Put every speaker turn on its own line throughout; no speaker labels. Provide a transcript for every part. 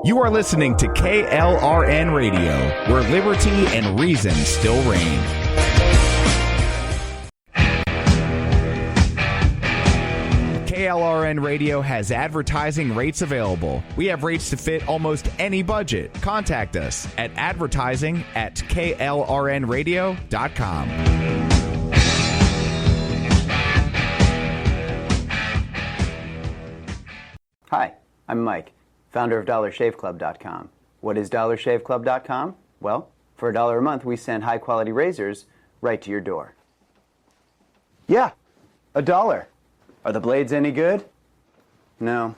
You are listening to KLRN Radio, where liberty and reason still reign. KLRN Radio has advertising rates available. We have rates to fit almost any budget. Contact us at advertising@klrnradio.com.
Hi, I'm Mike, founder of DollarShaveClub.com. What is DollarShaveClub.com? Well, for $1 a month, we send high-quality razors right to your door. Yeah, $1. Are the blades any good? No.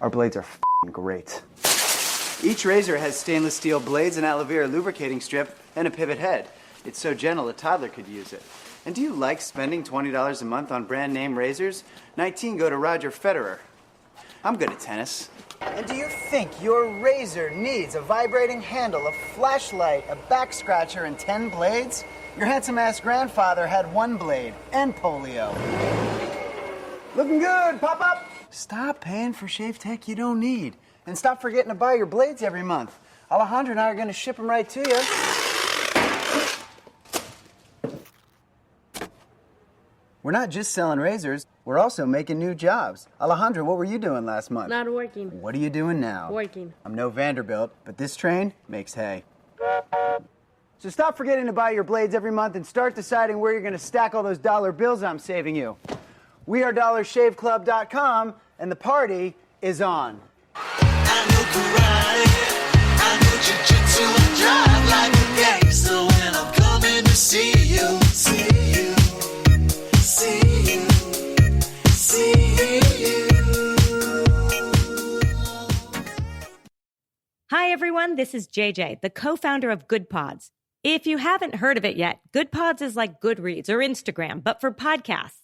Our blades are f***ing great. Each razor has stainless steel blades, an aloe vera lubricating strip, and a pivot head. It's so gentle a toddler could use it. And do you like spending $20 a month on brand name razors? 19 go to Roger Federer. I'm good at tennis. And do you think your razor needs a vibrating handle, a flashlight, a back scratcher, and 10 blades? Your handsome-ass grandfather had 1 blade and polio. Looking good, Pop-Up! Stop paying for shave tech you don't need. And stop forgetting to buy your blades every month. Alejandro and I are going to ship them right to you. We're not just selling razors, we're also making new jobs. Alejandro, what were you doing last month?
Not working.
What are you doing now?
Working.
I'm no Vanderbilt, but this train makes hay. So stop forgetting to buy your blades every month and start deciding where you're going to stack all those dollar bills I'm saving you. We are DollarShaveClub.com, and the party is on.
I know karate, I know jiu-jitsu and drive like a gangster when I'm coming to see you, see you, see you, see you.
Hi, everyone. This is JJ, the co-founder of Good Pods. If you haven't heard of it yet, Good Pods is like Goodreads or Instagram, but for podcasts.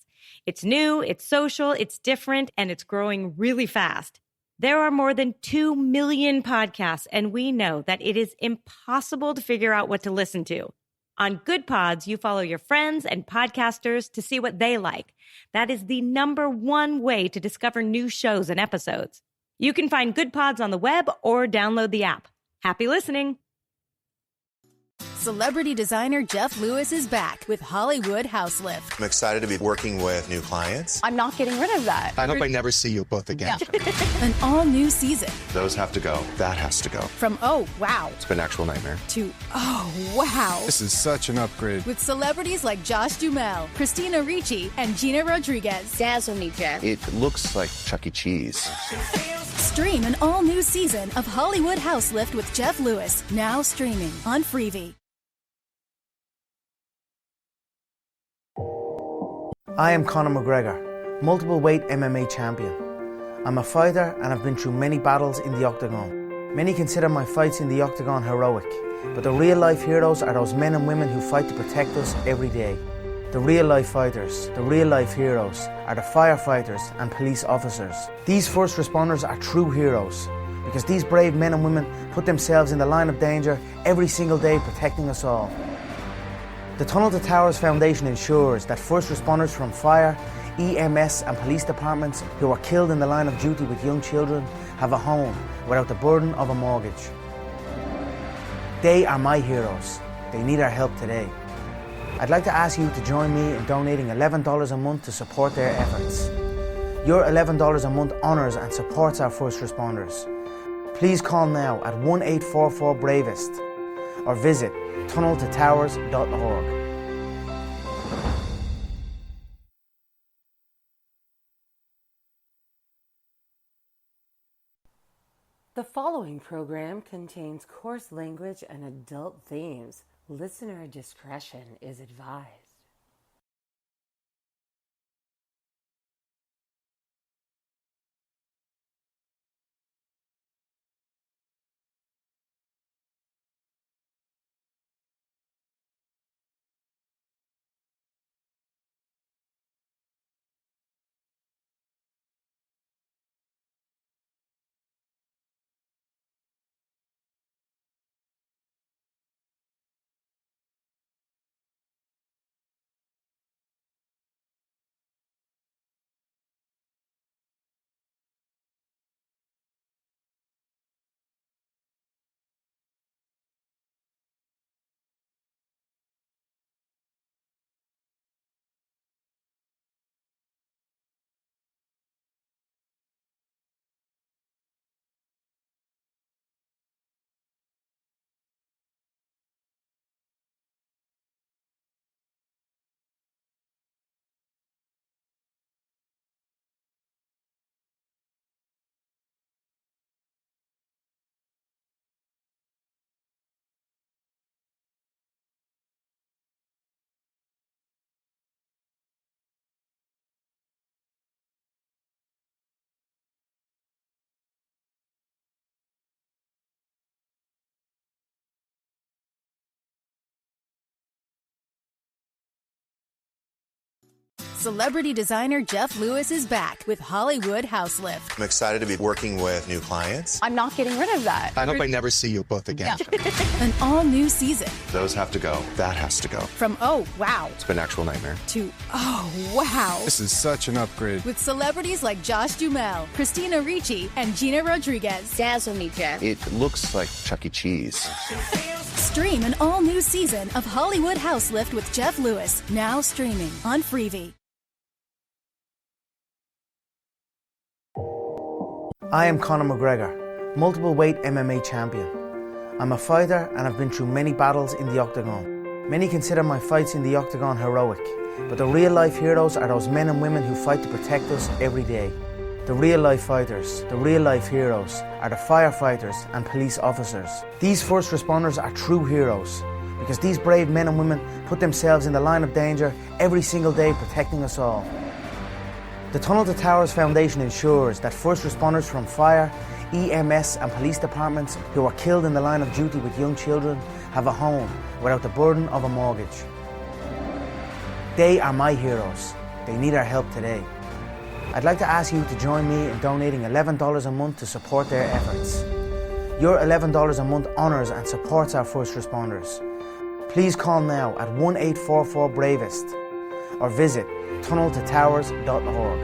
It's new, it's social, it's different, and it's growing really fast. There are more than 2 million podcasts, and we know that it is impossible to figure out what to listen to. On Good Pods, you follow your friends and podcasters to see what they like. That is the #1 way to discover new shows and episodes. You can find Good Pods on the web or download the app. Happy listening.
Celebrity designer Jeff Lewis is back with Hollywood House Lift.
I'm excited to be working with new clients.
I'm not getting rid of that.
I hope I never see you both again.
An all-new season.
Those have to go. That has to go.
From oh, wow,
It's been an actual nightmare.
to oh, wow.
This is such an upgrade.
With celebrities like Josh Duhamel, Christina Ricci, and Gina Rodriguez.
Dazzle me, Jeff.
It looks like Chuck E. Cheese.
Stream an all-new season of Hollywood House Lift with Jeff Lewis, now streaming on Freevee.
I am Conor McGregor, multiple weight MMA champion. I'm a fighter and I've been through many battles in the octagon. Many consider my fights in the octagon heroic, but the real life heroes are those men and women who fight to protect us every day. The real life fighters, the real life heroes, are the firefighters and police officers. These first responders are true heroes, because these brave men and women put themselves in the line of danger every single day protecting us all. The Tunnel to Towers Foundation ensures that first responders from fire, EMS and police departments who are killed in the line of duty with young children have a home without the burden of a mortgage. They are my heroes. They need our help today. I'd like to ask you to join me in donating $11 a month to support their efforts. Your $11 a month honours and supports our first responders. Please call now at 1-844-BRAVEST or visit tunneltotowers.org.
The following program contains coarse language and adult themes. Listener discretion is advised.
Celebrity designer Jeff Lewis is back with Hollywood House Lift.
I'm excited to be working with new clients.
I'm not getting rid of that.
I hope I never see you both again.
An all-new season.
Those have to go. That has to go.
From oh, wow,
It's been an actual nightmare.
to oh, wow.
This is such an upgrade.
With celebrities like Josh Duhamel, Christina Ricci, and Gina Rodriguez.
Dazzle me, Jeff.
It looks like Chuck E. Cheese.
Stream an all-new season of Hollywood House Lift with Jeff Lewis, now streaming on Freevee.
I am Conor McGregor, multiple weight MMA champion. I'm a fighter and I've been through many battles in the octagon. Many consider my fights in the octagon heroic, but the real life heroes are those men and women who fight to protect us every day. The real life fighters, the real life heroes, are the firefighters and police officers. These first responders are true heroes because these brave men and women put themselves in the line of danger every single day protecting us all. The Tunnel to Towers Foundation ensures that first responders from fire, EMS and police departments who are killed in the line of duty with young children have a home without the burden of a mortgage. They are my heroes. They need our help today. I'd like to ask you to join me in donating $11 a month to support their efforts. Your $11 a month honours and supports our first responders. Please call now at 1-844-BRAVEST or visit tunneltotowers.org.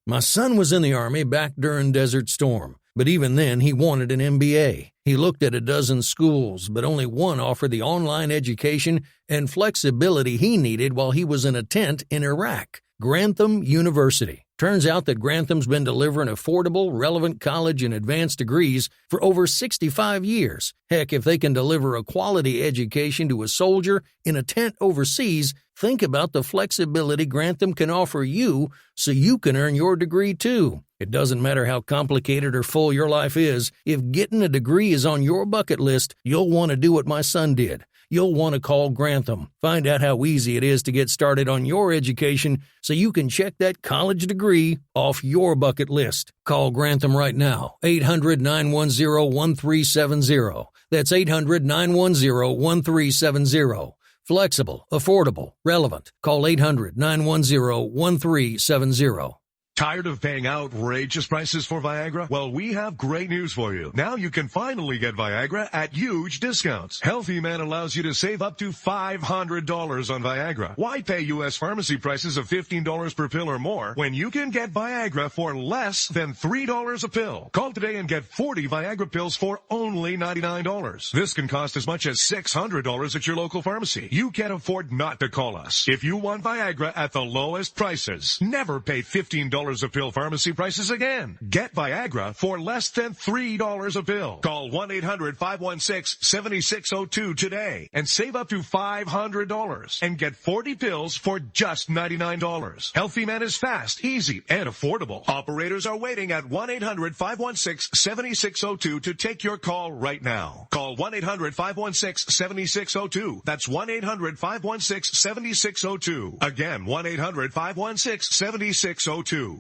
My son was in the Army back during Desert Storm, but even then he wanted an MBA. He looked at a dozen schools, but only one offered the online education and flexibility he needed while he was in a tent in Iraq, Grantham University. Turns out that Grantham's been delivering affordable, relevant college and advanced degrees for over 65 years. Heck, if they can deliver a quality education to a soldier in a tent overseas, think about the flexibility Grantham can offer you so you can earn your degree too. It doesn't matter how complicated or full your life is, if getting a degree is on your bucket list, you'll want to do what my son did. You'll want to call Grantham. Find out how easy it is to get started on your education so you can check that college degree off your bucket list. Call Grantham right now, 800-910-1370. That's 800-910-1370. Flexible, affordable, relevant. Call 800-910-1370.
Tired of paying outrageous prices for Viagra? Well, we have great news for you. Now you can finally get Viagra at huge discounts. Healthy Man allows you to save up to $500 on Viagra. Why pay U.S. pharmacy prices of $15 per pill or more when you can get Viagra for less than $3 a pill? Call today and get 40 Viagra pills for only $99. This can cost as much as $600 at your local pharmacy. You can't afford not to call us. If you want Viagra at the lowest prices, never pay $15 a pill pharmacy prices again. Get Viagra for less than $3 a pill. Call 1-800-516-7602 today and save up to $500 and get 40 pills for just $99. Healthy Man is fast, easy, and affordable. Operators are waiting at 1-800-516-7602 to take your call right now. Call 1-800-516-7602. That's 1-800-516-7602. Again, 1-800-516-7602.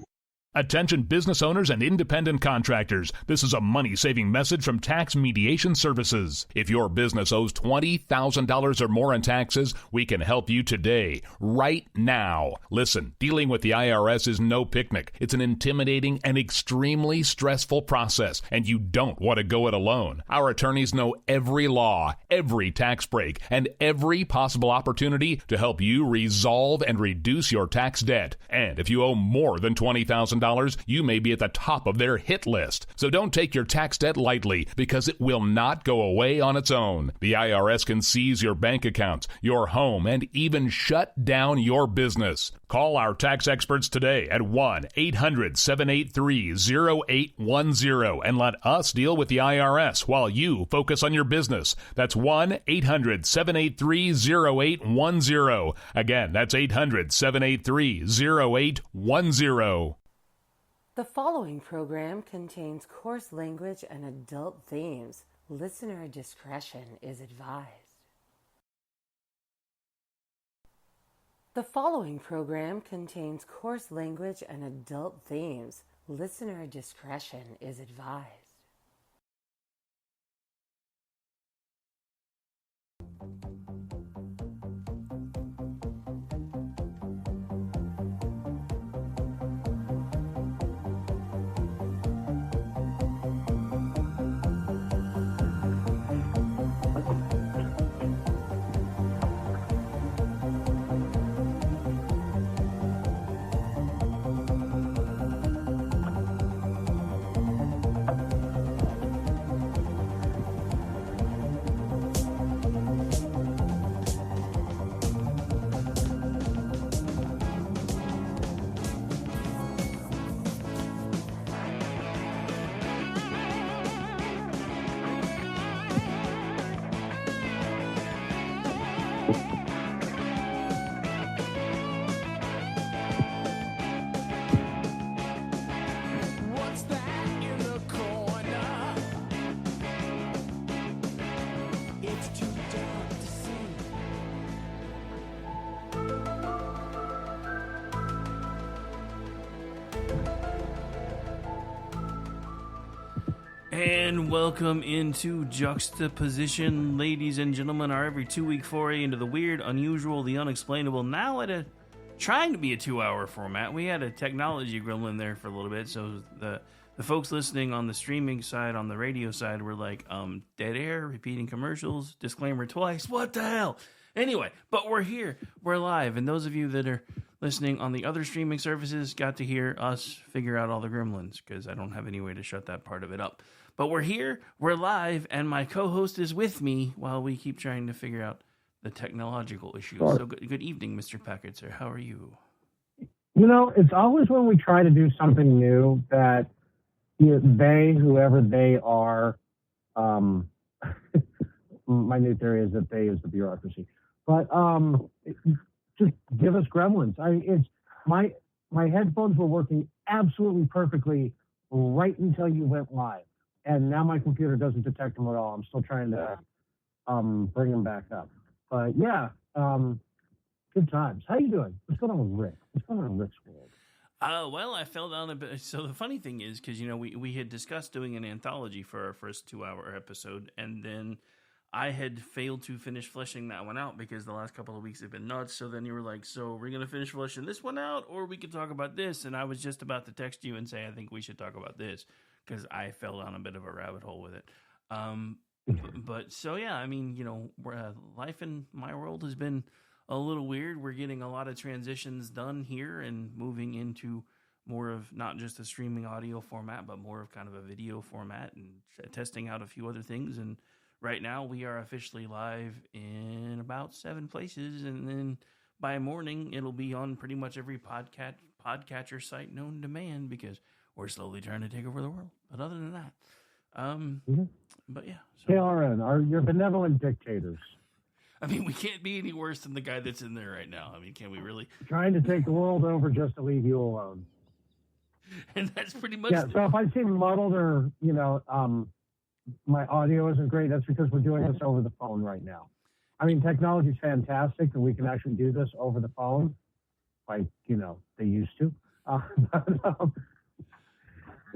Attention business owners and independent contractors. This is a money-saving message from Tax Mediation Services. If your business owes $20,000 or more in taxes, we can help you today, right now. Listen, dealing with the IRS is no picnic. It's an intimidating and extremely stressful process, and you don't want to go it alone. Our attorneys know every law, every tax break, and every possible opportunity to help you resolve and reduce your tax debt. And if you owe more than $20,000, you may be at the top of their hit list. So don't take your tax debt lightly, because it will not go away on its own. The IRS can seize your bank accounts, your home, and even shut down your business. Call our tax experts today at 1-800-783-0810 and let us deal with the IRS while you focus on your business. That's 1-800-783-0810. Again, that's 800-783-0810.
The following program contains coarse language and adult themes. Listener discretion is advised. The following program contains coarse language and adult themes. Listener discretion is advised.
And welcome into Juxtaposition, ladies and gentlemen, our every 2-week foray into the weird, unusual, the unexplainable, now at trying to be a 2-hour format. We had a technology gremlin there for a little bit, so the folks listening on the streaming side, on the radio side, were like, dead air, repeating commercials, disclaimer twice, what the hell? Anyway, but we're here, we're live, and those of you that are listening on the other streaming services got to hear us figure out all the gremlins, because I don't have any way to shut that part of it up. But we're here, we're live, and my co-host is with me while we keep trying to figure out the technological issues.
Sure.
So good evening, Mr. Packard, sir. How are you?
You know, it's always when we try to do something new that they, whoever they are, my new theory is that they is the bureaucracy. But just give us gremlins. It's my headphones were working absolutely perfectly right until you went live. And now my computer doesn't detect them at all. I'm still trying to bring them back up. But yeah, good times. How you doing? What's going on with Rick? What's going on with Rick's world?
Well, I fell down a bit. So the funny thing is, because, we had discussed doing an anthology for our first 2-hour episode, and then I had failed to finish fleshing that one out because the last couple of weeks have been nuts. So then you were like, so we're going to finish fleshing this one out, or we could talk about this. And I was just about to text you and say, I think we should talk about this, because I fell down a bit of a rabbit hole with it. But so, yeah, I mean, life in my world has been a little weird. We're getting a lot of transitions done here and moving into more of not just a streaming audio format, but more of kind of a video format, and testing out a few other things. And right now we are officially live in about 7 places. And then by morning, it'll be on pretty much every podcatcher site known to man, because we're slowly trying to take over the world. But other than that, but yeah. So,
KRN, are your benevolent dictators.
I mean, we can't be any worse than the guy that's in there right now. I mean, can we really?
Trying to take the world over just to leave you alone.
And that's pretty much.
Yeah, so if I seem muddled or, my audio isn't great, that's because we're doing this over the phone right now. I mean, technology is fantastic, and we can actually do this over the phone, like, they used to.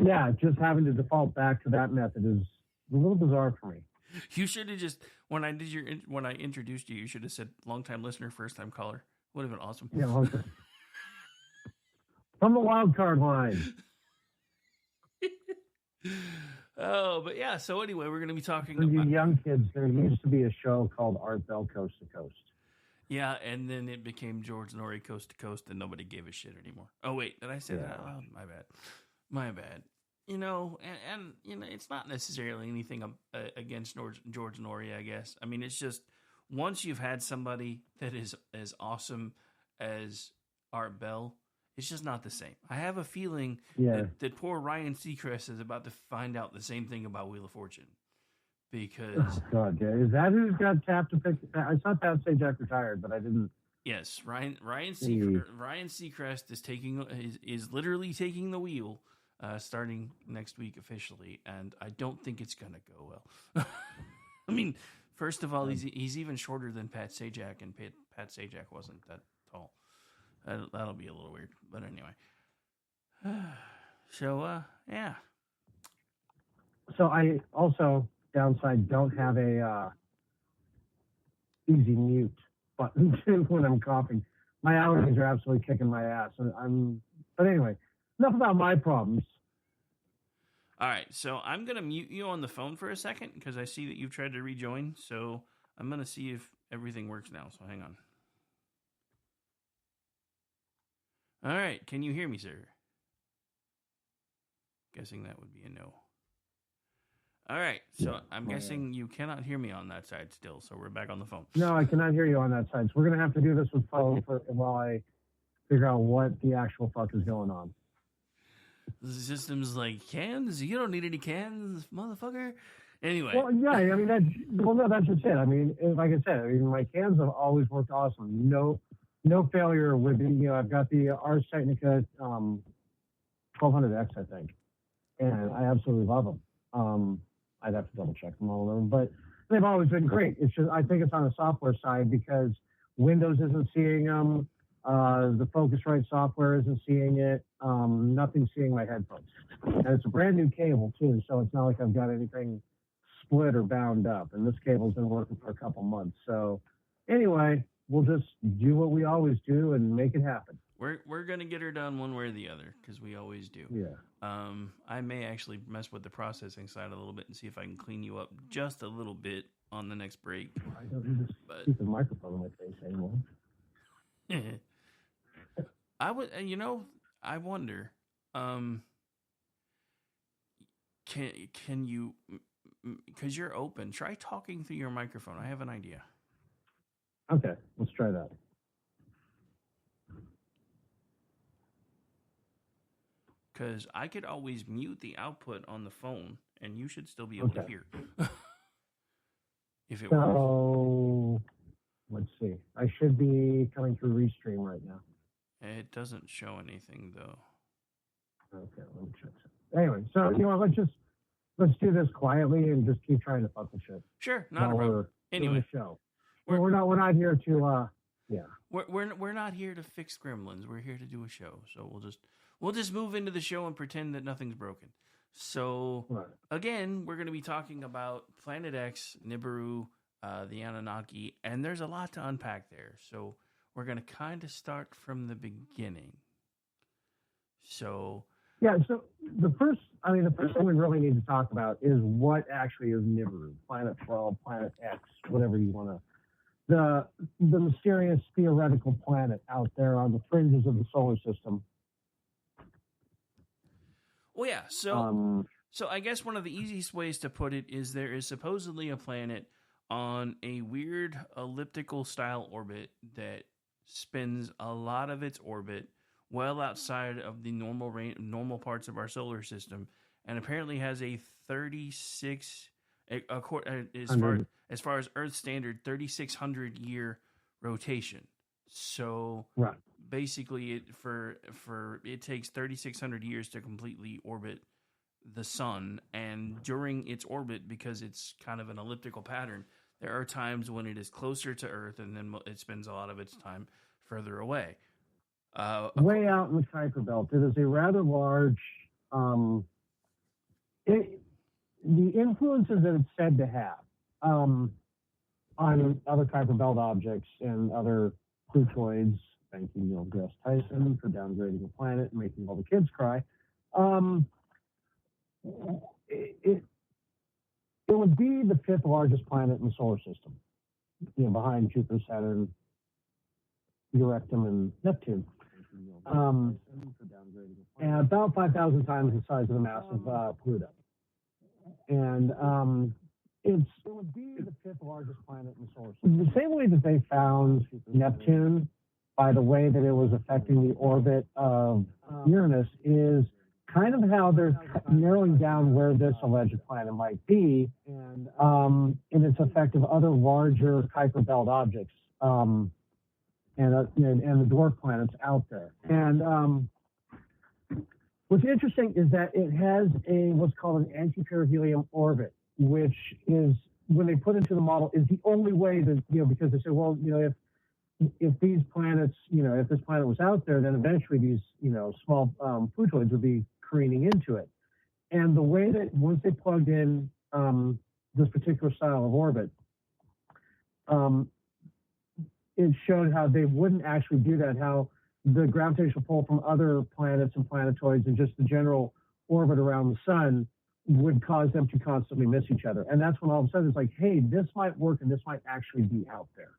Yeah, just having to default back to that method is a little bizarre for me.
You should have just, when I introduced you, you should have said long-time listener, first-time caller. Would have been awesome.
Yeah, okay. From the wild card line.
Oh, but yeah, so anyway, we're going to be talking
for you young kids, there used to be a show called Art Bell Coast to Coast.
Yeah, and then it became George Norrie Coast to Coast, and nobody gave a shit anymore. Oh, wait, did I say that out loud? My bad. And it's not necessarily anything against George Norrie, I guess. I mean, it's just, once you've had somebody that is as awesome as Art Bell, it's just not the same. I have a feeling that poor Ryan Seacrest is about to find out the same thing about Wheel of Fortune. Because...
Oh, God, yeah. Is that who's got tapped to pick? I saw Pat Sajak retired, but I didn't...
Yes, Ryan Seacrest is literally taking the wheel, starting next week officially, and I don't think it's gonna go well. I mean, first of all, he's even shorter than Pat Sajak, and Pat Sajak wasn't that tall. That'll be a little weird, but anyway. So yeah.
So I also downside don't have a easy mute button when I'm coughing. My allergies are absolutely kicking my ass. But anyway, enough about my problems.
All right, so I'm going to mute you on the phone for a second because I see that you've tried to rejoin. So I'm going to see if everything works now. So hang on. All right, can you hear me, sir? Guessing that would be a no. All right, so I'm guessing you cannot hear me on that side still, so we're back on the phone.
No, I cannot hear you on that side. So we're going to have to do this with phone while I figure out what the actual fuck is going on.
The system's like, cans? You don't need any cans, motherfucker. Anyway.
Well, yeah, I mean, that's just it. I mean, like I said, my cans have always worked awesome. No failure with the, I've got the Ars Technica 1200X, I think, and I absolutely love them. I'd have to double check them all over, but they've always been great. It's just, I think it's on the software side because Windows isn't seeing them. The Focusrite software isn't seeing it. Nothing's seeing my headphones. And it's a brand new cable, too, so it's not like I've got anything split or bound up. And this cable's been working for a couple months. So anyway, we'll just do what we always do and make it happen.
We're going to get her done one way or the other, because we always do.
Yeah.
I may actually mess with the processing side a little bit and see if I can clean you up just a little bit on the next break.
I don't need to keep the microphone in my face anymore.
I would, I wonder, can you, because you're open, try talking through your microphone. I have an idea.
Okay, let's try that.
Because I could always mute the output on the phone, and you should still be able to hear. If it works.
So, let's see. I should be coming through Restream right now.
It doesn't show anything, though.
Okay, let me check. Anyway, so, let's do this quietly and just keep trying to fuck the shit.
Sure, not a problem. Anyway.
The show. We're not here to, yeah.
We're not here to fix gremlins. We're here to do a show. So we'll just move into the show and pretend that nothing's broken. So again, we're going to be talking about Planet X, Nibiru, the Annunaki, and there's a lot to unpack there. So we're going to kind of start from the beginning. So
yeah, so the first thing we really need to talk about is what actually is Nibiru, Planet 12, Planet X, whatever you want to. The mysterious theoretical planet out there on the fringes of the solar system.
Well, yeah. So I guess one of the easiest ways to put it is there is supposedly a planet on a weird elliptical style orbit that spends a lot of its orbit well outside of the normal parts of our solar system, and apparently has a 36, as far as Earth standard, 3,600 year rotation. So basically, it takes 3,600 years to completely orbit the sun, and during its orbit, because it's kind of an elliptical pattern, there are times when it is closer to Earth, and then it spends a lot of its time further away.
Way out in the Kuiper Belt, it is a rather large. The influences that it's said to have on other Kuiper Belt objects and other Plutoids. Thank you, Neil deGrasse Tyson, for downgrading the planet and making all the kids cry. It would be the fifth largest planet in the solar system, behind Jupiter, Saturn, Erectum, and Neptune. And about 5,000 times the size of the mass of Pluto. And it would be the fifth largest planet in the solar system. The same way that they found Neptune, by the way that it was affecting the orbit of Uranus, is kind of how they're narrowing down where this alleged planet might be, and in its effect of other larger Kuiper Belt objects, and the dwarf planets out there. And what's interesting is that it has what's called an anti-perihelion orbit, which is, when they put into the model, is the only way that, because they say, well, if these planets, if this planet was out there, then eventually these, small Plutoids would be careening into it. And the way that once they plugged in this particular style of orbit, it showed how they wouldn't actually do that, how the gravitational pull from other planets and planetoids and just the general orbit around the sun would cause them to constantly miss each other. And that's when all of a sudden it's like, hey, this might work and this might actually be out there.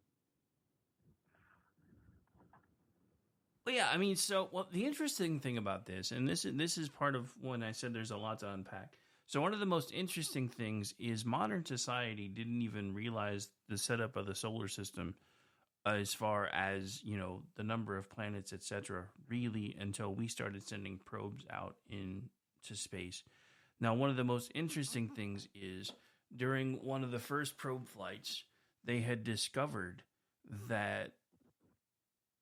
Well, yeah, the interesting thing about this, and this is part of when I said there's a lot to unpack. So one of the most interesting things is modern society didn't even realize the setup of the solar system as far as, the number of planets, etc., really until we started sending probes out into space. Now, one of the most interesting things is during one of the first probe flights, they had discovered that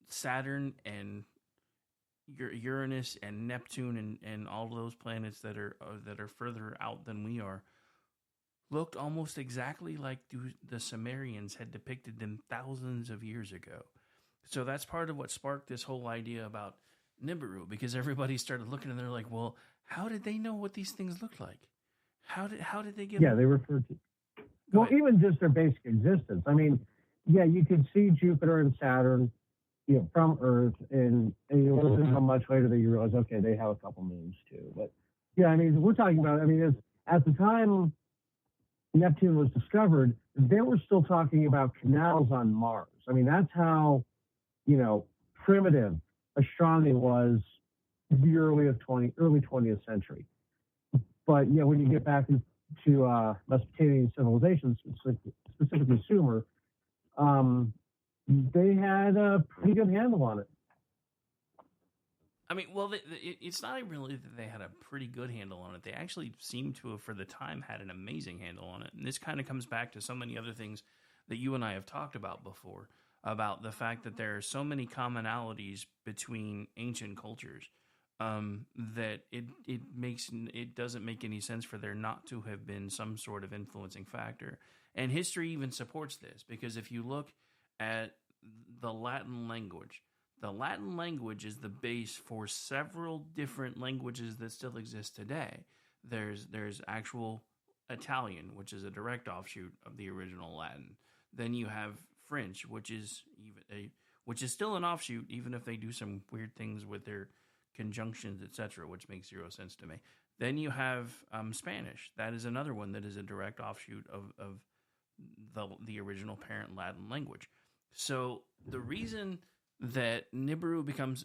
Saturn and Uranus and Neptune and all those planets that are further out than we are looked almost exactly like the Sumerians had depicted them thousands of years ago. So that's part of what sparked this whole idea about Nibiru, because everybody started looking and they're like, well, how did they know what these things look like? How did they get?
Yeah, they refer to. Well, even just their basic existence. I mean, yeah, you could see Jupiter and Saturn, from Earth, and you listen how much later that you realize, okay, they have a couple moons too. But yeah, I mean, we're talking about. I mean, at the time Neptune was discovered, they were still talking about canals on Mars. I mean, that's how, primitive astronomy was the early 20th century. But when you get back to Mesopotamian civilizations, specifically Sumer, they had a pretty good handle on it.
I mean, well, it's not really that they had a pretty good handle on it. They actually seem to have, for the time, had an amazing handle on it. And this kind of comes back to so many other things that you and I have talked about before, about the fact that there are so many commonalities between ancient cultures that it doesn't make any sense for there not to have been some sort of influencing factor. And history even supports this, because if you look at the Latin language is the base for several different languages that still exist today. There's actual Italian, which is a direct offshoot of the original Latin. Then you have French, which is still an offshoot, even if they do some weird things with their conjunctions, etc., which makes zero sense to me. Then you have Spanish. That is another one that is a direct offshoot of the original parent Latin language. So the reason that Nibiru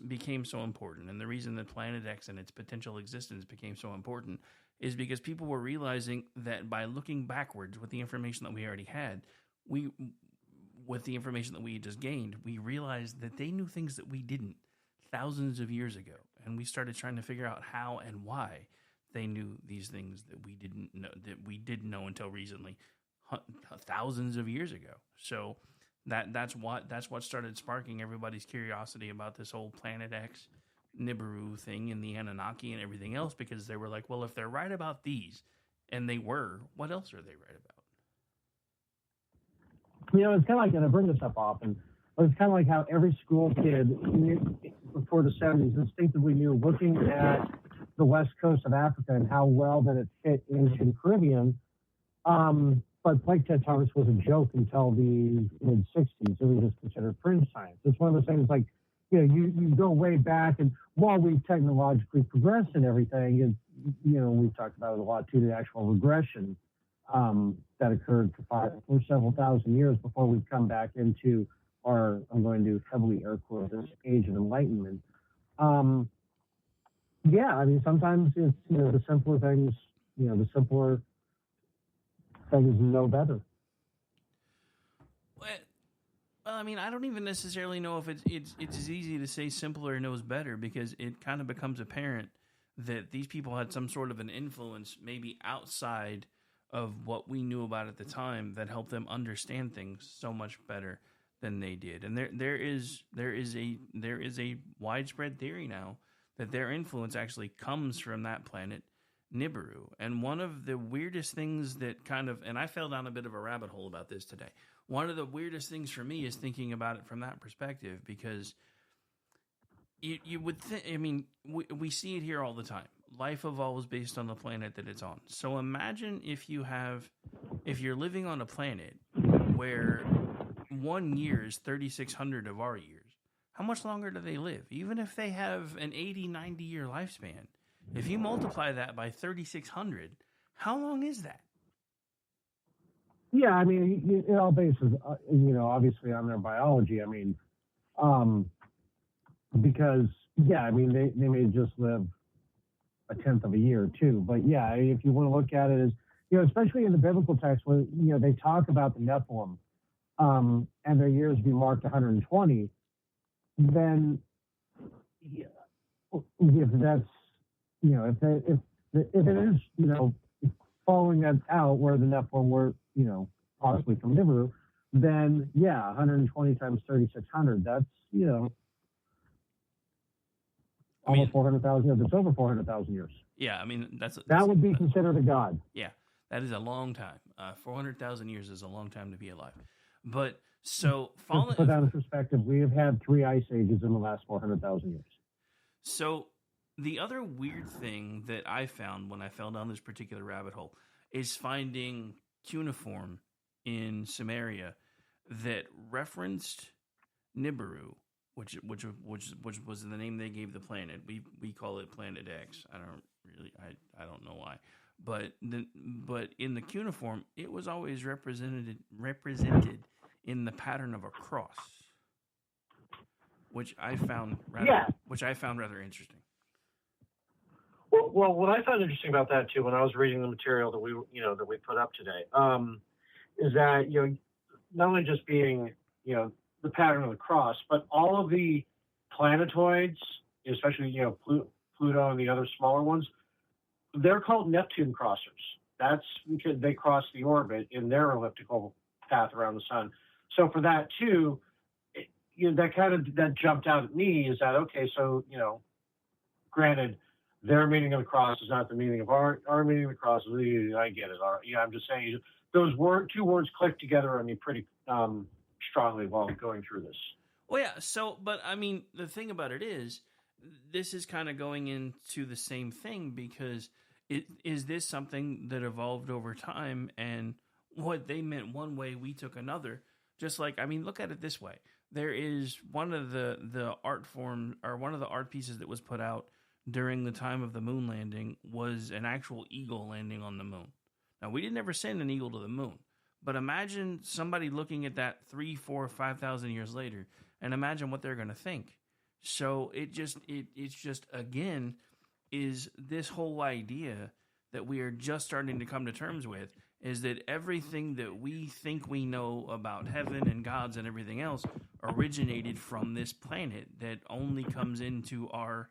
became so important, and the reason that Planet X and its potential existence became so important, is because people were realizing that by looking backwards with the information that we already had, with the information that we just gained, we realized that they knew things that we didn't thousands of years ago. And we started trying to figure out how and why they knew these things that we didn't know until recently, thousands of years ago. So that's what started sparking everybody's curiosity about this whole Planet X, Nibiru thing, and the Annunaki and everything else, because they were like, well, if they're right about these, and they were, what else are they right about?
It's kind of like, and I bring this up often, but it's kind of like how every school kid before the 70s instinctively knew, looking at the west coast of Africa and how well that it fit into the Caribbean. But plate tectonics was a joke until the mid-60s. It was just considered fringe science. It's one of those things like, you go way back, and while we've technologically progressed and everything, and, we've talked about it a lot too, the actual regression that occurred for several thousand years before we've come back into our, I'm going to heavily air quote, this age of enlightenment. Sometimes it's, the simpler things, the simpler things know better.
Well, I mean, I don't even necessarily know if it's as easy to say simpler knows better, because it kind of becomes apparent that these people had some sort of an influence, maybe outside of what we knew about at the time, that helped them understand things so much better than they did. And there is a widespread theory now that their influence actually comes from that planet Nibiru. And one of the weirdest things that and I fell down a bit of a rabbit hole about this today. One of the weirdest things for me is thinking about it from that perspective, because you would think, we see it here all the time. Life evolves based on the planet that it's on. So imagine if you're living on a planet where 1 year is 3,600 of our years. How much longer do they live? Even if they have an 80, 90-year lifespan, if you multiply that by 3,600, how long is that?
Yeah, it all bases, obviously on their biology. Because, they may just live a tenth of a year too. But yeah, if you want to look at it as, especially in the biblical text, where, they talk about the Nephilim, and their years be marked 120, then if that's, if it is, following that out where the Nephilim were, possibly from Nibiru, then 120 times 3,600, that's, almost 400,000 years. It's over 400,000 years.
Yeah,
that would be considered a god.
Yeah, that is a long time. 400,000 years is a long time to be alive. But So,
to put that in perspective, we have had 3 ice ages in the last 400,000 years.
So, the other weird thing that I found when I fell down this particular rabbit hole is finding cuneiform in Sumeria that referenced Nibiru, which was the name they gave the planet. We call it Planet X. I don't know why, but in the cuneiform, it was always represented in the pattern of a cross, which I found rather interesting.
Well, what I found interesting about that too, when I was reading the material that we put up today, is that not only just being the pattern of the cross, but all of the planetoids, especially Pluto and the other smaller ones, they're called Neptune crossers. That's because they cross the orbit in their elliptical path around the sun. So for that too, that jumped out at me. Is that okay? So granted, their meaning of the cross is not the meaning of our meaning of the cross. I get it. I'm just saying those two words click together on me pretty strongly while going through this.
Well, yeah. So, but I mean, the thing about it is, this is kind of going into the same thing because is this something that evolved over time, and what they meant one way, we took another. Just like, I mean, look at it this way. There is one of the art form, or one of the art pieces that was put out during the time of the moon landing was an actual eagle landing on the moon. Now, we didn't ever send an eagle to the moon, but imagine somebody looking at that 3, 4, 5,000 years later, and imagine what they're going to think. So it's just again, is this whole idea that we are just starting to come to terms with, is that everything that we think we know about heaven and gods and everything else originated from this planet that only comes into our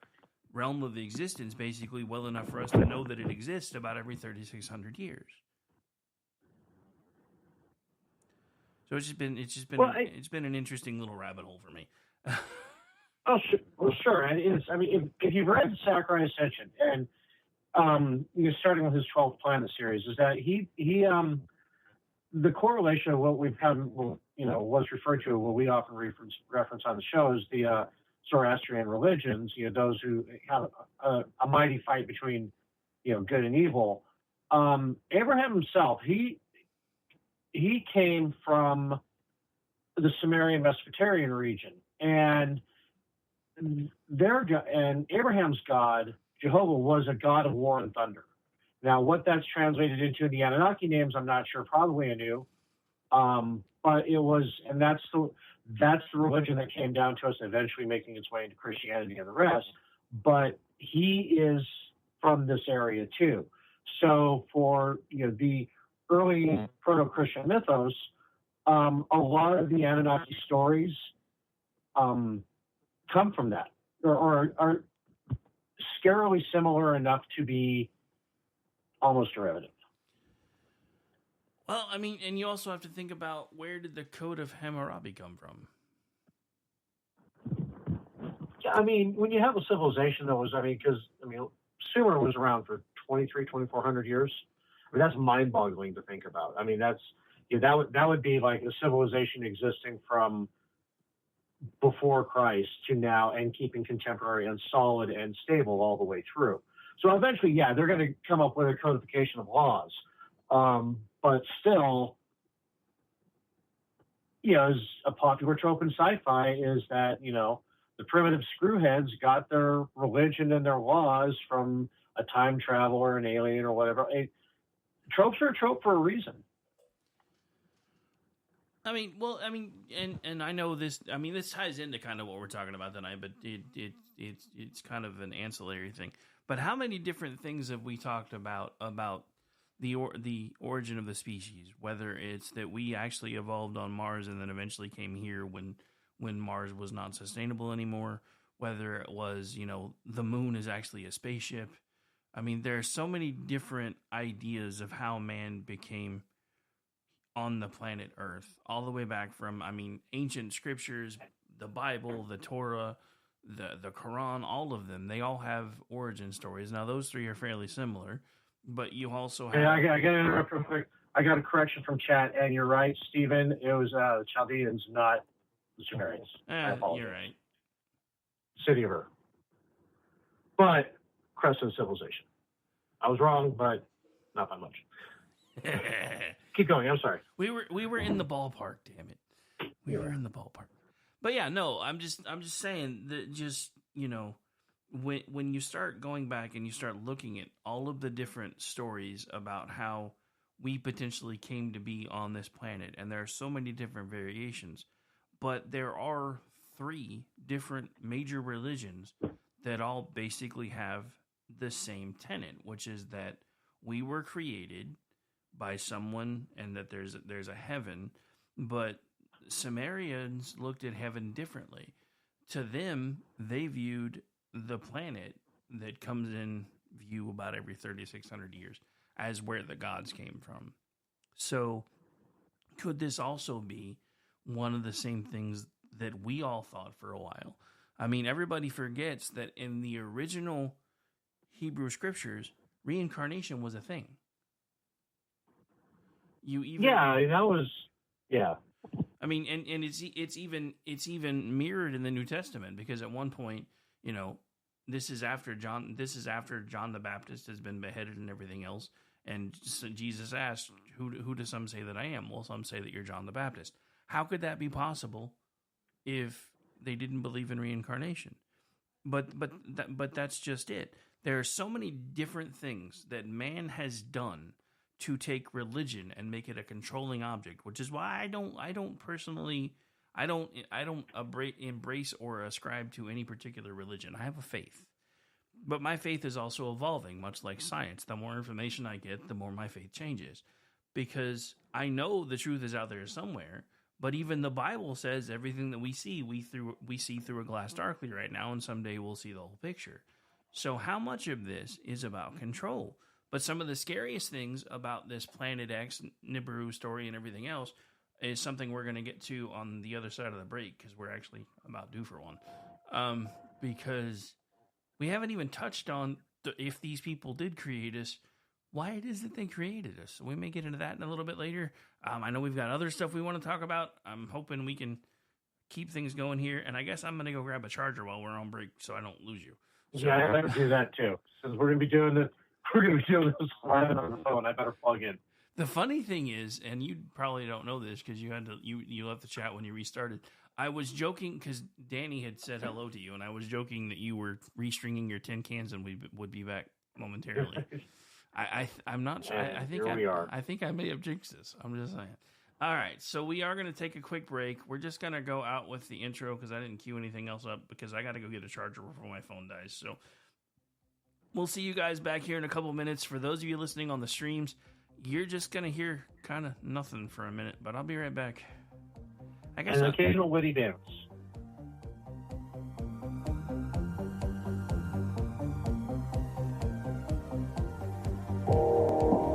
realm of existence basically well enough for us to know that it exists about every 3,600 years. So it's been an interesting little rabbit hole for me.
Sure. And if you've read Sakurai Ascension, and starting with his 12th Planet series, is that he the correlation of what we've had, was referred to, what we often reference on the show, is the Zoroastrian religions. Those who have a mighty fight between good and evil. Abraham himself, he came from the Sumerian Mesopotamian region, and Abraham's God, Jehovah, was a god of war and thunder. Now, what that's translated into in the Annunaki names, I'm not sure. Probably anew, but it was, and that's the religion that came down to us, eventually making its way into Christianity and the rest. But he is from this area too. So for the early proto-Christian mythos, a lot of the Anunnaki stories come from that, or are scarily similar enough to be almost derivative.
Well, I mean, and you also have to think about, where did the Code of Hammurabi come from?
Yeah, I mean, when you have a civilization that was, Sumer was around for 2,400 years. I mean, that's mind-boggling to think about. I mean, that would be like a civilization existing from before Christ to now, and keeping contemporary and solid and stable all the way through. So eventually, yeah, they're going to come up with a codification of laws. But still, as a popular trope in sci-fi is that, the primitive screwheads got their religion and their laws from a time traveler, an alien, or whatever. Tropes are a trope for a reason.
And I know this. I mean, this ties into kind of what we're talking about tonight, but it's kind of an ancillary thing. But how many different things have we talked about the origin of the species? Whether it's that we actually evolved on Mars and then eventually came here when Mars was not sustainable anymore. Whether it was the moon is actually a spaceship. I mean, there are so many different ideas of how man became on the planet Earth, all the way back from, ancient scriptures, the Bible, the Torah, the Quran, all of them. They all have origin stories. Now, those three are fairly similar, but you also have...
I got to interrupt real quick. I got a correction from chat, and you're right, Stephen. It was Chaldeans, not the Sumerians. I apologize.
You're right.
City of Ur. But Crescent Civilization. I was wrong, but not by much. Keep going. I'm sorry.
We were in the ballpark. Damn it, we were in the ballpark. But yeah, no, I'm just saying that just when you start going back and you start looking at all of the different stories about how we potentially came to be on this planet, and there are so many different variations, but there are 3 different major religions that all basically have the same tenet, which is that we were created by someone and that there's a heaven, but Sumerians looked at heaven differently. To them, they viewed the planet that comes in view about every 3,600 years as where the gods came from. So could this also be one of the same things that we all thought for a while? I mean, everybody forgets that in the original Hebrew scriptures, reincarnation was a thing. I mean, and it's even mirrored in the New Testament, because at one point, this is after John the Baptist has been beheaded and everything else, and so Jesus asked, "Who do some say that I am?" Well, some say that you're John the Baptist. How could that be possible if they didn't believe in reincarnation? But that's just it. There are so many different things that man has done to take religion and make it a controlling object, which is why I don't personally embrace or ascribe to any particular religion. I have a faith, but my faith is also evolving, much like science. The more information I get, the more my faith changes, because I know the truth is out there somewhere. But even the Bible says everything that we see, we see through a glass darkly right now, and someday we'll see the whole picture. So how much of this is about control? But some of the scariest things about this Planet X, Nibiru story and everything else is something we're going to get to on the other side of the break, because we're actually about due for one. Because we haven't even touched on if these people did create us, why it is that they created us. We may get into that in a little bit later. I know we've got other stuff we want to talk about. I'm hoping we can keep things going here. And I guess I'm going to go grab a charger while we're on break so I don't lose you. So,
yeah, I better do that too. Since we're going to be doing this live on the phone, I better plug in.
The funny thing is, and you probably don't know this because you left the chat when you restarted. I was joking because Danny had said hello to you, and I was joking that you were restringing your tin cans and we would be back momentarily. I'm not sure. I think I may have jinxed this. I'm just saying. All right, so we are going to take a quick break. We're just going to go out with the intro because I didn't queue anything else up because I got to go get a charger before my phone dies. So we'll see you guys back here in a couple minutes. For those of you listening on the streams, you're just going to hear kind of nothing for a minute, but I'll be right back. I guess
an occasional witty dance.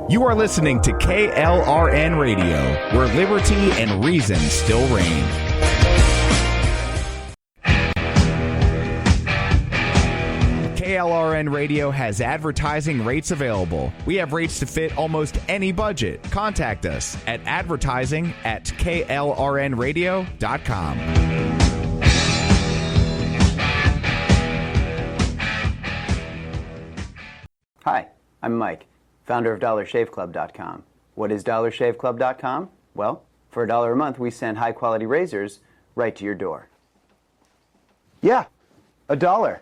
You are listening to KLRN Radio, where liberty and reason still reign. KLRN Radio has advertising rates available. We have rates to fit almost any budget. Contact us at advertising@klrnradio.com.
Hi, I'm Mike, founder of DollarShaveClub.com. What is DollarShaveClub.com? Well, for $1 a month, we send high-quality razors right to your door. Yeah, $1.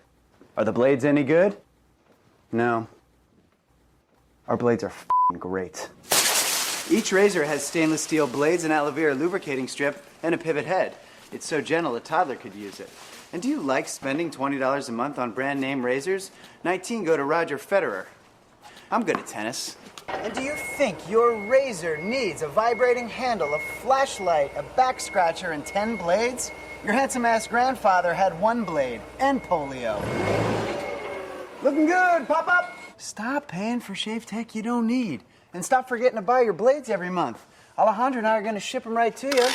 Are the blades any good? No. Our blades are f***ing great. Each razor has stainless steel blades, an aloe vera lubricating strip, and a pivot head. It's so gentle a toddler could use it. And do you like spending $20 a month on brand name razors? 19 go to Roger Federer. I'm good at tennis. And do you think your razor needs a vibrating handle, a flashlight, a back scratcher, and 10 blades? Your handsome-ass grandfather had 1 blade and polio. Looking good, Pop-Up! Stop paying for shave tech you don't need. And stop forgetting to buy your blades every month. Alejandro and I are going to ship them right to you.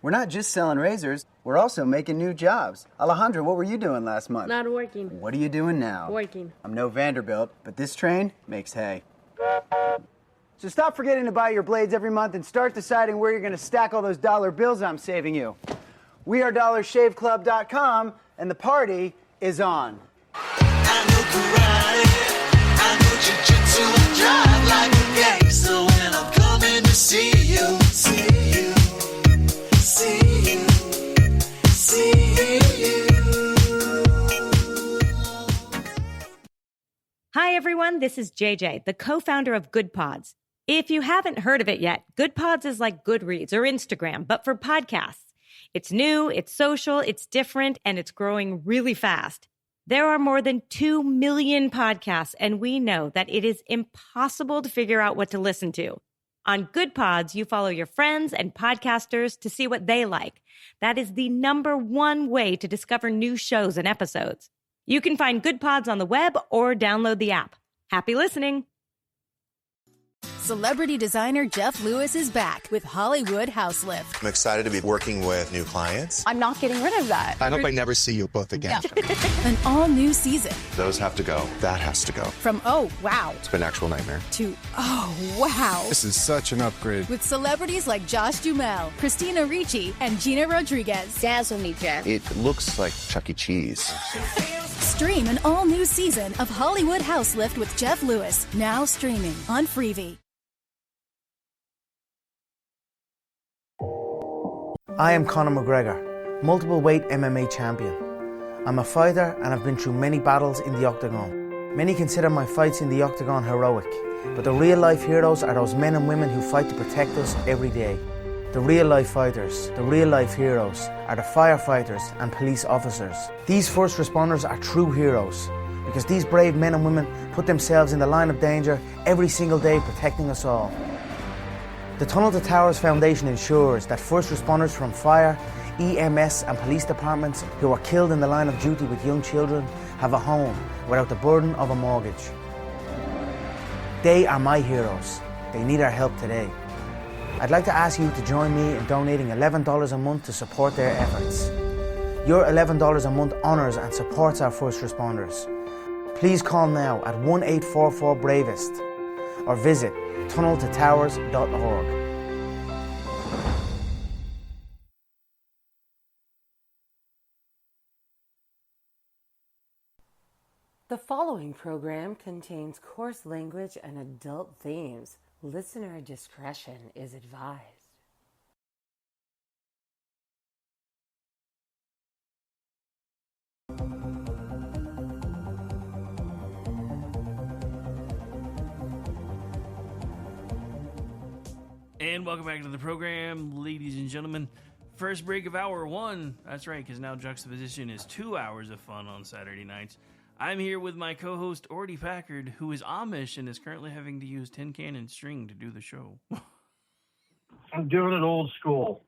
We're not just selling razors, we're also making new jobs. Alejandra, what were you doing last month?
Not working.
What are you doing now?
Working.
I'm no Vanderbilt, but this train makes hay. So stop forgetting to buy your blades every month and start deciding where you're going to stack all those dollar bills I'm saving you. We are DollarShaveClub.com, and the party is on.
I know karate, I know jiu-jitsu, I drive like a gangster when I'm coming to see you, see you, see you, see you.
Hi, everyone. This is JJ, the co-founder of Good Pods. If you haven't heard of it yet, Good Pods is like Goodreads or Instagram, but for podcasts. It's new, it's social, it's different, and it's growing really fast. There are more than 2 million podcasts, and we know that it is impossible to figure out what to listen to. On Good Pods, you follow your friends and podcasters to see what they like. That is the #1 way to discover new shows and episodes. You can find Good Pods on the web or download the app. Happy listening.
Celebrity designer Jeff Lewis is back with Hollywood House Lift.
I'm excited to be working with new clients.
I'm not getting rid of that.
I hope I never see you both again.
An all-new season.
Those have to go. That has to go.
From oh, wow,
It's been an actual nightmare.
to oh, wow.
This is such an upgrade.
With celebrities like Josh Duhamel, Christina Ricci, and Gina Rodriguez.
Dazzle me, Jeff.
It looks like Chuck E. Cheese.
Stream an all-new season of Hollywood House Lift with Jeff Lewis, now streaming on Freevee.
I am Conor McGregor, multiple weight MMA champion. I'm a fighter and I've been through many battles in the octagon. Many consider my fights in the octagon heroic, but the real life heroes are those men and women who fight to protect us every day. The real life fighters, the real life heroes, are the firefighters and police officers. These first responders are true heroes because these brave men and women put themselves in the line of danger every single day protecting us all. The Tunnel to Towers Foundation ensures that first responders from fire, EMS and police departments who are killed in the line of duty with young children have a home without the burden of a mortgage. They are my heroes. They need our help today. I'd like to ask you to join me in donating $11 a month to support their efforts. Your $11 a month honours and supports our first responders. Please call now at 1-844-BRAVEST or visit tunneltotowers.org.
The following program contains coarse language and adult themes. Listener discretion is advised.
And welcome back to the program, ladies and gentlemen. First break of hour 1. That's right, because now Juxtaposition is 2 hours of fun on Saturday nights. I'm here with my co-host, Ordy Packard, who is Amish and is currently having to use tin can and string to do the show.
I'm doing it old school.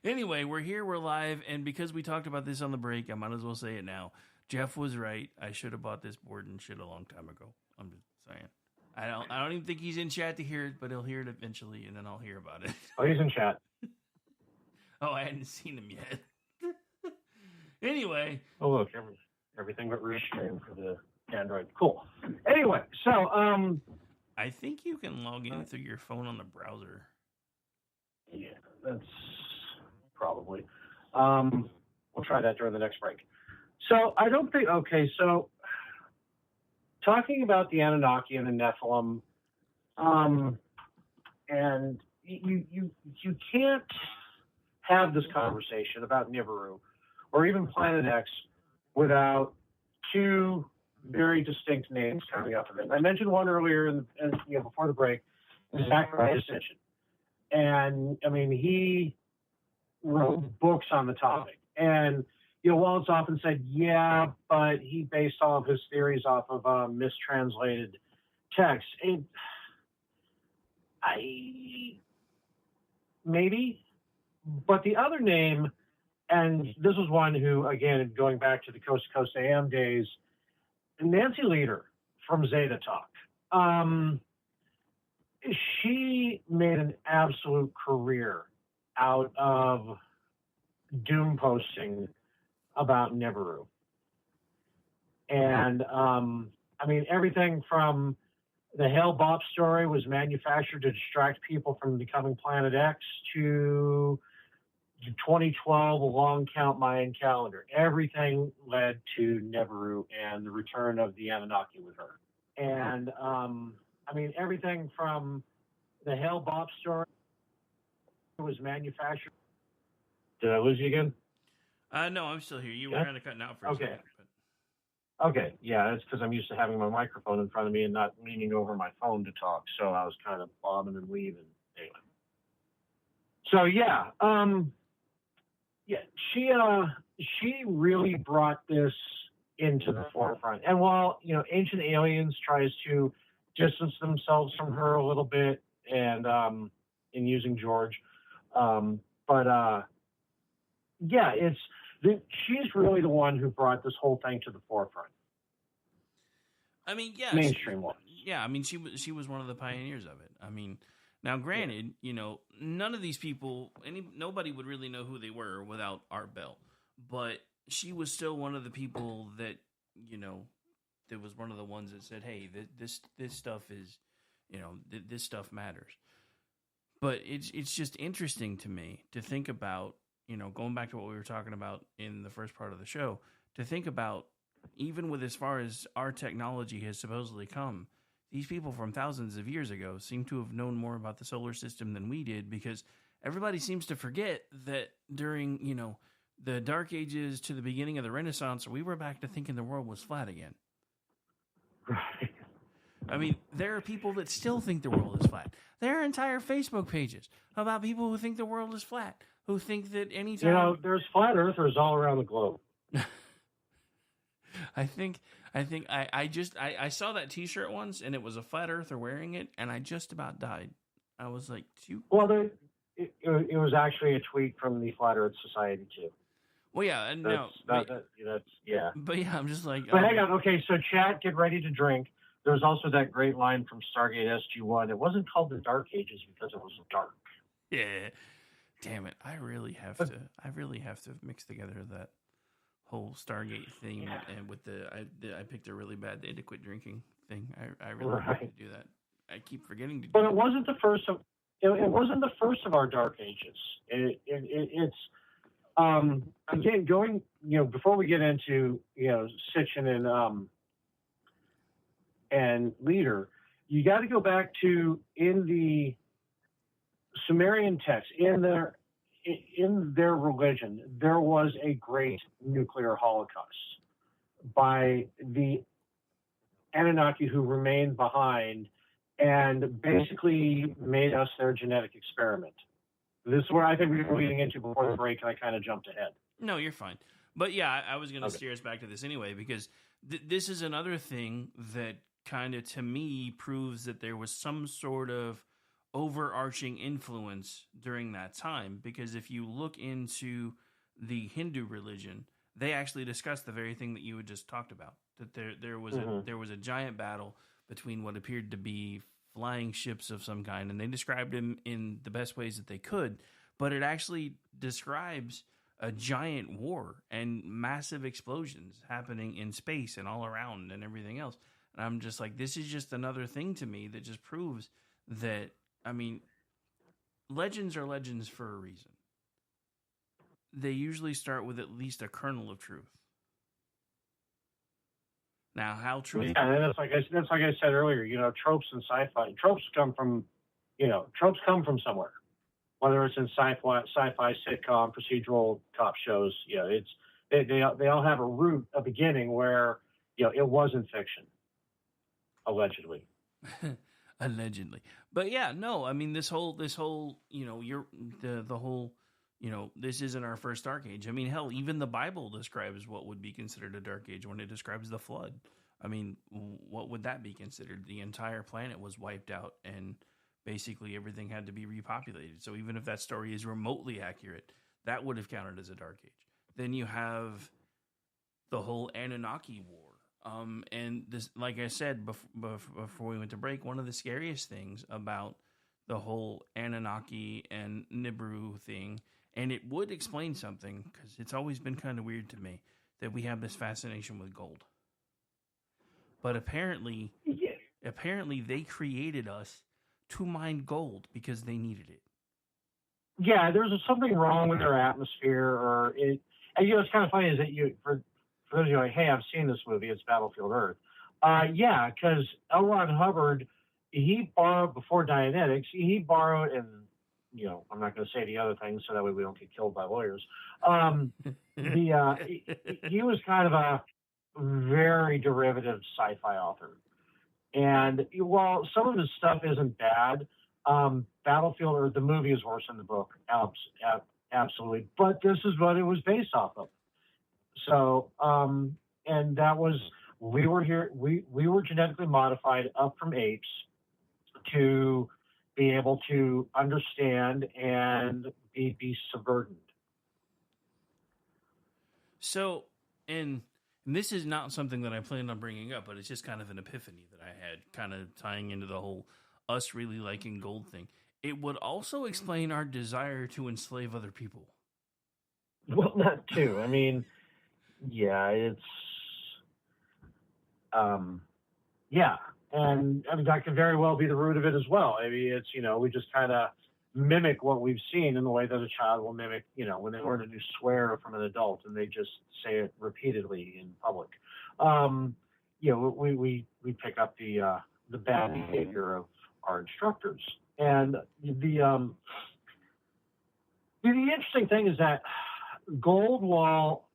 Anyway, we're here, we're live, and because we talked about this on the break, I might as well say it now. Jeff was right. I should have bought this board and shit a long time ago. I'm just saying. I don't even think he's in chat to hear it, but he'll hear it eventually, and then I'll hear about it.
Oh, he's in chat.
Oh, I hadn't seen him yet. Anyway.
Oh, look, everything but restream for the Android. Cool. Anyway, so
I think you can log in through your phone on the browser.
Yeah, that's probably. We'll try that during the next break. So I don't think. Okay, so talking about the Annunaki and the Nephilim, and you can't have this conversation about Nibiru or even Planet X without two very distinct names coming up of it. I mentioned one earlier before the break, Zachariah Sitchin. And I mean, he wrote books on the topic. And Wallace often said, yeah, but he based all of his theories off of mistranslated texts. Maybe. But the other name, and this was one who, again, going back to the Coast to Coast AM days, Nancy Leader from Zeta Talk. She made an absolute career out of doom posting about Nibiru. And, I mean, everything from the Hale Bopp story was manufactured to distract people from becoming Planet X to the 2012 long count Mayan calendar. Everything led to Nibiru and the return of the Annunaki with her. And, I mean, everything from the Hale Bopp story was manufactured. Did I lose you again?
No, I'm still here. You were kind of cutting out for a second. But...
Okay, yeah, it's because I'm used to having my microphone in front of me and not leaning over my phone to talk, so I was kind of bobbing and weaving. Anyway. So yeah, she really brought this into the forefront. And while Ancient Aliens tries to distance themselves from her a little bit, and in using George, she's really the one who brought this whole thing to the forefront.
I mean, yeah,
mainstream one.
Yeah, I mean, she was one of the pioneers of it. I mean, now granted, none of these people, nobody would really know who they were without Art Bell, but she was still one of the people that that was one of the ones that said, "Hey, this stuff is, this stuff matters." But it's just interesting to me to think about, going back to what we were talking about in the first part of the show, to think about, even with as far as our technology has supposedly come, these people from thousands of years ago seem to have known more about the solar system than we did, because everybody seems to forget that during, the Dark Ages to the beginning of the Renaissance, we were back to thinking the world was flat again.
Right.
I mean, there are people that still think the world is flat. There are entire Facebook pages about people who think the world is flat, who think that anytime...
there's flat earthers all around the globe.
I saw that T-shirt once, and it was a flat earther wearing it, and I just about died. I was like,
Well, it was actually a tweet from the Flat Earth Society too.
Well, yeah,
yeah.
But yeah, I'm just like.
But hang on, okay. So chat, get ready to drink. There's also that great line from Stargate SG-1. It wasn't called the Dark Ages because it was dark.
Yeah, damn it! I really have to mix together that whole Stargate thing, and with I picked a really bad day to quit drinking thing. I really have to do that. I keep forgetting to do.
But it wasn't the first of. It wasn't the first of our Dark Ages. It's again going. Before we get into Sitchin and Leader, you got to go back to in the Sumerian text in their religion, there was a great nuclear holocaust by the Anunnaki who remained behind and basically made us their genetic experiment. This is where I think we were leading into before the break, and I kind of jumped ahead.
No, you're fine. But yeah, I was going to steer us back to this anyway, because this is another thing that kind of, to me, proves that there was some sort of overarching influence during that time. Because if you look into the Hindu religion, they actually discuss the very thing that you had just talked about, that there was a giant battle between what appeared to be flying ships of some kind, and they described them in the best ways that they could, but it actually describes a giant war and massive explosions happening in space and all around and everything else. And I'm just like, this is just another thing to me that just proves that, I mean, legends are legends for a reason. They usually start with at least a kernel of truth. Now, how true?
Yeah, and that's like I said earlier. Tropes in sci-fi. Tropes come from somewhere. Whether it's in sci-fi sitcom, procedural cop shows. They all have a root, a beginning where it wasn't fiction. Allegedly.
Allegedly. But yeah, no. I mean, this whole the whole. This isn't our first dark age. I mean, hell, even the Bible describes what would be considered a dark age when it describes the flood. I mean, what would that be considered? The entire planet was wiped out and basically everything had to be repopulated. So even if that story is remotely accurate, that would have counted as a dark age. Then you have the whole Anunnaki war. And this, like I said before we went to break, one of the scariest things about the whole Annunaki and Nibiru thing, and it would explain something, because it's always been kind of weird to me that we have this fascination with gold. But apparently they created us to mine gold because they needed it.
Yeah, there's something wrong with their atmosphere, or it. And it's kind of funny is that for those of you like, hey, I've seen this movie, it's Battlefield Earth. Yeah, because L. Ron Hubbard, he borrowed before Dianetics. He borrowed, and I'm not going to say the other things so that way we don't get killed by lawyers. He was kind of a very derivative sci-fi author, and while some of his stuff isn't bad, Battlefield Earth, the movie, is worse than the book, absolutely. But this is what it was based off of. So, and that was, we were genetically modified up from apes to be able to understand and be subverted.
So, and this is not something that I planned on bringing up, but it's just kind of an epiphany that I had, kind of tying into the whole us really liking gold thing. It would also explain our desire to enslave other people.
Well, not too. I mean, yeah, it's, yeah. And I mean, that could very well be the root of it as well. I mean, it's, we just kind of mimic what we've seen in the way that a child will mimic, when they learn a new swear from an adult and they just say it repeatedly in public. We pick up the bad behavior of our instructors. And the interesting thing is that gold, while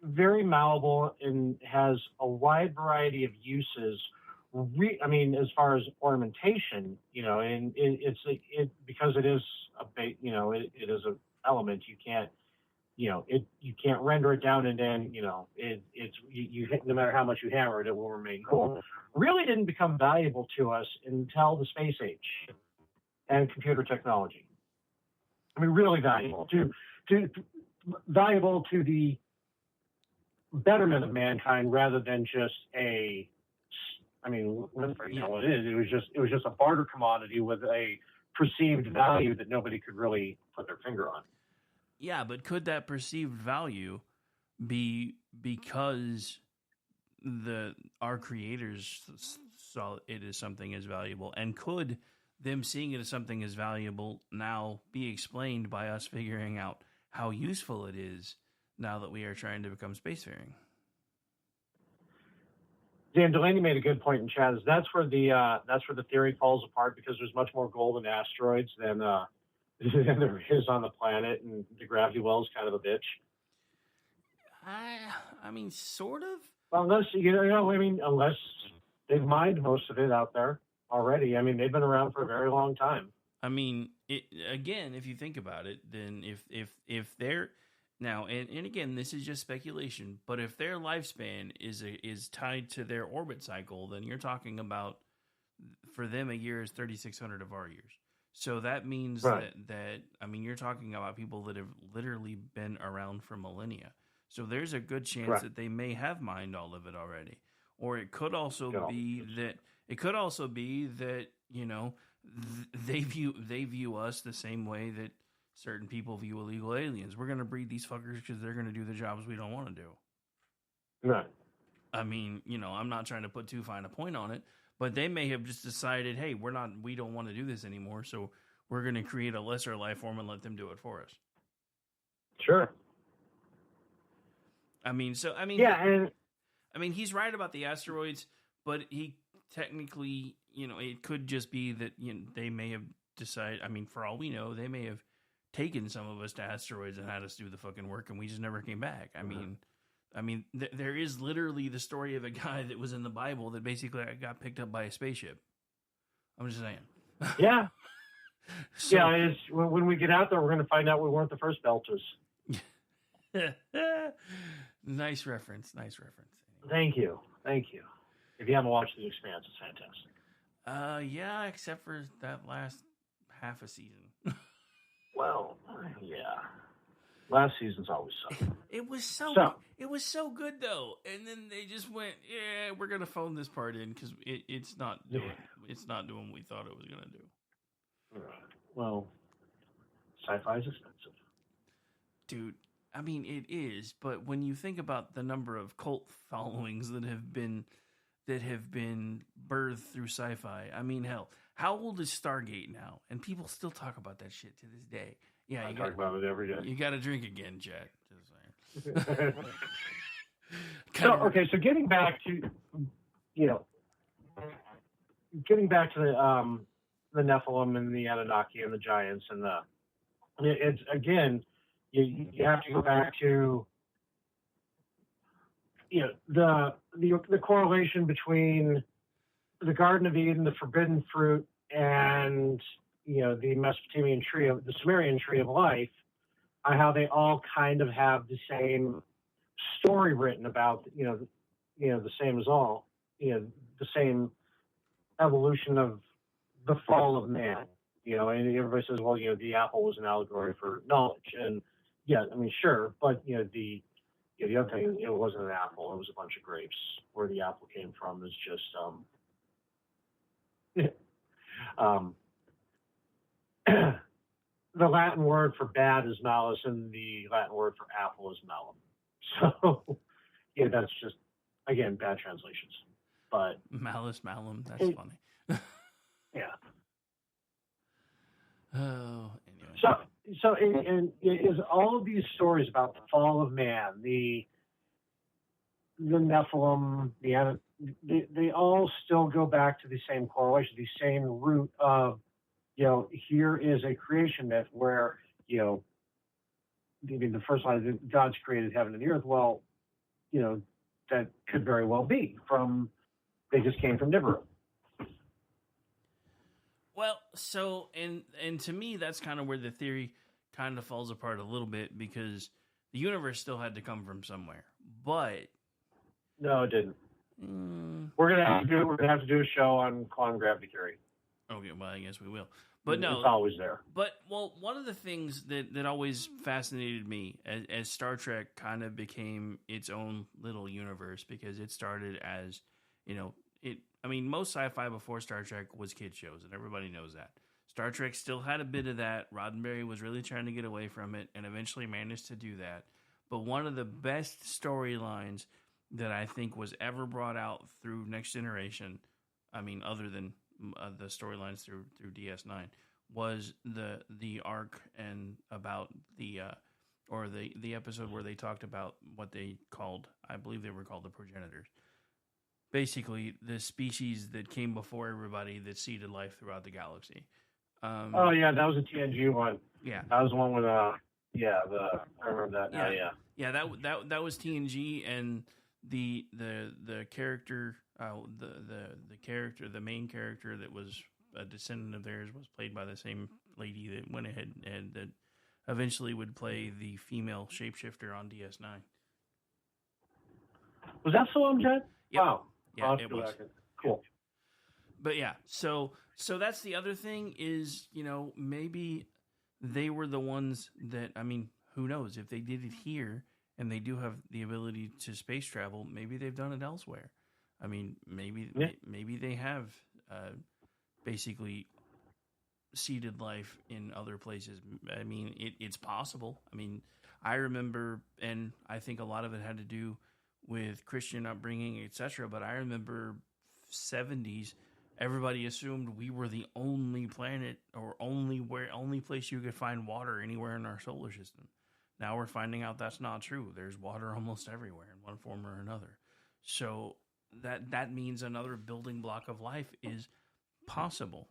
very malleable and has a wide variety of uses, as far as ornamentation, and it's because it is it is an element. You can't, you can't render it down and then, you hit, no matter how much you hammer it, it will remain gold. Really didn't become valuable to us until the space age and computer technology. I mean, really valuable valuable to the betterment of mankind rather than just what it is. It was just a barter commodity with a perceived value that nobody could really put their finger on.
Yeah, but could that perceived value be because our creators saw it as something as valuable, and could them seeing it as something as valuable now be explained by us figuring out how useful it is now that we are trying to become spacefaring?
Dan Delaney made a good point in chat. That's where the theory falls apart, because there's much more gold in asteroids than there is on the planet, and the gravity well is kind of a bitch.
I mean, sort of.
Unless unless they've mined most of it out there already. I mean, they've been around for a very long time.
I mean, again, if you think about it, then if they're now, and again, this is just speculation, but if their lifespan is tied to their orbit cycle, then you're talking about, for them, a year is 3,600 of our years. So that means that you're talking about people that have literally been around for millennia. So there's a good chance that they may have mined all of it already. Or it could also be that they view us the same way that certain people view illegal aliens. We're going to breed these fuckers because they're going to do the jobs we don't want to do.
Right.
I mean, I'm not trying to put too fine a point on it, but they may have just decided, hey, we don't want to do this anymore, so we're going to create a lesser life form and let them do it for us.
Sure.
He's right about the asteroids, but he technically, it could just be that they may have decided. I mean, for all we know, they may have taken some of us to asteroids and had us do the fucking work, and we just never came back. There is literally the story of a guy that was in the Bible that basically got picked up by a spaceship. I'm just saying.
Yeah. When we get out there, we're going to find out we weren't the first Belters.
Nice reference.
Thank you. If you haven't watched The Expanse, it's fantastic.
Yeah, except for that last half a season.
Well, yeah. Last season's always sucked.
It was so good though, and then they just went, "Yeah, we're gonna phone this part in because it's not doing what we thought it was gonna do."
Well, sci-fi is expensive.
Dude, I mean, it is, but when you think about the number of cult followings that have been birthed through sci-fi, I mean, hell, how old is Stargate now? And people still talk about that shit to this day. Yeah,
I talk about it every day.
You got to drink again, Jack. Just saying.
So getting back to, the Nephilim and the Annunaki and the giants and it's again, you have to go back to, the correlation between the Garden of Eden, the forbidden fruit, and the Mesopotamian the Sumerian tree of life, how they all kind of have the same story written about, the same as all, the same evolution of the fall of man, and everybody says, well, the apple was an allegory for knowledge, and yeah, I mean, sure, but the other thing, it wasn't an apple; it was a bunch of grapes. Where the apple came from is just the Latin word for bad is malus, and the Latin word for apple is malum. So, yeah, that's just, again, bad translations. But
malus, malum, that's funny.
Yeah.
Oh, anyway.
So is all of these stories about the fall of man, the Nephilim, they all still go back to the same correlation, the same root of, here is a creation myth where, the first line, God's created heaven and the earth. Well, that could very well be they just came from Nibiru.
Well, so, and to me, that's kind of where the theory kind of falls apart a little bit, because the universe still had to come from somewhere. But
no, it didn't. We're gonna have to do a show on quantum gravity theory.
Okay, well, I guess we will. But no,
it's always there.
But one of the things that always fascinated me as Star Trek kind of became its own little universe, because it started as, most sci-fi before Star Trek was kid shows, and everybody knows that. Star Trek still had a bit of that. Roddenberry was really trying to get away from it, and eventually managed to do that. But one of the best storylines that I think was ever brought out through Next Generation, other than the storylines through DS9, was the arc and about the episode where they talked about what they called, I believe they were called the progenitors. Basically, the species that came before everybody that seeded life throughout the galaxy.
That was a TNG one.
Yeah,
that was the one with I remember that.
Yeah, that was TNG, and the character, the main character that was a descendant of theirs was played by the same lady that went ahead and that eventually would play the female shapeshifter on DS9.
Was that so long, Jen?
Yep.
Wow.
Yeah, it was.
Cool.
But yeah, so that's the other thing is, maybe they were the ones that, who knows, if they did it here and they do have the ability to space travel, maybe they've done it elsewhere. Maybe they have basically seeded life in other places. It's possible. I remember, and I think a lot of it had to do with Christian upbringing, etc. But I remember 70s, everybody assumed we were the only planet or only place you could find water anywhere in our solar system. Now we're finding out that's not true. There's water almost everywhere in one form or another. So that means another building block of life is possible.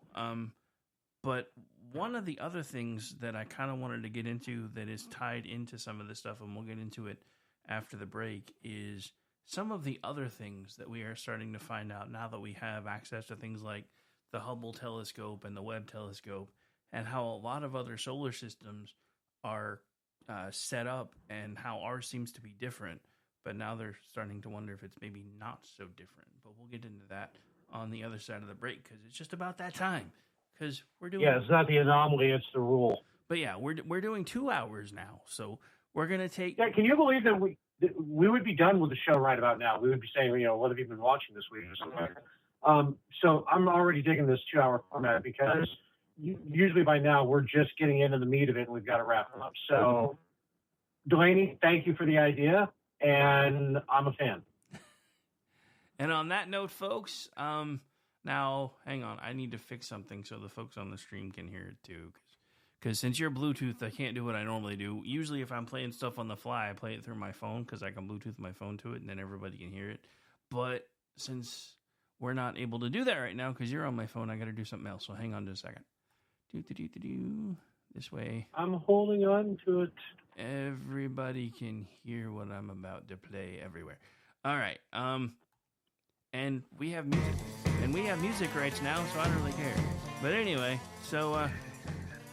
But one of the other things that I kind of wanted to get into that is tied into some of this stuff, and we'll get into it after the break, is some of the other things that we are starting to find out now that we have access to things like the Hubble telescope and the Webb telescope, and how a lot of other solar systems are set up and how ours seems to be different. But now they're starting to wonder if it's maybe not so different. But we'll get into that on the other side of the break, because it's just about that time. Because we're doing...
Yeah, it's not the anomaly, it's the rule.
But yeah, we're doing 2 hours now, so we're going to take...
Yeah, can you believe that we would be done with the show right about now? We would be saying, what have you been watching this week or something like that. So I'm already digging this 2-hour format, because usually by now we're just getting into the meat of it and we've got to wrap it up. So, Delaney, thank you for the idea, and I'm a fan.
And on that note, folks, now hang on, I need to fix something so the folks on the stream can hear it too. Because since you're Bluetooth, I can't do what I normally do. Usually, if I'm playing stuff on the fly, I play it through my phone because I can Bluetooth my phone to it, and then everybody can hear it. But since we're not able to do that right now because you're on my phone, I got to do something else. So hang on just a second. This way.
I'm holding on to it.
Everybody can hear what I'm about to play everywhere. All right. And we have music. And we have music rights now, so I don't really care. But anyway, so I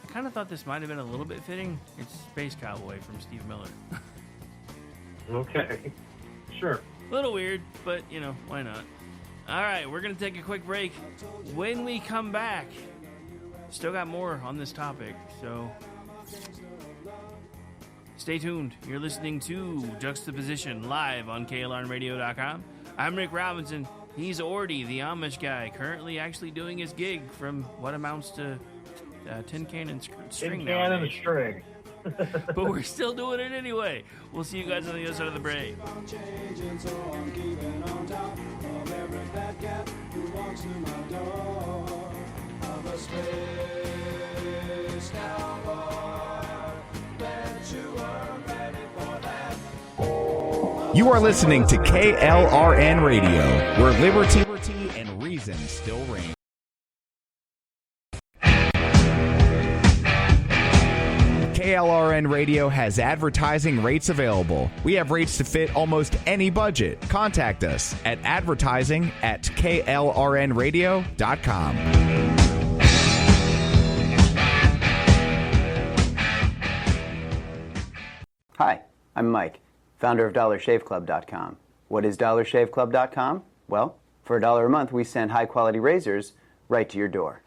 kind of thought this might have been a little bit fitting. It's Space Cowboy from Steve Miller.
Okay. Sure.
A little weird, but, you know, why not? All right, we're going to take a quick break. When we come back, still got more on this topic, so stay tuned. You're listening to Juxtaposition live on KLRNradio.com. I'm Rick Robinson. He's Ordy, the Amish guy, currently actually doing his gig from what amounts to tin can and string.
Tin can and a string.
But we're still doing it anyway. We'll see you guys on the other side of the break.
You are listening to KLRN Radio, where liberty and reason still reign. KLRN Radio has advertising rates available. We have rates to fit almost any budget. Contact us at advertising@klrnradio.com.
Hi, I'm Mike, founder of DollarShaveClub.com. What is DollarShaveClub.com? Well, for $1 a month, we send high-quality razors right to your door.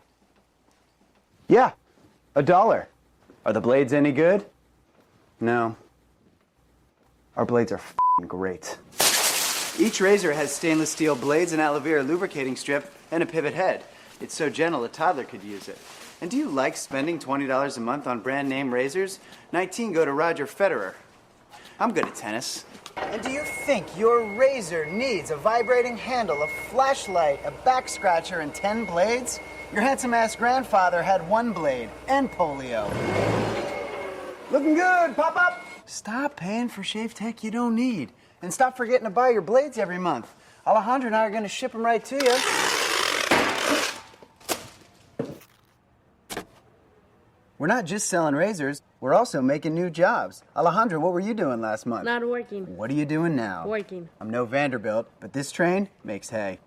Yeah, $1. Are the blades any good? No. Our blades are f***ing great. Each razor has stainless steel blades, an aloe vera lubricating strip, and a pivot head. It's so gentle a toddler could use it. And do you like spending $20 a month on brand name razors? 19 go to Roger Federer. I'm good at tennis. And do you think your razor needs a vibrating handle, a flashlight, a back scratcher, and 10 blades? Your handsome-ass grandfather had 1 blade and polio. Looking good, Pop-Up! Stop paying for shave tech you don't need. And stop forgetting to buy your blades every month. Alejandro and I are going to ship them right to you. We're not just selling razors, we're also making new jobs. Alejandro, what were you doing last month?
Not working.
What are you doing now?
Working.
I'm no Vanderbilt, but this train makes hay.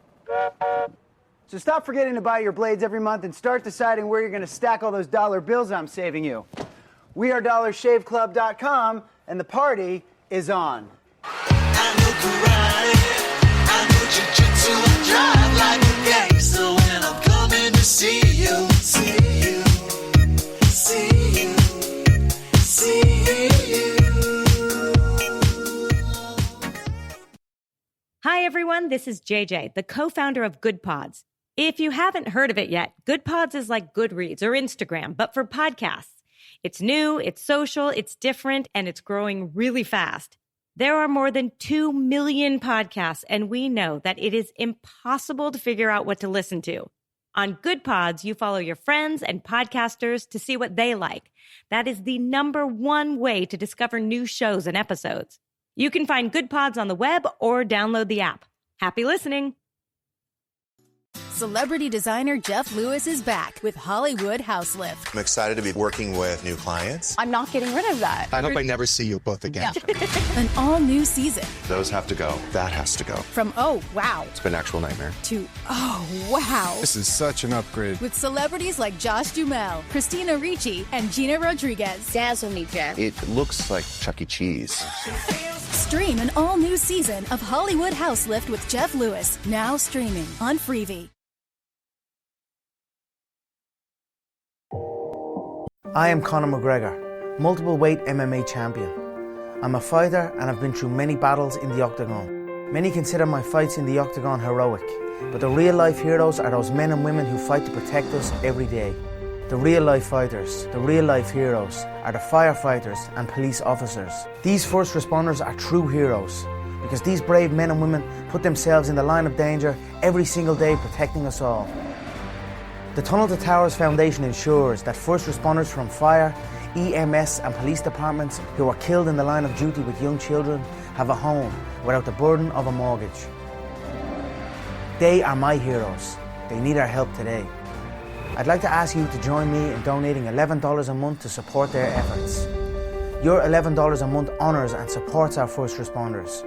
So stop forgetting to buy your blades every month and start deciding where you're going to stack all those dollar bills I'm saving you. We are DollarShaveClub.com, and the party is on.
I know karate, I know jiu-jitsu, I drive like a gangster when I'm coming to see you, see you, see you, see you.
Hi, everyone. This is JJ, the co-founder of Good Pods. If you haven't heard of it yet, Good Pods is like Goodreads or Instagram, but for podcasts. It's new, it's social, it's different, and it's growing really fast. There are more than 2 million podcasts, and we know that it is impossible to figure out what to listen to. On Good Pods, you follow your friends and podcasters to see what they like. That is the #1 way to discover new shows and episodes. You can find Good Pods on the web or download the app. Happy listening.
Celebrity designer Jeff Lewis is back with Hollywood House Lift.
I'm excited to be working with new clients.
I'm not getting rid of that.
I hope I never see you both again.
An all-new season.
Those have to go. That has to go.
From oh, wow,
It's been an actual nightmare.
to oh, wow.
This is such an upgrade.
With celebrities like Josh Duhamel, Christina Ricci, and Gina Rodriguez.
Dance with me, Jeff.
It looks like Chuck E. Cheese.
Stream an all-new season of Hollywood House Lift with Jeff Lewis, now streaming on Freevee.
I am Conor McGregor, multiple weight MMA champion. I'm a fighter and I've been through many battles in the octagon. Many consider my fights in the octagon heroic, but the real life heroes are those men and women who fight to protect us every day. The real-life fighters, the real-life heroes, are the firefighters and police officers. These first responders are true heroes because these brave men and women put themselves in the line of danger every single day protecting us all. The Tunnel to Towers Foundation ensures that first responders from fire, EMS and police departments who are killed in the line of duty with young children have a home without the burden of a mortgage. They are my heroes. They need our help today. I'd like to ask you to join me in donating $11 a month to support their efforts. Your $11 a month honours and supports our first responders.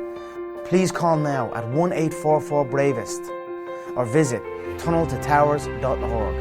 Please call now at 1-844-BRAVEST or visit tunneltotowers.org.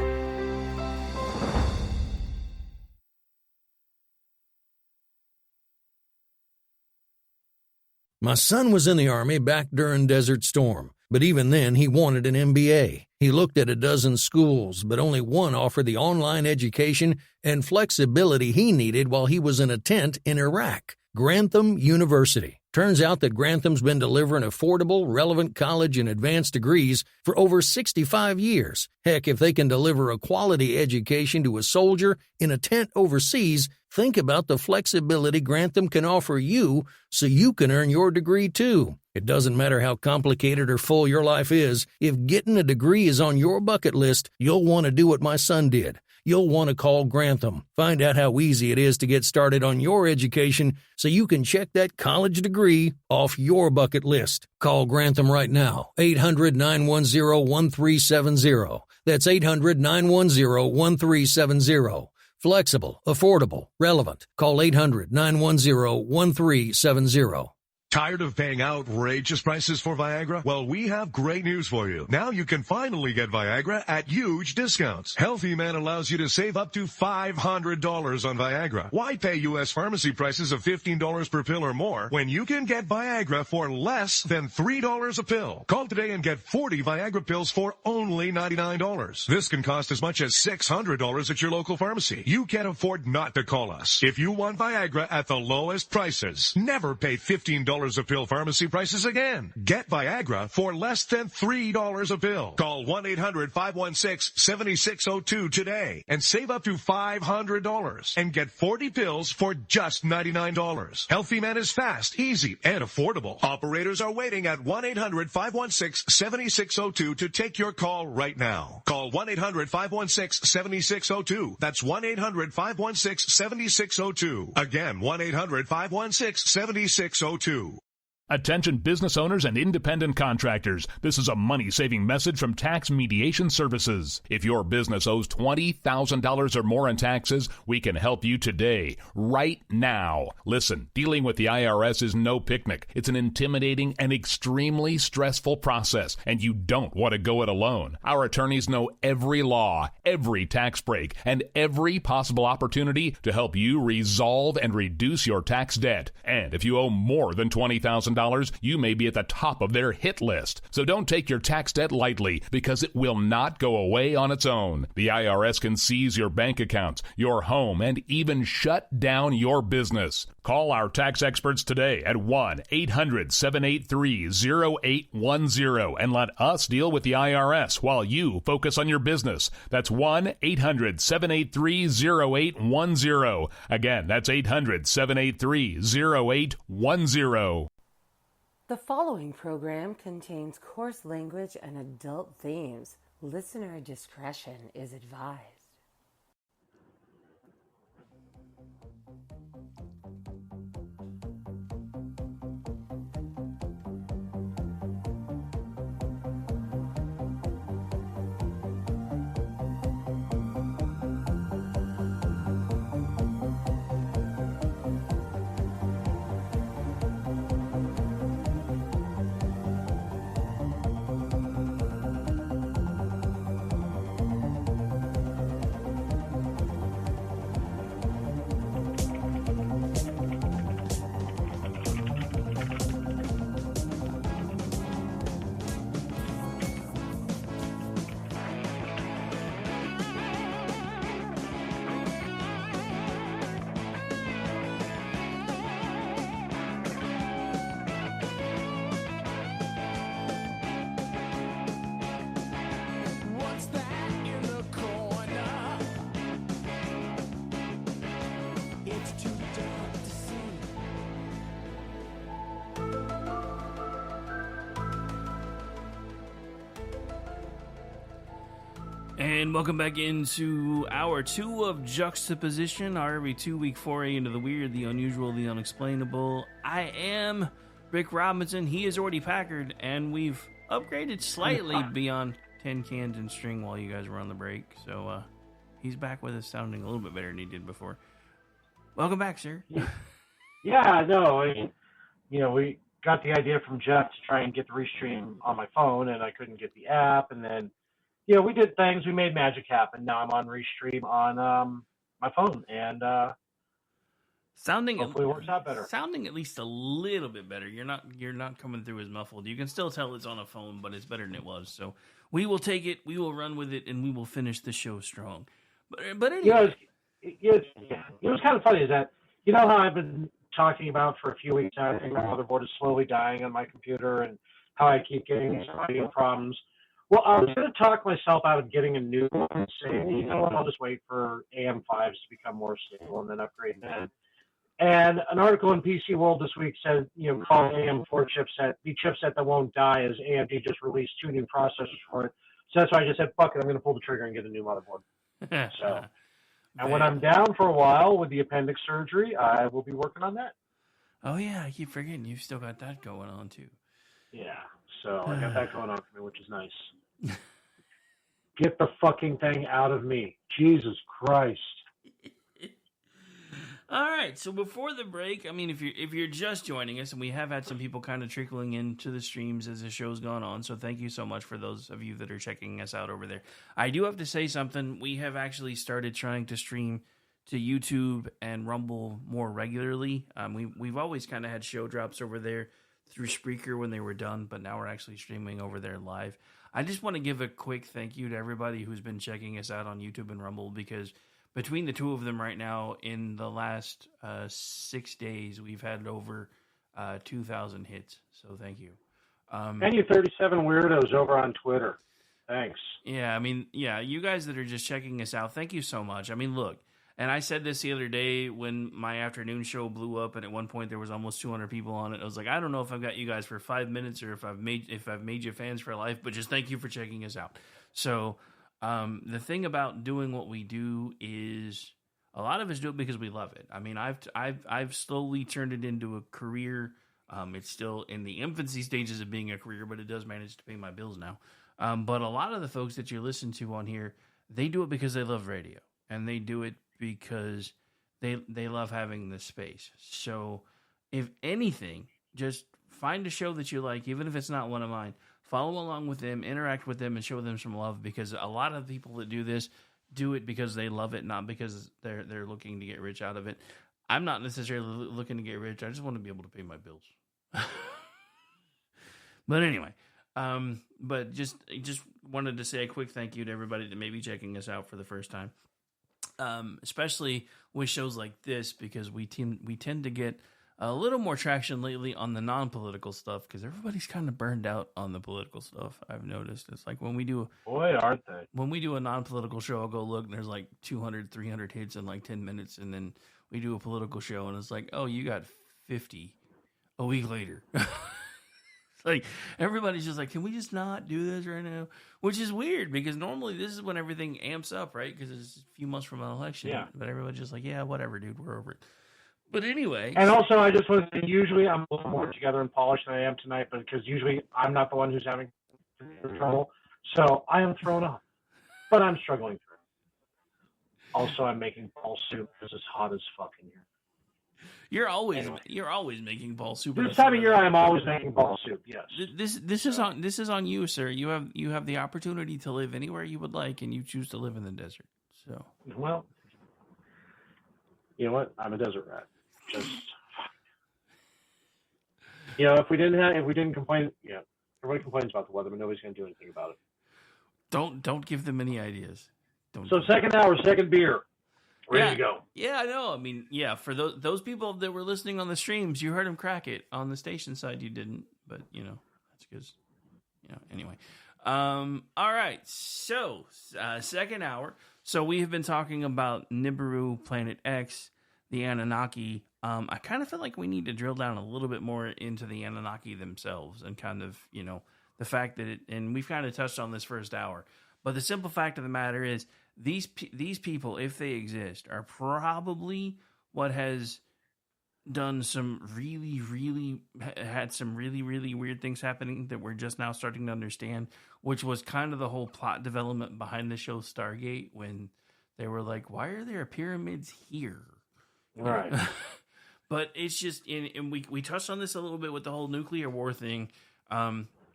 My son was in the Army back during Desert Storm, but even then he wanted an MBA. He looked at a dozen schools, but only one offered the online education and flexibility he needed while he was in a tent in Iraq, Grantham University. Turns out that Grantham's been delivering affordable, relevant college and advanced degrees for over 65 years. Heck, if they can deliver a quality education to a soldier in a tent overseas, think about the flexibility Grantham can offer you so you can earn your degree too. It doesn't matter how complicated or full your life is, if getting a degree is on your bucket list, you'll want to do what my son did. You'll want to call Grantham. Find out how easy it is to get started on your education so you can check that college degree off your bucket list. Call Grantham right now, 800-910-1370. That's 800-910-1370. Flexible, affordable, relevant. Call 800-910-1370.
Tired of paying outrageous prices for Viagra? Well, we have great news for you. Now you can finally get Viagra at huge discounts. Healthy Man allows you to save up to $500 on Viagra. Why pay U.S. pharmacy prices of $15 per pill or more when you can get Viagra for less than $3 a pill? Call today and get 40 Viagra pills for only $99. This can cost as much as $600 at your local pharmacy. You can't afford not to call us. If you want Viagra at the lowest prices, never pay $15 a pill pharmacy prices again. Get Viagra for less than $3 a pill. Call 1-800-516-7602 today and save up to $500 and get 40 pills for just $99. Healthy Man is fast, easy, and affordable. Operators are waiting at 1-800-516-7602 to take your call right now. Call 1-800-516-7602. That's 1-800-516-7602. Again, 1-800-516-7602.
Attention business owners and independent contractors. This is a money-saving message from Tax Mediation Services. If your business owes $20,000 or more in taxes, we can help you today, right now. Listen, dealing with the IRS is no picnic. It's an intimidating and extremely stressful process, and you don't want to go it alone. Our attorneys know every law, every tax break, and every possible opportunity to help you resolve and reduce your tax debt. And if you owe more than $20,000, you may be at the top of their hit list. So don't take your tax debt lightly because it will not go away on its own. The IRS can seize your bank accounts, your home, and even shut down your business. Call our tax experts today at 1-800-783-0810 and let us deal with the IRS while you focus on your business. That's 1-800-783-0810. Again, that's 800-783-0810.
The following program contains coarse language and adult themes. Listener discretion is advised.
And welcome back into hour 2 of Juxtaposition, our every 2-week foray into the weird, the unusual, the unexplainable. I am Rick Robinson. He is Orty Packard, and we've upgraded slightly beyond 10 cans and string while you guys were on the break. So he's back with us sounding a little bit better than he did before. Welcome back, sir.
Yeah, no, we got the idea from Jeff to try and get the restream on my phone, and I couldn't get the app, and then we did things. We made magic happen. Now I'm on restream on my phone, and hopefully it works out better.
Sounding at least a little bit better. You're not coming through as muffled. You can still tell it's on a phone, but it's better than it was. So we will take it, we will run with it, and we will finish the show strong. But anyway,
it was kind of funny is that how I've been talking about for a few weeks now. I think my motherboard is slowly dying on my computer, and how I keep getting some audio problems. Well, I was going to talk myself out of getting a new one and say, I'll just wait for AM5s to become more stable and then upgrade them. And an article in PC World this week said, call AM4 chipset the chipset that won't die, as AMD just released 2 new processors for it. So that's why I just said, fuck it, I'm going to pull the trigger and get a new motherboard. So, and when I'm down for a while with the appendix surgery, I will be working on that.
Oh, yeah, I keep forgetting you've still got that going on, too.
Yeah, so I got that going on for me, which is nice. Get the fucking thing out of me. Jesus Christ.
All right, so before the break, I mean, if you're just joining us, and we have had some people kind of trickling into the streams as the show's gone on, so thank you so much for those of you that are checking us out over there. I do have to say something. We have actually started trying to stream to YouTube and Rumble more regularly. We've always kind of had show drops over there through Spreaker when they were done, but now we're actually streaming over there live. I just want to give a quick thank you to everybody who's been checking us out on YouTube and Rumble, because between the two of them right now, in the last 6 days, we've had over 2,000 hits. So thank you.
And you 37 weirdos over on Twitter. Thanks.
Yeah, I mean, you guys that are just checking us out, thank you so much. I mean, look, and I said this the other day when my afternoon show blew up, and at one point there was almost 200 people on it. I was like, I don't know if I've got you guys for 5 minutes or if I've made you fans for life, but just thank you for checking us out. So the thing about doing what we do is a lot of us do it because we love it. I mean, I've slowly turned it into a career. It's still in the infancy stages of being a career, but it does manage to pay my bills now. But a lot of the folks that you listen to on here, they do it because they love radio, and they do it because they love having this space. So if anything, just find a show that you like, even if it's not one of mine. Follow along with them, interact with them, and show them some love, because a lot of people that do this do it because they love it, not because they're looking to get rich out of it. I'm not necessarily looking to get rich. I just want to be able to pay my bills. But anyway, but just wanted to say a quick thank you to everybody that may be checking us out for the first time. Especially with shows like this, because we tend to get a little more traction lately on the non-political stuff, because everybody's kind of burned out on the political stuff. I've noticed it's like when we do
aren't they?
When we do a non-political show, I'll go look and there's like 200, 300 hits in like 10 minutes, and then we do a political show and it's like, oh, you got 50 a week later. Like, everybody's just like, can we just not do this right now? Which is weird, because normally this is when everything amps up, right? Because it's a few months from an election.
Yeah.
But everybody's just like, yeah, whatever, dude, we're over it. But anyway.
And also, I just want to say, usually I'm a little more together and polished than I am tonight, but because usually I'm not the one who's having trouble. So I am thrown off. But I'm struggling through. Also, I'm making ball soup because it's hot as fuck in here.
You're always making ball soup.
This time of year, I am always making ball soup. Yes.
This is on you, sir. You have the opportunity to live anywhere you would like, and you choose to live in the desert. So,
well, you know what? I'm a desert rat. Just if we didn't complain, everybody complains about the weather, but nobody's going to do anything about it.
Don't give them any ideas.
Second hour, second beer. Ready to go.
Yeah, I know. I mean, for those people that were listening on the streams, you heard him crack it. On the station side, you didn't. But, that's because, anyway. All right. So, second hour. So, we have been talking about Nibiru, Planet X, the Annunaki. I kind of feel like we need to drill down a little bit more into the Annunaki themselves, and kind of, the fact that and we've kind of touched on this first hour, But the simple fact of the matter is, these people, if they exist, are probably what has done some really weird things happening that we're just now starting to understand, which was kind of the whole plot development behind the show Stargate, when they were like, why are there pyramids here?
Right.
But it's just, and we touched on this a little bit with the whole nuclear war thing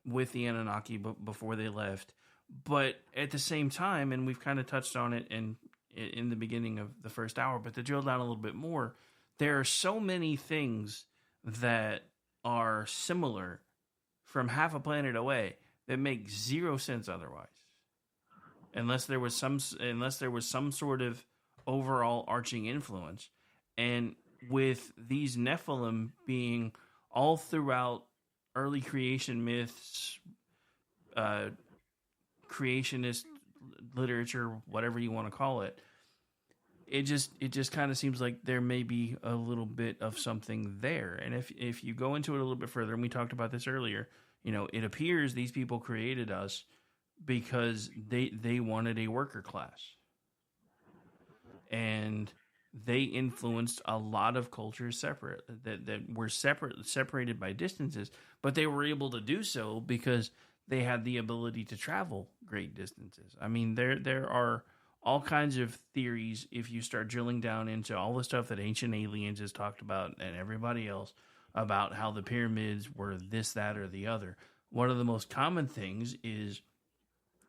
with the Annunaki before they left. But at the same time, and we've kind of touched on it in the beginning of the first hour, but to drill down a little bit more, there are so many things that are similar from half a planet away that make zero sense otherwise, unless there was some sort of overall arching influence. And with these Nephilim being all throughout early creation myths, creationist literature, whatever you want to call it, it just kind of seems like there may be a little bit of something there. And if you go into it a little bit further, and we talked about this earlier, it appears these people created us because they wanted a worker class, and they influenced a lot of cultures that were separated by distances, but they were able to do so because they had the ability to travel great distances. I mean, there are all kinds of theories if you start drilling down into all the stuff that Ancient Aliens has talked about and everybody else about how the pyramids were this, that, or the other. One of the most common things is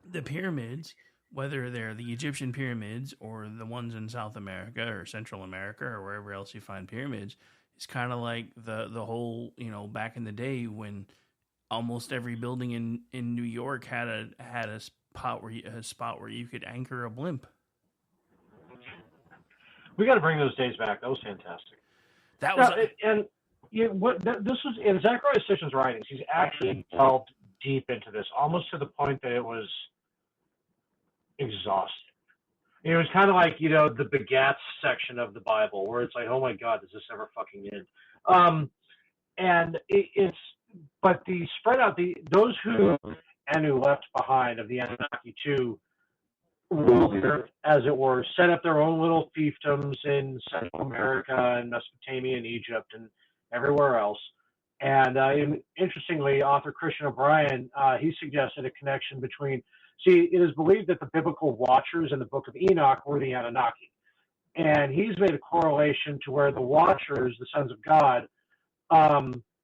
the pyramids, whether they're the Egyptian pyramids or the ones in South America or Central America or wherever else you find pyramids, it's kind of like the whole, back in the day when almost every building in New York had a spot where you could anchor a blimp.
We got to bring those days back. That was fantastic.
That was
this was in Zachariah Sitchin's writings. He's actually delved deep into this, almost to the point that it was exhausting. It was kind of like the begats section of the Bible, where it's like, oh my God, does this ever fucking end? And but the spread out those who Anu left behind of the Annunaki to rule the earth, as it were, set up their own little fiefdoms in Central America and Mesopotamia and Egypt and everywhere else. And interestingly, author Christian O'Brien, he suggested a connection between, it is believed that the biblical watchers in the book of Enoch were the Anunnaki. And he's made a correlation to where the watchers, the sons of God,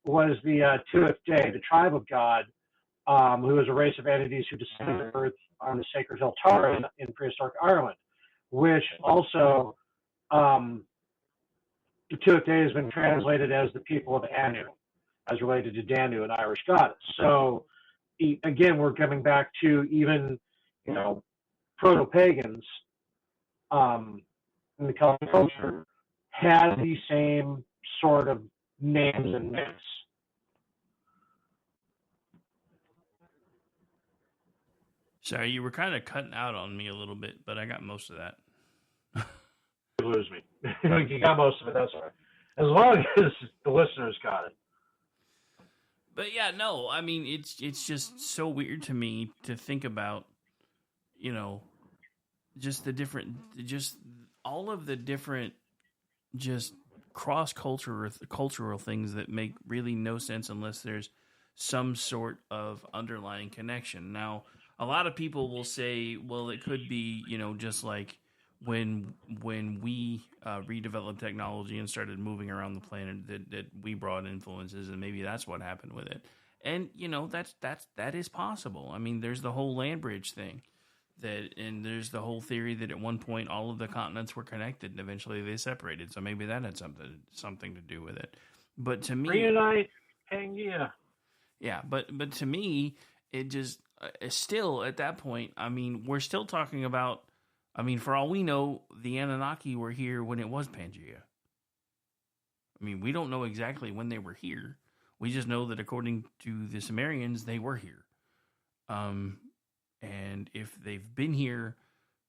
was the Tuath Day, the tribe of God, who was a race of entities who descended to earth on the sacred hill Tara in prehistoric Ireland, which also the Tuath Day has been translated as the people of Anu, as related to Danu, an Irish goddess. So again, we're coming back to even, proto-pagans in the Celtic culture had the same sort of names and myths.
Sorry, you were kind of cutting out on me a little bit, but I got most of that.
You lose me. You got most of it, that's all right. As long as the listeners got it.
But yeah, no, I mean, it's just so weird to me to think about, just all of the different, just cultural things that make really no sense unless there's some sort of underlying connection. Now, a lot of people will say, well, it could be, just like when we redeveloped technology and started moving around the planet, that we brought influences, and maybe that's what happened with it. And that is possible. I mean, there's the whole land bridge thing, and there's the whole theory that at one point all of the continents were connected and eventually they separated. So maybe that had something to do with it. But to me,
reunite, Pangea.
Yeah, but to me, it just still at that point. I mean, we're still talking about. I mean, for all we know, the Anunnaki were here when it was Pangea. I mean, we don't know exactly when they were here. We just know that according to the Sumerians, they were here. And if they've been here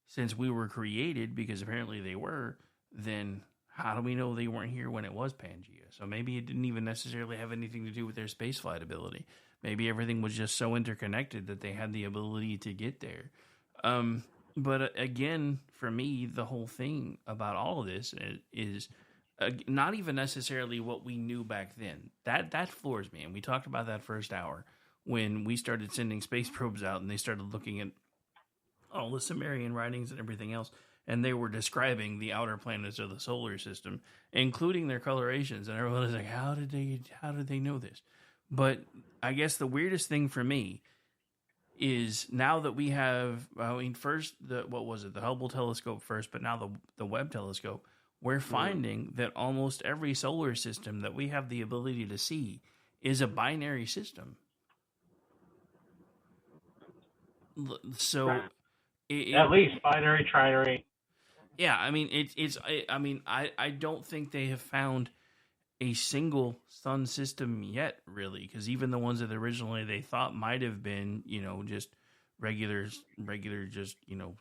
since we were created, because apparently they were, then how do we know they weren't here when it was Pangea? So maybe it didn't even necessarily have anything to do with their spaceflight ability. Maybe everything was just so interconnected that they had the ability to get there. But again, for me, the whole thing about all of this is not even necessarily what we knew back then. That floors me, and we talked about that first hour when we started sending space probes out, and they started looking at all the Sumerian writings and everything else, and they were describing the outer planets of the solar system, including their colorations, and everyone was like, "How did they know this?" But I guess the weirdest thing for me is now that we have, first the Hubble telescope first, but now the Webb telescope, we're finding that almost every solar system that we have the ability to see is a binary system. So,
at least binary, trinary.
Yeah, I mean I don't think they have found a single sun system yet, really, because even the ones that originally they thought might have been, just regular, just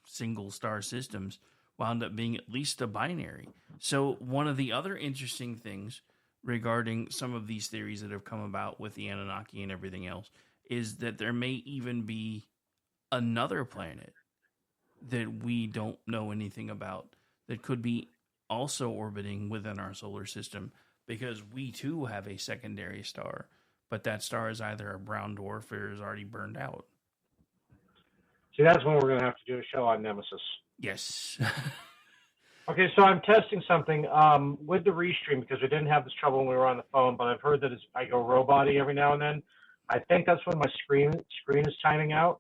single star systems, wound up being at least a binary. So one of the other interesting things regarding some of these theories that have come about with the Anunnaki and everything else is that there may even be another planet that we don't know anything about that could be also orbiting within our solar system, because we too have a secondary star, but that star is either a brown dwarf or is already burned out.
See, that's when we're going to have to do a show on Nemesis.
Yes.
Okay, so I'm testing something with the restream because we didn't have this trouble when we were on the phone, but I've heard that I go robot-y every now and then. I think that's when my screen is timing out,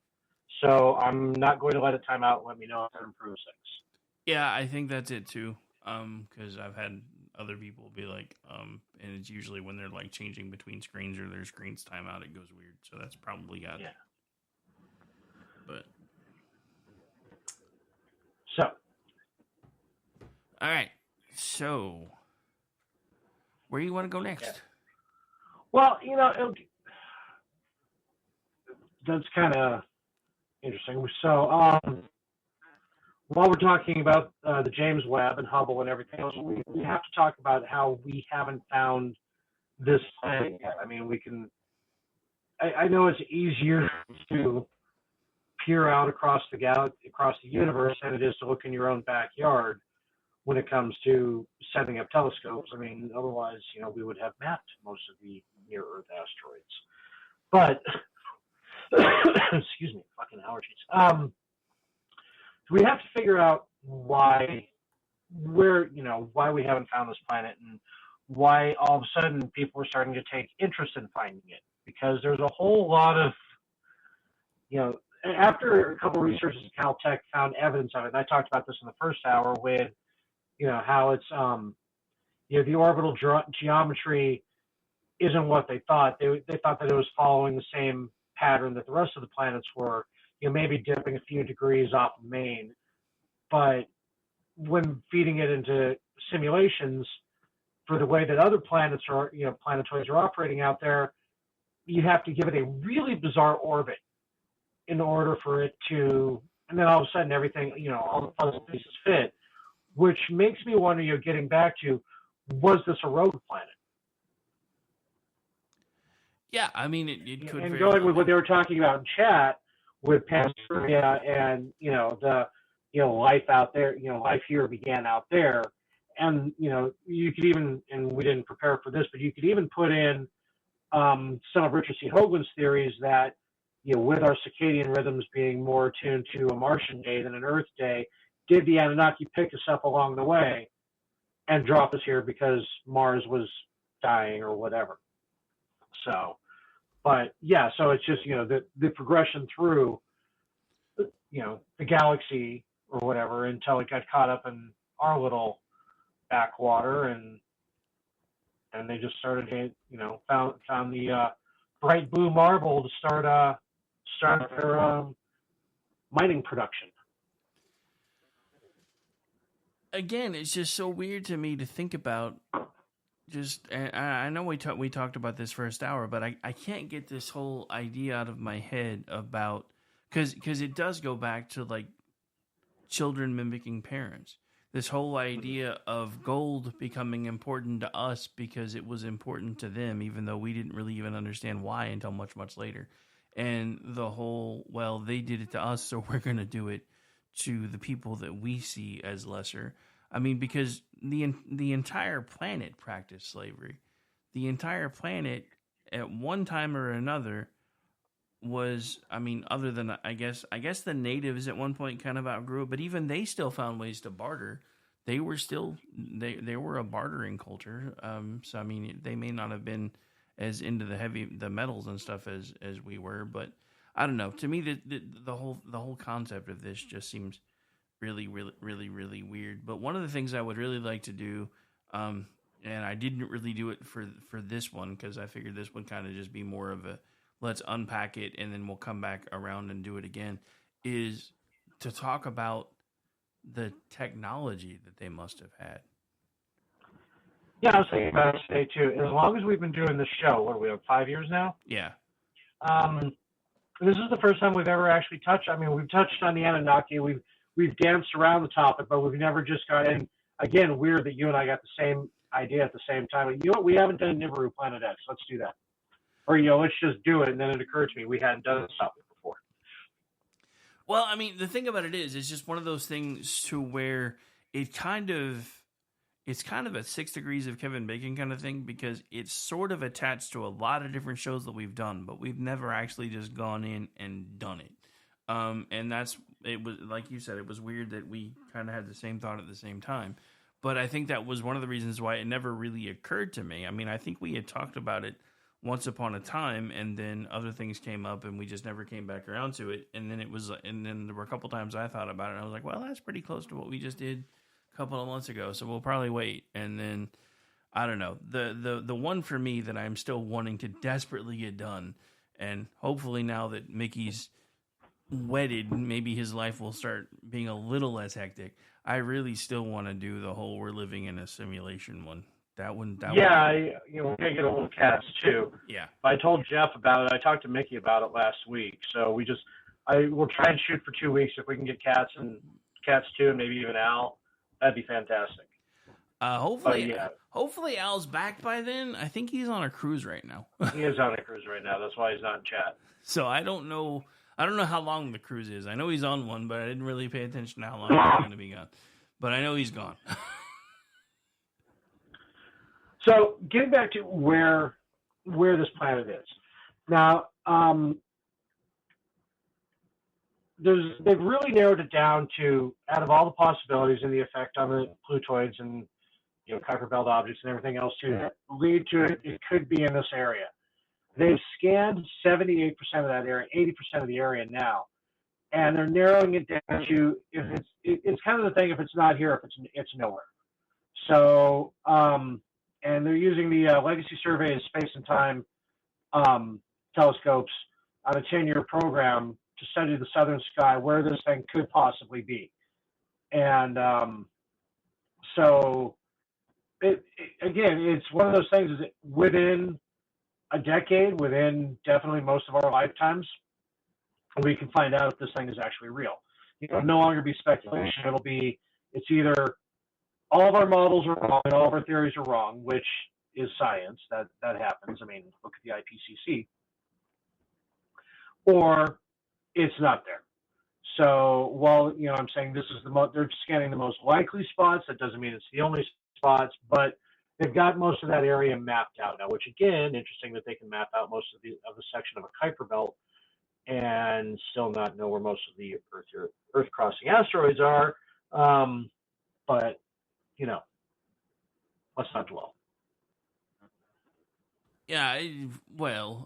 so I'm not going to let it time out and let me know if it improves things.
Yeah, I think that's it too, because I've had other people be like, and it's usually when they're like changing between screens or their screens time out, it goes weird, so that's probably got it. But
so,
all right, so where do you want to go next?
Yeah. Well, that's kind of interesting. So, while we're talking about the James Webb and Hubble and everything else, we have to talk about how we haven't found this planet yet. I mean, I know it's easier to peer out across the galaxy, across the universe, than it is to look in your own backyard when it comes to setting up telescopes. I mean, otherwise, we would have mapped most of the near-Earth asteroids. But, excuse me, fucking allergies. So we have to figure out why we haven't found this planet, and why all of a sudden people are starting to take interest in finding it. Because there's a whole lot of, after a couple of researchers at Caltech found evidence of it, and I talked about this in the first hour with, how it's, the orbital geometry isn't what they thought. They thought that it was following the same pattern that the rest of the planets were, maybe dipping a few degrees off of Maine. But when feeding it into simulations for the way that other planets are, planetoids are operating out there, you have to give it a really bizarre orbit in order for it to, and then all of a sudden everything, all the puzzle pieces fit, which makes me wonder, getting back to, was this a rogue planet?
Yeah, I mean, it could.
And going with what they were talking about in chat with Pangeria and, the life out there, life here began out there. And, you could even, and we didn't prepare for this, but you could even put in some of Richard C. Hoagland's theories that, with our circadian rhythms being more attuned to a Martian day than an Earth day, did the Anunnaki pick us up along the way and drop us here because Mars was dying or whatever? So, but yeah, so it's just, the progression through, the galaxy or whatever until it got caught up in our little backwater, and they just started, found the bright blue marble to start their mining production.
Again, it's just so weird to me to think about. I know we talked about this first hour, but I can't get this whole idea out of my head about, because it does go back to like children mimicking parents. This whole idea of gold becoming important to us because it was important to them, even though we didn't really even understand why until much, much later. and the whole, well, they did it to us, so we're going to do it to the people that we see as lesser. I mean, because the entire planet practiced slavery. The entire planet, at one time or another, was, I mean, other than, I guess the natives at one point kind of outgrew it, but even they still found ways to barter. They were still, they were a bartering culture. So, I mean, they may not have been as into the metals and stuff as we were, but I don't know. To me, the whole concept of this just seems really, really, really, really weird. But one of the things I would really like to do, and I didn't really do it for this one because I figured this would kind of just be more of a let's unpack it and then we'll come back around and do it again, is to talk about the technology that they must have had.
Yeah, I was thinking about it today too. As long as we've been doing this show, what are we, 5 years now?
Yeah.
This is the first time we've ever actually touched. I mean, we've touched on the Annunaki. We've danced around the topic, but we've never just got in. Again, weird that you and I got the same idea at the same time. You know what? We haven't done Nibiru Planet X. Let's do that. Or, let's just do it. And then it occurred to me we hadn't done this topic before.
Well, I mean, the thing about it is, it's just one of those things to where it's kind of a 6 degrees of Kevin Bacon kind of thing, because it's sort of attached to a lot of different shows that we've done, but we've never actually just gone in and done it. And it was, like you said, it was weird that we kind of had the same thought at the same time. But I think that was one of the reasons why it never really occurred to me. I mean, I think we had talked about it once upon a time, and then other things came up, and we just never came back around to it. And then there were a couple times I thought about it, and I was like, well, that's pretty close to what we just did a couple of months ago, so we'll probably wait. And then, I don't know, the one for me that I'm still wanting to desperately get done, and hopefully now that Mickey's wedded, maybe his life will start being a little less hectic. I really still want to do the whole we're living in a simulation one. We're gonna
get a little cats too.
Yeah.
I told Jeff about it. I talked to Mickey about it last week. So we'll try and shoot for 2 weeks if we can get cats too, and maybe even Al. That'd be fantastic.
Hopefully Al's back by then. I think he's on a cruise right now.
He is on a cruise right now. That's why he's not in chat.
So I don't know how long the cruise is. I know he's on one, but I didn't really pay attention to how long he's going to be gone. But I know he's gone.
So getting back to where this planet is now, they've really narrowed it down to, out of all the possibilities and the effect on the Plutoids and Kuiper Belt objects and everything else to lead to it could be in this area. They've scanned 78% of that area, 80% of the area now, and they're narrowing it down to, if it's kind of the thing, if it's not here, if it's nowhere. So. And they're using the Legacy Survey of Space and Time telescopes on a 10-year program to study the southern sky, where this thing could possibly be. And so, it's one of those things, is that within a decade, within definitely most of our lifetimes, we can find out if this thing is actually real. It'll no longer be speculation. It's either all of our models are wrong and all of our theories are wrong, which is science. That happens. I mean, look at the IPCC. Or it's not there. So while I'm saying this is they're scanning the most likely spots, that doesn't mean it's the only spots, but they've got most of that area mapped out now. Which again, interesting that they can map out most of the section of a Kuiper Belt and still not know where most of the Earth crossing asteroids are. But let's not dwell.
Yeah,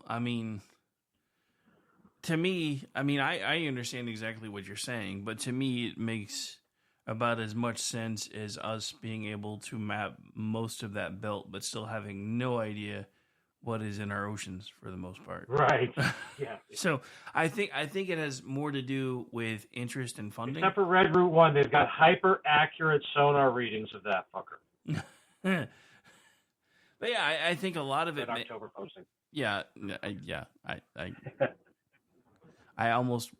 I mean, to me, I understand exactly what you're saying, but to me, it makes about as much sense as us being able to map most of that belt, but still having no idea what is in our oceans for the most part.
Right. Yeah.
So I think it has more to do with interest and funding.
Except for Red Route 1, they've got hyper accurate sonar readings of that fucker.
But yeah, I think a lot of it.
October posting.
Yeah. I almost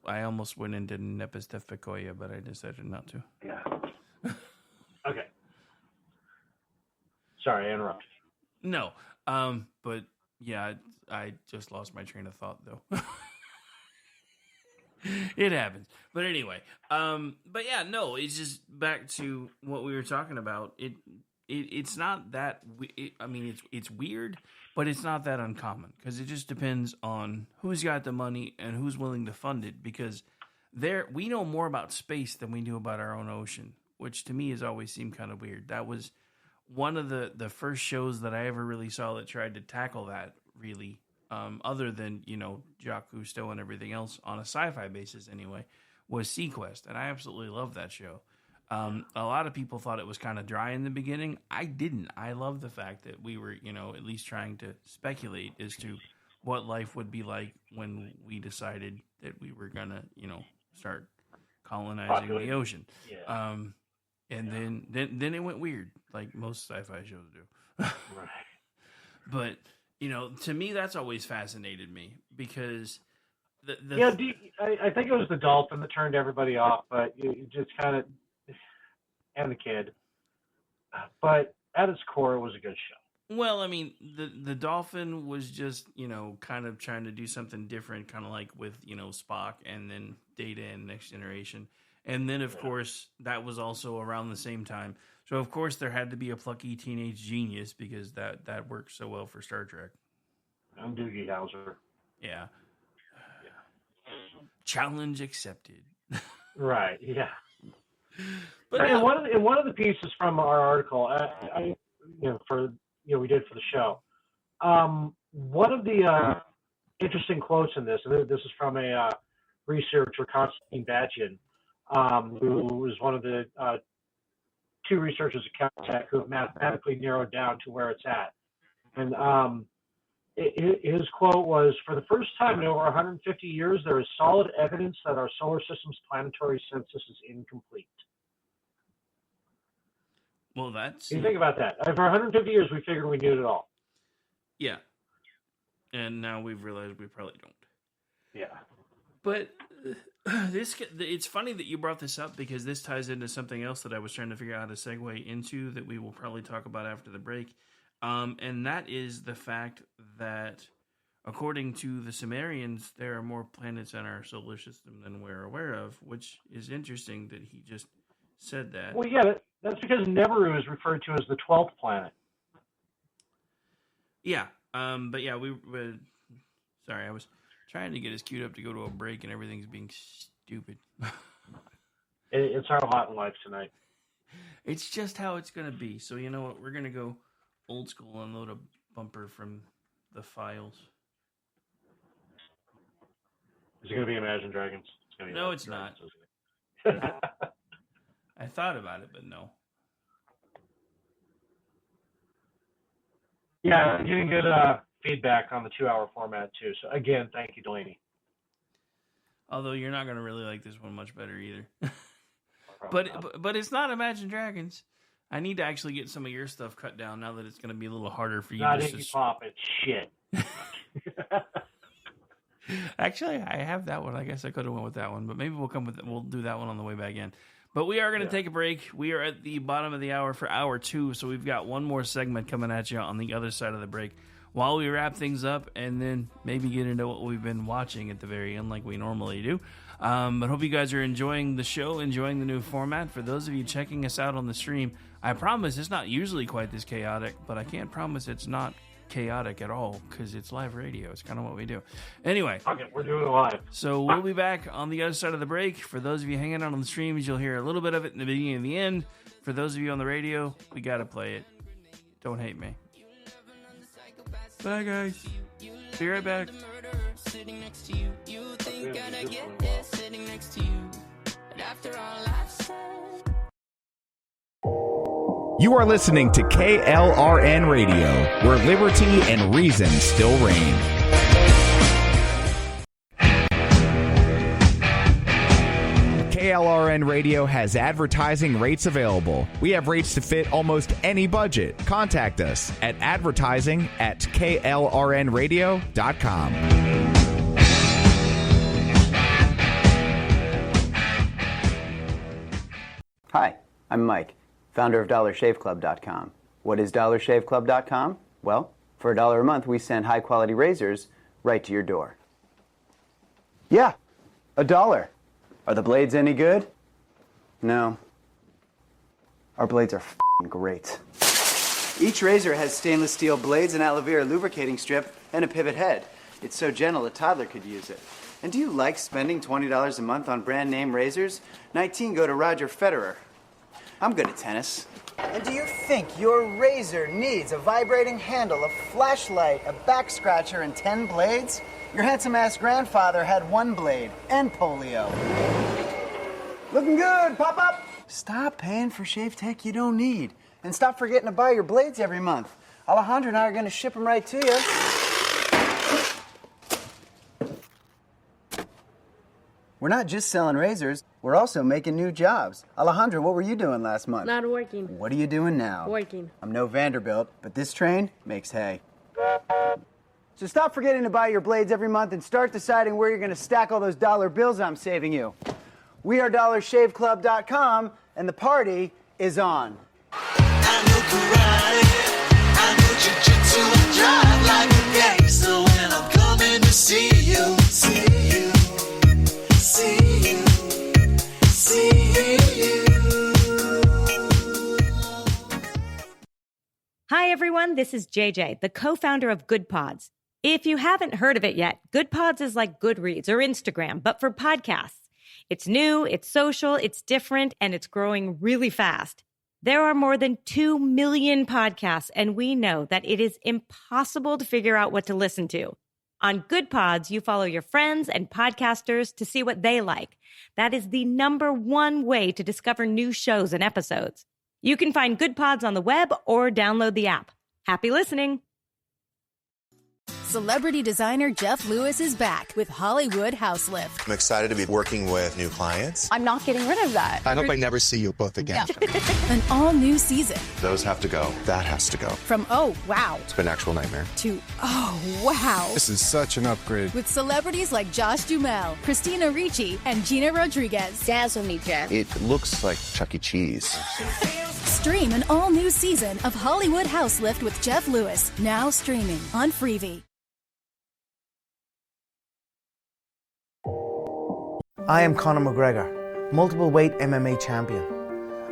went into Nepistefikoya, but I decided not to.
Yeah. Okay. Sorry, I interrupted.
No. But yeah, I just lost my train of thought though. It happens. But anyway, but yeah, no, it's just back to what we were talking about. It's not that. It's weird, but it's not that uncommon because it just depends on who's got the money and who's willing to fund it. Because we know more about space than we do about our own ocean, which to me has always seemed kind of weird. That was one of the first shows that I ever really saw that tried to tackle that really. Other than, Jacques Cousteau and everything else on a sci-fi basis anyway, was Sequest. And I absolutely love that show. A lot of people thought it was kind of dry in the beginning. I didn't. I love the fact that we were, at least trying to speculate as to what life would be like when we decided that we were going to, start colonizing the ocean.
Yeah.
Then it went weird, like most sci-fi shows do.
Right.
But... to me, that's always fascinated me because
I think it was the dolphin that turned everybody off, but it just kind of, and the kid. But at its core, it was a good show.
Well, I mean, the dolphin was just, kind of trying to do something different, kind of like with, Spock and then Data and Next Generation. And then, of course, that was also around the same time. So, of course, there had to be a plucky teenage genius because that worked so well for Star Trek.
I'm Doogie Howser.
Yeah. Challenge accepted.
Right, yeah. But in one of the pieces from our article, we did for the show, one of the interesting quotes in this, and this is from a researcher, Konstantin Batyan, who was one of the two researchers at Caltech who have mathematically narrowed down to where it's at. And his quote was, "For the first time in over 150 years, there is solid evidence that our solar system's planetary census is incomplete."
Well, that's...
You think about that. For 150 years, we figured we knew it all.
Yeah. And now we've realized we probably don't.
Yeah.
But... it's funny that you brought this up because this ties into something else that I was trying to figure out how to segue into that we will probably talk about after the break. And that is the fact that according to the Sumerians, there are more planets in our solar system than we're aware of, which is interesting that he just said that.
Well, yeah, that's because Nibiru is referred to as the 12th planet.
Yeah. But yeah, sorry, I was trying to get us queued up to go to a break and everything's being stupid.
It's our lot in life tonight.
It's just how it's going to be. So you know what? We're going to go old school and load a bumper from the files.
Is it going to be Imagine Dragons?
No, it's not. I thought about it, but no.
Yeah, I'm getting good feedback on the 2-hour format too. So again, thank you, Delaney.
Although you're not going to really like this one much better either. but it's not Imagine Dragons. I need to actually get some of your stuff cut down now that it's going to be a little harder for you.
Not Iggy Pop, it's shit.
Actually, I have that one. I guess I could have went with that one, but maybe we'll do that one on the way back in. But we are going to take a break. We are at the bottom of the hour for hour 2, so we've got one more segment coming at you on the other side of the break while we wrap things up and then maybe get into what we've been watching at the very end like we normally do. But hope you guys are enjoying the show, enjoying the new format. For those of you checking us out on the stream, I promise it's not usually quite this chaotic, but I can't promise it's not chaotic at all because it's live radio. It's kind of what we do. Anyway,
okay, we're doing it live.
So we'll be back on the other side of the break. For those of you hanging out on the streams, you'll hear a little bit of it in the beginning and the end. For those of you on the radio, we got to play it. Don't hate me. Bye, guys. Be right back. Sitting next to you, you think I'd get there sitting next to you. But after all I've said.
You are listening to KLRN Radio, where liberty and reason still reign. KLRN Radio has advertising rates available. We have rates to fit almost any budget. Contact us at advertising@klrnradio.com.
Hi, I'm Mike, founder of DollarShaveClub.com. What is DollarShaveClub.com? Well, for $1 a month, we send high-quality razors right to your door. Yeah, $1. Are the blades any good? No. Our blades are f***ing great. Each razor has stainless steel blades, an aloe vera lubricating strip, and a pivot head. It's so gentle a toddler could use it. And do you like spending $20 a month on brand name razors? 19 go to Roger Federer. I'm good at tennis. And do you think your razor needs a vibrating handle, a flashlight, a back scratcher, and 10 blades? Your handsome-ass grandfather had 1 blade and polio. Looking good, pop-up! Stop paying for shave tech you don't need. And stop forgetting to buy your blades every month. Alejandro and I are going to ship them right to you. We're not just selling razors, we're also making new jobs. Alejandro, what were you doing last month?
Not working.
What are you doing now?
Working.
I'm no Vanderbilt, but this train makes hay. So stop forgetting to buy your blades every month and start deciding where you're going to stack all those dollar bills I'm saving you. We are DollarShaveClub.com, and the party is on.
I know karate, I know jiu-jitsu, I drive like a gangster when I'm coming to see you, see you. See you, see you.
Hi, everyone. This is JJ, the co-founder of Good Pods. If you haven't heard of it yet, Good Pods is like Goodreads or Instagram, but for podcasts. It's new, it's social, it's different, and it's growing really fast. There are more than 2 million podcasts, and we know that it is impossible to figure out what to listen to. On Good Pods, you follow your friends and podcasters to see what they like. That is the #1 way to discover new shows and episodes. You can find Good Pods on the web or download the app. Happy listening.
Celebrity designer Jeff Lewis is back with Hollywood House Lift.
I'm excited to be working with new clients.
I'm not getting rid of that.
I hope I never see you both again.
An all-new season.
Those have to go. That has to go.
From oh, wow,
It's been an actual nightmare.
to oh, wow.
This is such an upgrade.
With celebrities like Josh Duhamel, Christina Ricci, and Gina Rodriguez.
Dance with me, Jeff.
It looks like Chuck E. Cheese.
Stream an all-new season of Hollywood House Lift with Jeff Lewis, now streaming on Freevee.
I am Conor McGregor, multiple weight MMA champion.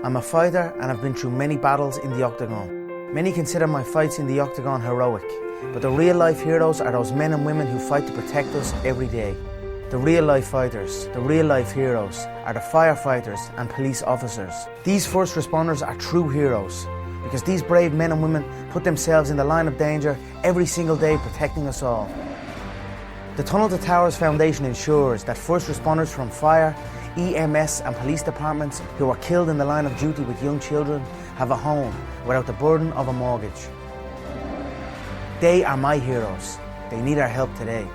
I'm a fighter and I've been through many battles in the octagon. Many consider my fights in the octagon heroic, but the real life heroes are those men and women who fight to protect us every day. The real life fighters, the real life heroes, are the firefighters and police officers. These first responders are true heroes, because these brave men and women put themselves in the line of danger every single day protecting us all. The Tunnel to Towers Foundation ensures that first responders from fire, EMS and police departments who are killed in the line of duty with young children have a home without the burden of a mortgage. They are my heroes. They need our help today.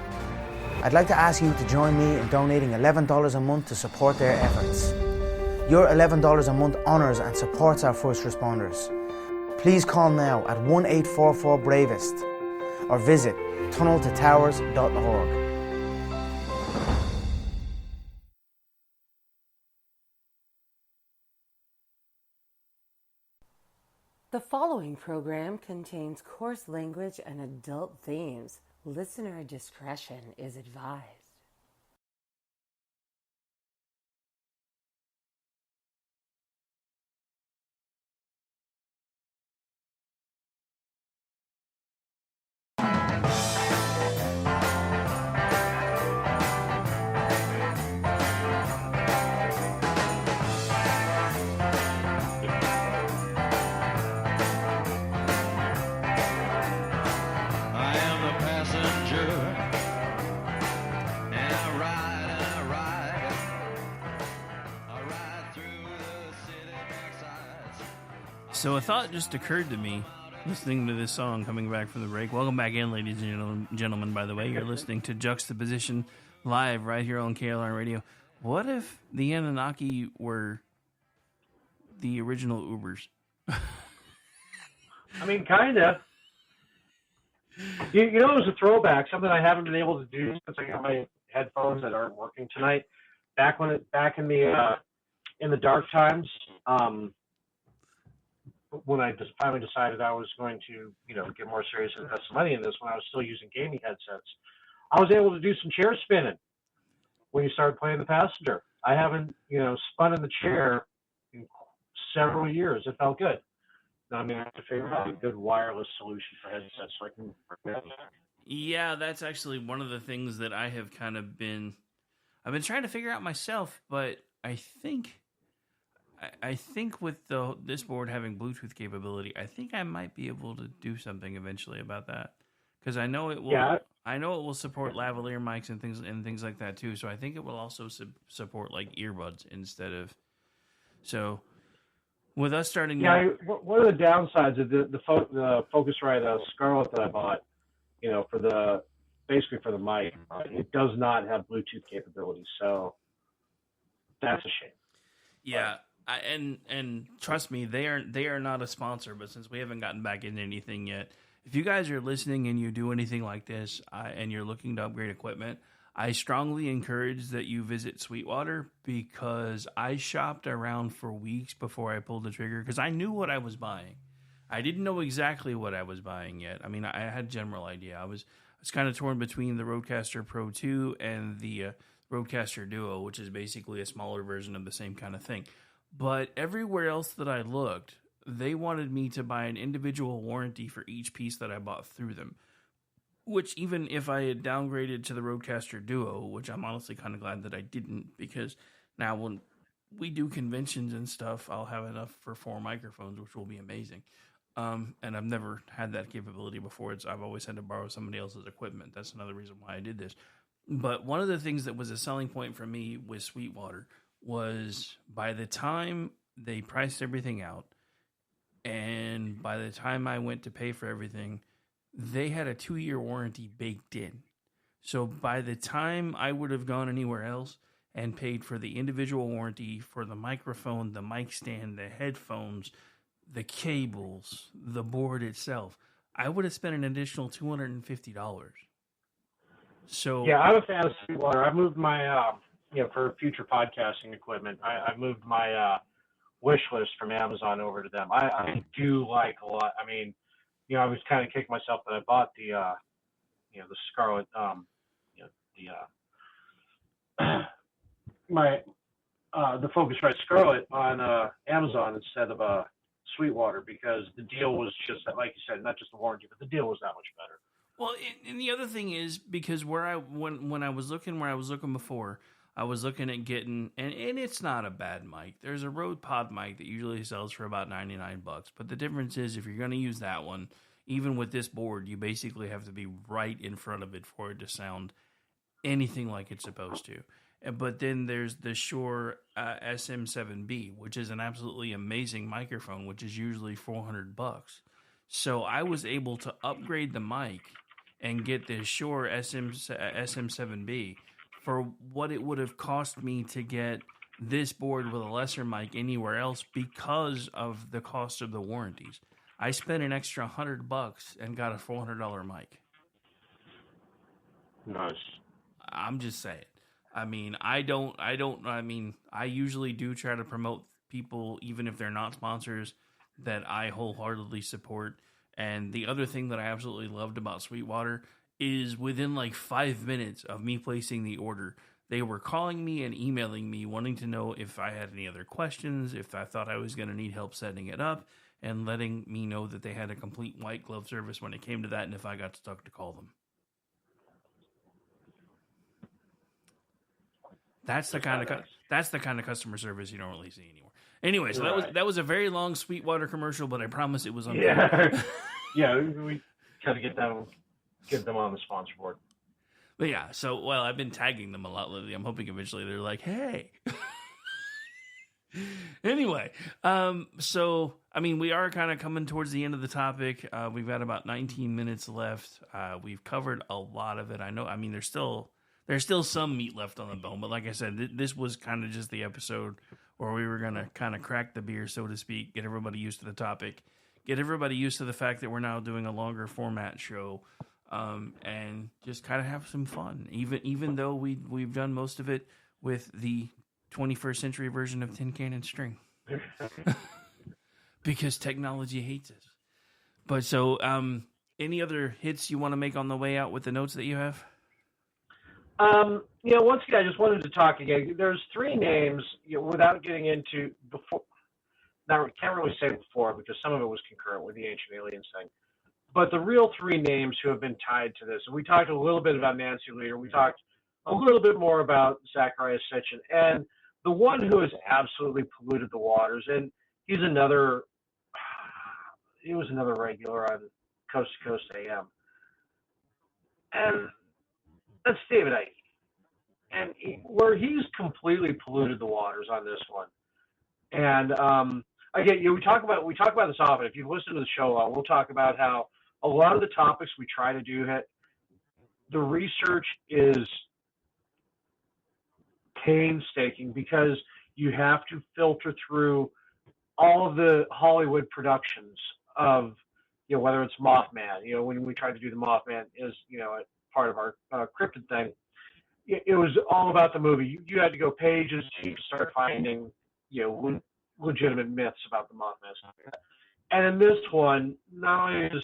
I'd like to ask you to join me in donating $11 a month to support their efforts. Your $11 a month honours and supports our first responders. Please call now at 1-844-BRAVEST or visit tunneltotowers.org.
The following program contains coarse language and adult themes. Listener discretion is advised.
So a thought just occurred to me listening to this song coming back from the break. Welcome back in, ladies and gentlemen, by the way. You're listening to Juxtaposition live right here on KLR Radio. What if the Annunaki were the original Ubers?
I mean, kind of. You know, it was a throwback, something I haven't been able to do since I got my headphones that aren't working tonight. Back in the dark times, when I just finally decided I was going to, get more serious and invest some money in this, when I was still using gaming headsets, I was able to do some chair spinning. when you started playing the passenger. I haven't, spun in the chair in several years. It felt good. Now I'm going to have to figure out a good wireless solution for headsets so I can.
Yeah, that's actually one of the things that I have kind of been. I've been trying to figure out myself, but I think with this board having Bluetooth capability, I think I might be able to do something eventually about that, because I know it will.
Yeah.
I know it will support lavalier mics and things like that too. So I think it will also support like earbuds instead of. So, with us starting.
Yeah, one of the downsides of the Focusrite Scarlett that I bought, for the mic, it does not have Bluetooth capability. So that's a shame.
Yeah. And trust me, they are not a sponsor, but since we haven't gotten back into anything yet, if you guys are listening and you do anything like this and you're looking to upgrade equipment, I strongly encourage that you visit Sweetwater, because I shopped around for weeks before I pulled the trigger, because I knew what I was buying. I didn't know exactly what I was buying yet. I mean, I had a general idea. I was kind of torn between the Rodecaster Pro 2 and the Rodecaster Duo, which is basically a smaller version of the same kind of thing. But everywhere else that I looked, they wanted me to buy an individual warranty for each piece that I bought through them. Which, even if I had downgraded to the Rodecaster Duo, which I'm honestly kind of glad that I didn't, because now when we do conventions and stuff, I'll have enough for 4 microphones, which will be amazing. And I've never had that capability before. I've always had to borrow somebody else's equipment. That's another reason why I did this. But one of the things that was a selling point for me with Sweetwater was, by the time they priced everything out, and by the time I went to pay for everything, they had a 2-year warranty baked in. So by the time I would have gone anywhere else and paid for the individual warranty for the microphone, the mic stand, the headphones, the cables, the board itself, I would have spent an additional $250. So
yeah, I'm a fan of Sweetwater. I moved my, for future podcasting equipment, I moved my wish list from Amazon over to them. I do like a lot. I mean, I was kind of kicking myself that I bought the Scarlett, the Focusrite Scarlett on Amazon instead of Sweetwater, because the deal was just, like you said, not just the warranty, but the deal was that much better.
Well, and the other thing is, because when I was looking where I was looking before, I was looking at getting, and it's not a bad mic. There's a Rode Pod mic that usually sells for about $99, but the difference is, if you're going to use that one, even with this board, you basically have to be right in front of it for it to sound anything like it's supposed to. But then there's the Shure SM7B, which is an absolutely amazing microphone, which is usually $400. So I was able to upgrade the mic and get the Shure SM7B for what it would have cost me to get this board with a lesser mic anywhere else, because of the cost of the warranties. I spent an extra $100 and got a $400 mic.
Nice.
I'm just saying. I mean, I usually do try to promote people, even if they're not sponsors, that I wholeheartedly support. And the other thing that I absolutely loved about Sweetwater is, within like 5 minutes of me placing the order, they were calling me and emailing me wanting to know if I had any other questions, if I thought I was going to need help setting it up, and letting me know that they had a complete white glove service when it came to that, and if I got stuck, to call them. That's the kind of customer service you don't really see anymore. Anyway, so that was a very long Sweetwater commercial, but I promise it was on.
Yeah, we got to get them on the sponsor board.
But yeah, I've been tagging them a lot lately. I'm hoping eventually they're like, hey. Anyway, so I mean, we are kind of coming towards the end of the topic. We've got about 19 minutes left. We've covered a lot of it. I know. I mean, there's still some meat left on the bone, but like I said, this was kind of just the episode where we were gonna kind of crack the beer, so to speak, get everybody used to the topic, get everybody used to the fact that we're now doing a longer format show, and just kind of have some fun. Even though we've done most of it with the 21st century version of Tin Can and String, because technology hates us. But so, any other hits you want to make on the way out with the notes that you have?
Once again, I just wanted to talk again. There's three names, without getting into before. Now, I can't really say before because some of it was concurrent with the Ancient Aliens thing. But the real three names who have been tied to this, and we talked a little bit about Nancy Leader. We talked a little bit more about Zacharias Sitchin, and the one who has absolutely polluted the waters, and he was another regular on Coast to Coast AM, and that's David Icke. And where he's completely polluted the waters on this one. And again, we talk about this often. If you've listened to the show, we'll talk about how a lot of the topics we try to do, the research is painstaking because you have to filter through all of the Hollywood productions of, whether it's Mothman. When we tried to do the Mothman is, part of our cryptid thing. It was all about the movie. You had to go pages to start finding, legitimate myths about the Mothman stuff. And in this one, not only is,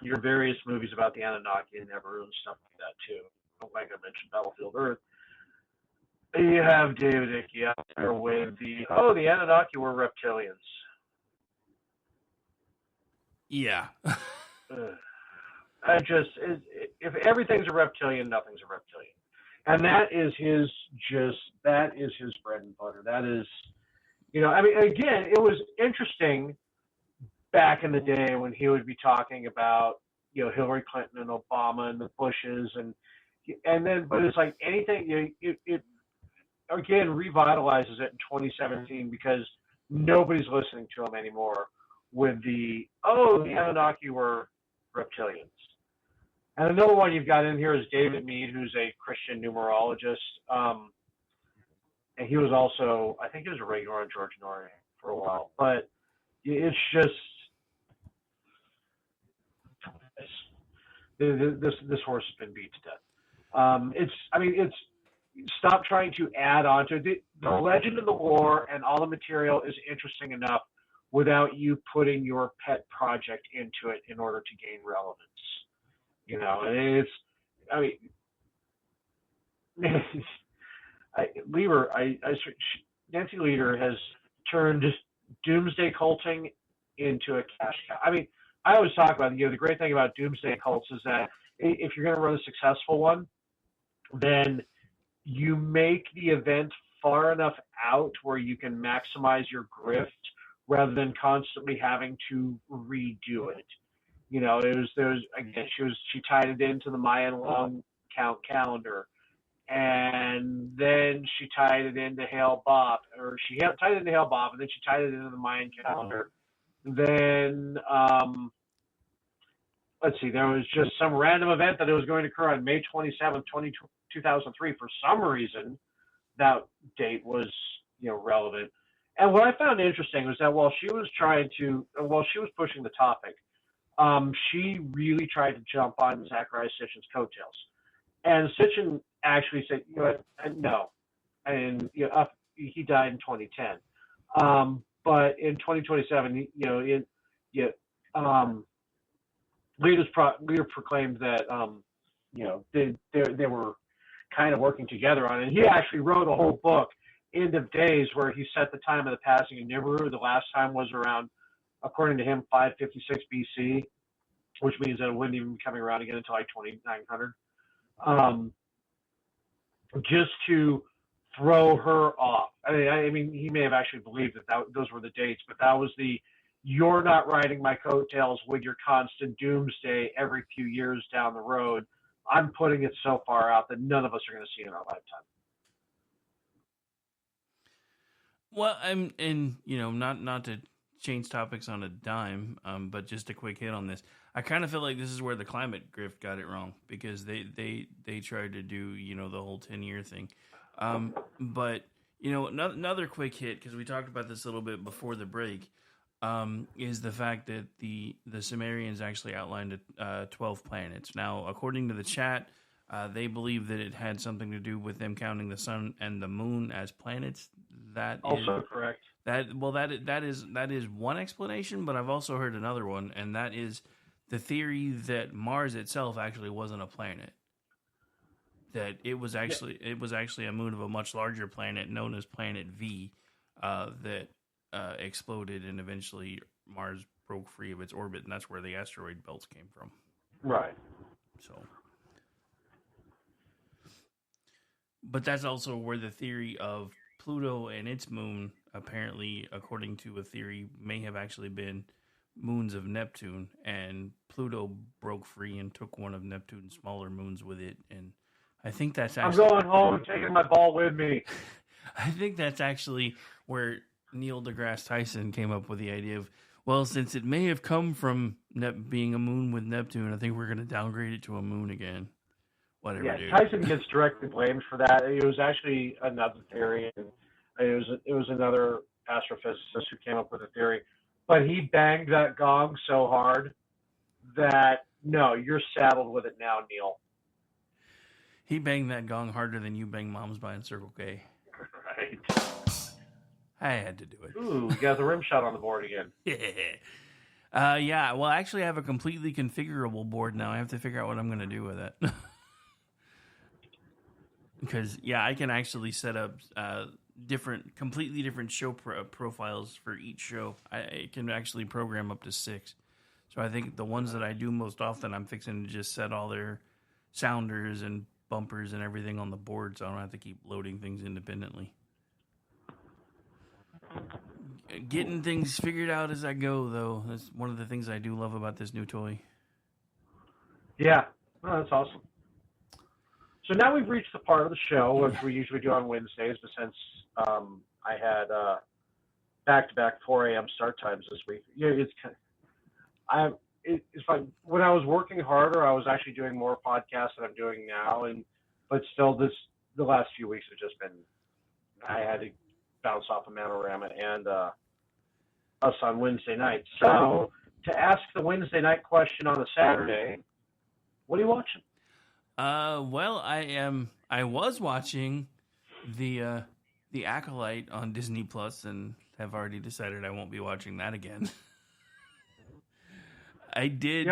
your various movies about the Annunaki and Nibiru and stuff like that too. Like I mentioned, Battlefield Earth. You have David Icke out there with the Annunaki were reptilians.
Yeah.
If everything's a reptilian, nothing's a reptilian, and that is his bread and butter. That is, again, it was interesting back in the day when he would be talking about, Hillary Clinton and Obama and the Bushes and then, but it's like anything, it again revitalizes it in 2017 because nobody's listening to him anymore with the Anunnaki were reptilians. And another one you've got in here is David Mead, who's a Christian numerologist. And he was also, I think he was a regular on George Norrie for a while. But it's just, this horse has been beat to death. Stop trying to add on to it. The legend of the war and all the material is interesting enough without you putting your pet project into it in order to gain relevance. Nancy Leader has turned doomsday culting into a cash cow. I always talk about, the great thing about doomsday cults is that if you're going to run a successful one, then you make the event far enough out where you can maximize your grift rather than constantly having to redo it. She tied it into the Mayan long count calendar, and then she tied it into Hail Bob, and then she tied it into the Mayan calendar. Then, there was just some random event that it was going to occur on May 27th, 2003. For some reason, that date was, relevant. And what I found interesting was that while she was pushing the topic, she really tried to jump on Zacharias Sitchin's coattails. And Sitchin actually said, no. And, he died in 2010. But in 2027, Leader proclaimed that, they were kind of working together on it. And he actually wrote a whole book, End of Days, where he set the time of the passing of Nibiru. The last time was around, according to him, 556 BC, which means that it wouldn't even be coming around again until like 2900. Just to throw her off. He may have actually believed that those were the dates, but that was you're not riding my coattails with your constant doomsday every few years down the road. I'm putting it so far out that none of us are going to see it in our lifetime.
Well, not to change topics on a dime, but just a quick hit on this. I kind of feel like this is where the climate grift got it wrong because they tried to do, the whole 10-year thing. But, another quick hit, because we talked about this a little bit before the break, is the fact that the Sumerians actually outlined 12 planets. Now, according to the chat, they believe that it had something to do with them counting the sun and the moon as planets. That
also
is
correct.
That is one explanation, but I've also heard another one, and that is the theory that Mars itself actually wasn't a planet. that it was actually a moon of a much larger planet known as Planet V that exploded, and eventually Mars broke free of its orbit, and that's where the asteroid belts came from.
Right.
So, but that's also where the theory of Pluto and its moon, apparently, according to a theory, may have actually been moons of Neptune, and Pluto broke free and took one of Neptune's smaller moons with it, and I think that's actually...
I'm going home and taking my ball with me.
I think that's actually where Neil deGrasse Tyson came up with the idea of, well, since it may have come from being a moon with Neptune, I think we're going to downgrade it to a moon again. Whatever,
yeah,
dude.
Tyson gets directly blamed for that. It was actually another theory, and it was another astrophysicist who came up with a theory. But he banged that gong so hard that, no, you're saddled with it now, Neil.
He banged that gong harder than you bang Mom's buying Circle K.
Right.
I had to do it.
Ooh, we got the rim shot on the board again.
Yeah, well, actually, I have a completely configurable board now. I have to figure out what I'm going to do with it. Because, yeah, I can actually set up completely different show profiles for each show. I can actually program up to 6. So I think the ones that I do most often, I'm fixing to just set all their sounders and bumpers and everything on the board, so I don't have to keep loading things independently. Getting things figured out as I go, though. That's one of the things I do love about this new toy.
Yeah, oh, that's awesome. So now we've reached the part of the show, which we usually do on Wednesdays, but since I had back-to-back 4 a.m. start times this week, it's like when I was working harder, I was actually doing more podcasts than I'm doing now, but still, the last few weeks have just been, I had to bounce off of Manorama and us on Wednesday night. So to ask the Wednesday night question on a Saturday, what are you watching?
Well, I was watching the Acolyte on Disney Plus, and have already decided I won't be watching that again. I did.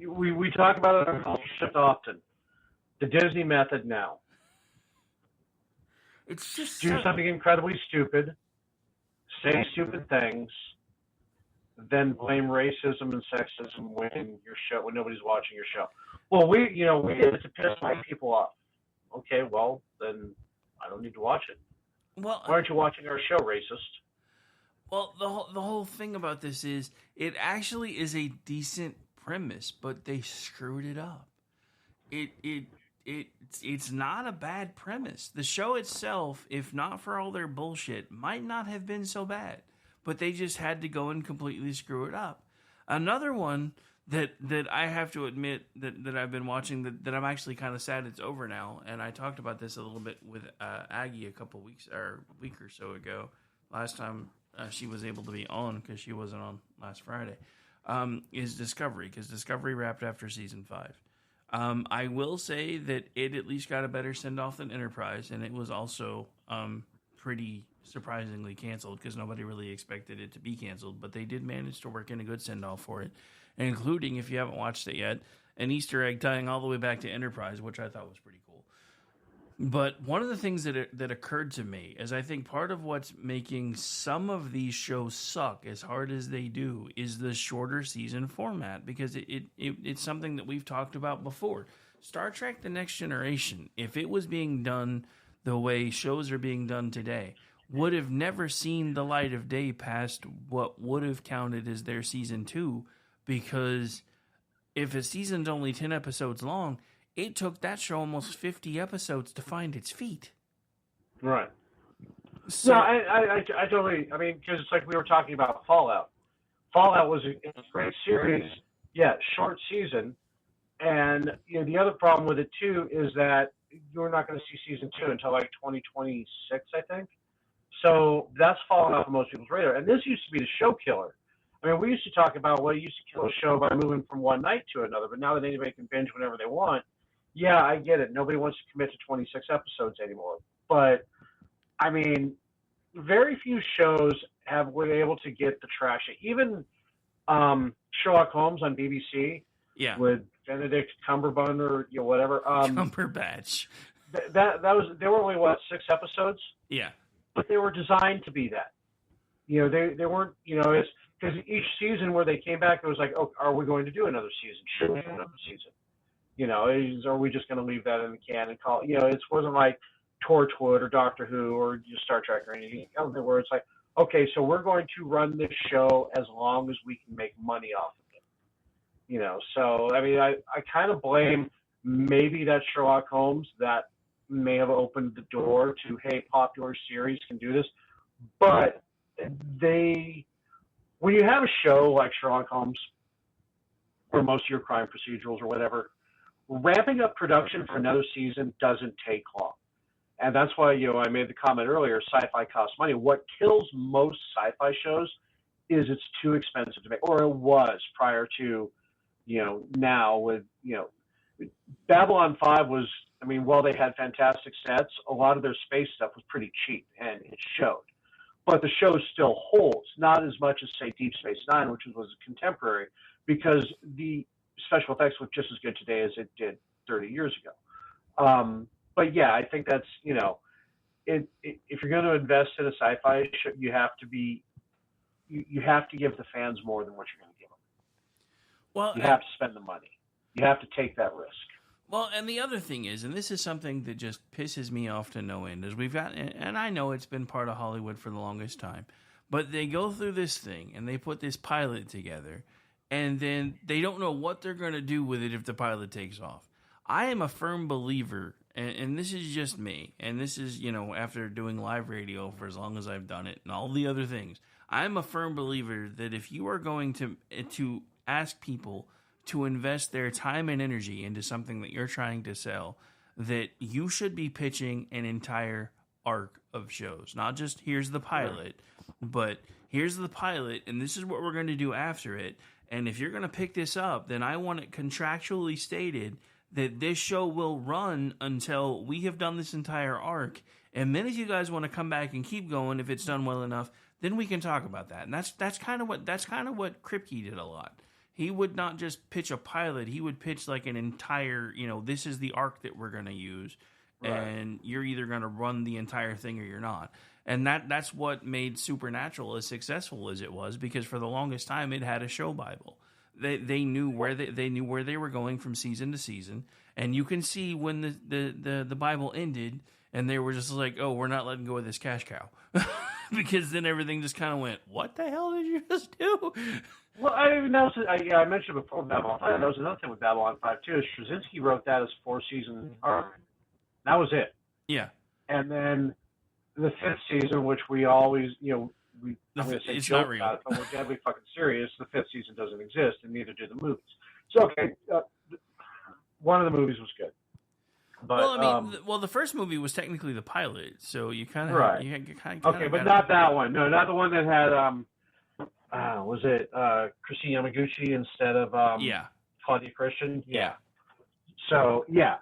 We talk about it on Culture Shift often. The Disney method now.
It's just
do something incredibly stupid, say stupid things, then blame racism and sexism when nobody's watching your show. Well, we did it to piss white people off. Okay, well then I don't need to watch it.
Well,
why aren't you watching our show, racist?
Well, the whole thing about this is it actually is a decent premise, but they screwed it up. It's not a bad premise. The show itself, if not for all their bullshit, might not have been so bad. But they just had to go and completely screw it up. Another one that I have to admit that I've been watching that I'm actually kind of sad it's over now, and I talked about this a little bit with Aggie a week or so ago. Last time she was able to be on because she wasn't on last Friday. Is Discovery, because Discovery wrapped after season 5. I will say that it at least got a better send-off than Enterprise, and it was also pretty surprisingly canceled because nobody really expected it to be canceled, but they did manage to work in a good send-off for it, including, if you haven't watched it yet, an Easter egg tying all the way back to Enterprise, which I thought was pretty cool. But one of the things that occurred to me is I think part of what's making some of these shows suck as hard as they do is the shorter season format, because it's something that we've talked about before. Star Trek The Next Generation, if it was being done the way shows are being done today, would have never seen the light of day past what would have counted as their season 2, because if a season's only 10 episodes long, it took that show almost 50 episodes to find its feet.
Right.
So,
no, I totally, because it's like we were talking about Fallout. Fallout was a great series, short season, and the other problem with it too is that you're not going to see season 2 until like 2026, I think. So that's fallen off of most people's radar. And this used to be the show killer. We used to talk about what used to kill a show by moving from one night to another, but now that anybody can binge whenever they want, yeah, I get it. Nobody wants to commit to 26 episodes anymore. But, very few shows have been able to get the traction. Even Sherlock Holmes on BBC,
Yeah.
With Benedict Cumberbatch or whatever.
Cumberbatch.
That was, they were only, 6 episodes?
Yeah.
But they were designed to be that. They weren't, it's because each season where they came back, it was like, oh, are we going to do another season? Should we do another season? Are we just going to leave that in the can and call it wasn't like Torchwood or Doctor Who or Star Trek or anything else where it's like, okay, so we're going to run this show as long as we can make money off of it. So, I mean, I kind of blame maybe that Sherlock Holmes that may have opened the door to, hey, popular series can do this. But when you have a show like Sherlock Holmes or most of your crime procedurals or whatever, ramping up production for another season doesn't take long. And that's why, I made the comment earlier, sci-fi costs money. What kills most sci-fi shows is it's too expensive to make, or it was prior to, now with, Babylon 5 was, I mean, while they had fantastic sets, a lot of their space stuff was pretty cheap, and it showed. But the show still holds, not as much as, say, Deep Space Nine, which was contemporary, because the special effects look just as good today as it did 30 years ago. But yeah, I think that's, if you're going to invest in a sci-fi show, you have to give the fans more than what you're going to give them.
Well,
you have to spend the money. You have to take that risk.
Well, and the other thing is, and this is something that just pisses me off to no end, is we've got, and I know it's been part of Hollywood for the longest time, but they go through this thing and they put this pilot together, and then they don't know what they're going to do with it if the pilot takes off. I am a firm believer, and this is just me, and this is, after doing live radio for as long as I've done it and all the other things, I'm a firm believer that if you are going to ask people to invest their time and energy into something that you're trying to sell, that you should be pitching an entire arc of shows. Not just here's the pilot, but here's the pilot, and this is what we're going to do after it. And if you're going to pick this up, then I want it contractually stated that this show will run until we have done this entire arc. And then if you guys want to come back and keep going, if it's done well enough, then we can talk about that. And that's kind of what Kripke did a lot. He would not just pitch a pilot. He would pitch like an entire, this is the arc that we're going to use. Right. And you're either going to run the entire thing or you're not. And that's what made Supernatural as successful as it was, because for the longest time it had a show Bible. They knew where they were going from season to season, and you can see when the Bible ended, and they were just like, "Oh, we're not letting go of this cash cow," because then everything just kind of went, "What the hell did you just do?"
Well, I mentioned before Babylon 5. That was another thing with Babylon 5 too. Is Straczynski wrote that as 4-season arc. That was it.
Yeah.
And then the 5th season, which we always,
it's not real.
About, but we're deadly fucking serious. The 5th season doesn't exist, and neither do the movies. So, okay, one of the movies was good. But,
the first movie was technically the pilot, so you kind of
right. Okay, but not that one. No, not the one that had was it Christine Yamaguchi instead of Claudia Christian? Yeah. So yeah,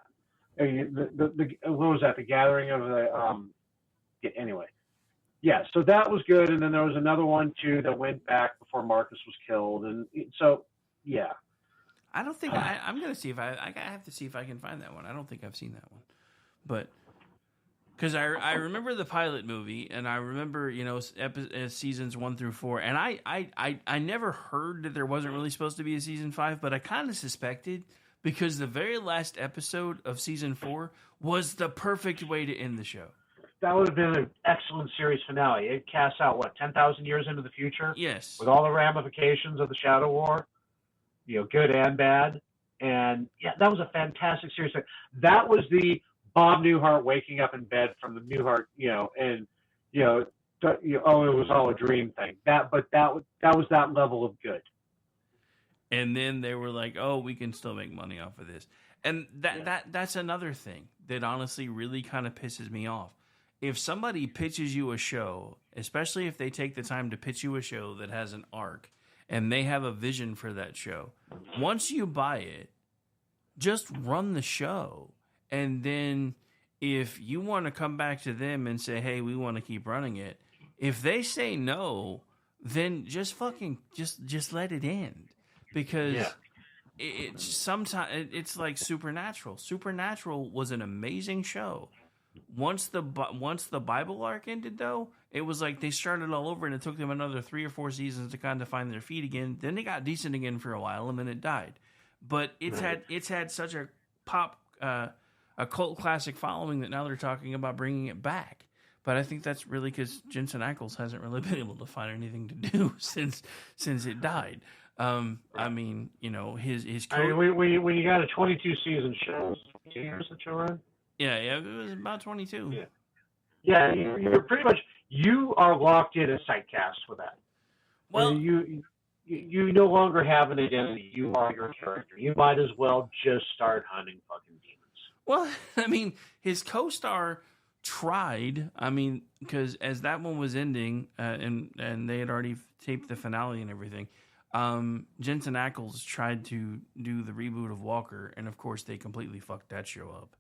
the what was that? The Gathering of the anyway. Yeah, so that was good, and then there was another one too that went back before Marcus was killed, and so yeah.
I don't think I'm gonna see if I have to see if I can find that one. I don't think I've seen that one, but because I remember the pilot movie, and I remember seasons 1 through 4, and I never heard that there wasn't really supposed to be a season 5, but I kind of suspected, because the very last episode of season 4 was the perfect way to end the show.
That would have been an excellent series finale. It casts out 10,000 years into the future.
Yes,
with all the ramifications of the Shadow War, good and bad, and yeah, that was a fantastic series. That was the Bob Newhart waking up in bed from the Newhart, and it was all a dream thing. That was that level of good.
And then they were like, "Oh, we can still make money off of this," and that's another thing that honestly really kind of pisses me off. If somebody pitches you a show, especially if they take the time to pitch you a show that has an arc and they have a vision for that show, once you buy it, just run the show. And then if you want to come back to them and say, hey, we want to keep running it, if they say no, then just let it end. Because it's sometimes it's like Supernatural. Supernatural was an amazing show. Once the Bible arc ended, though, it was like they started all over, and it took them another 3 or 4 seasons to kind of find their feet again. Then they got decent again for a while, and then it died. But it's had such a a cult classic following that now they're talking about bringing it back. But I think that's really because Jensen Ackles hasn't really been able to find anything to do since it died. I mean, you know, his
when you got a 22 season show, 2 years that you're on.
Yeah, it was about 22.
Yeah, you're pretty much, you are locked in as typecast with that.
Well,
you no longer have an identity. You are your character. You might as well just start hunting fucking demons.
Well, I mean, his co-star tried. I mean, because as that one was ending, and they had already taped the finale and everything, Jensen Ackles tried to do the reboot of Walker, and of course they completely fucked that show up.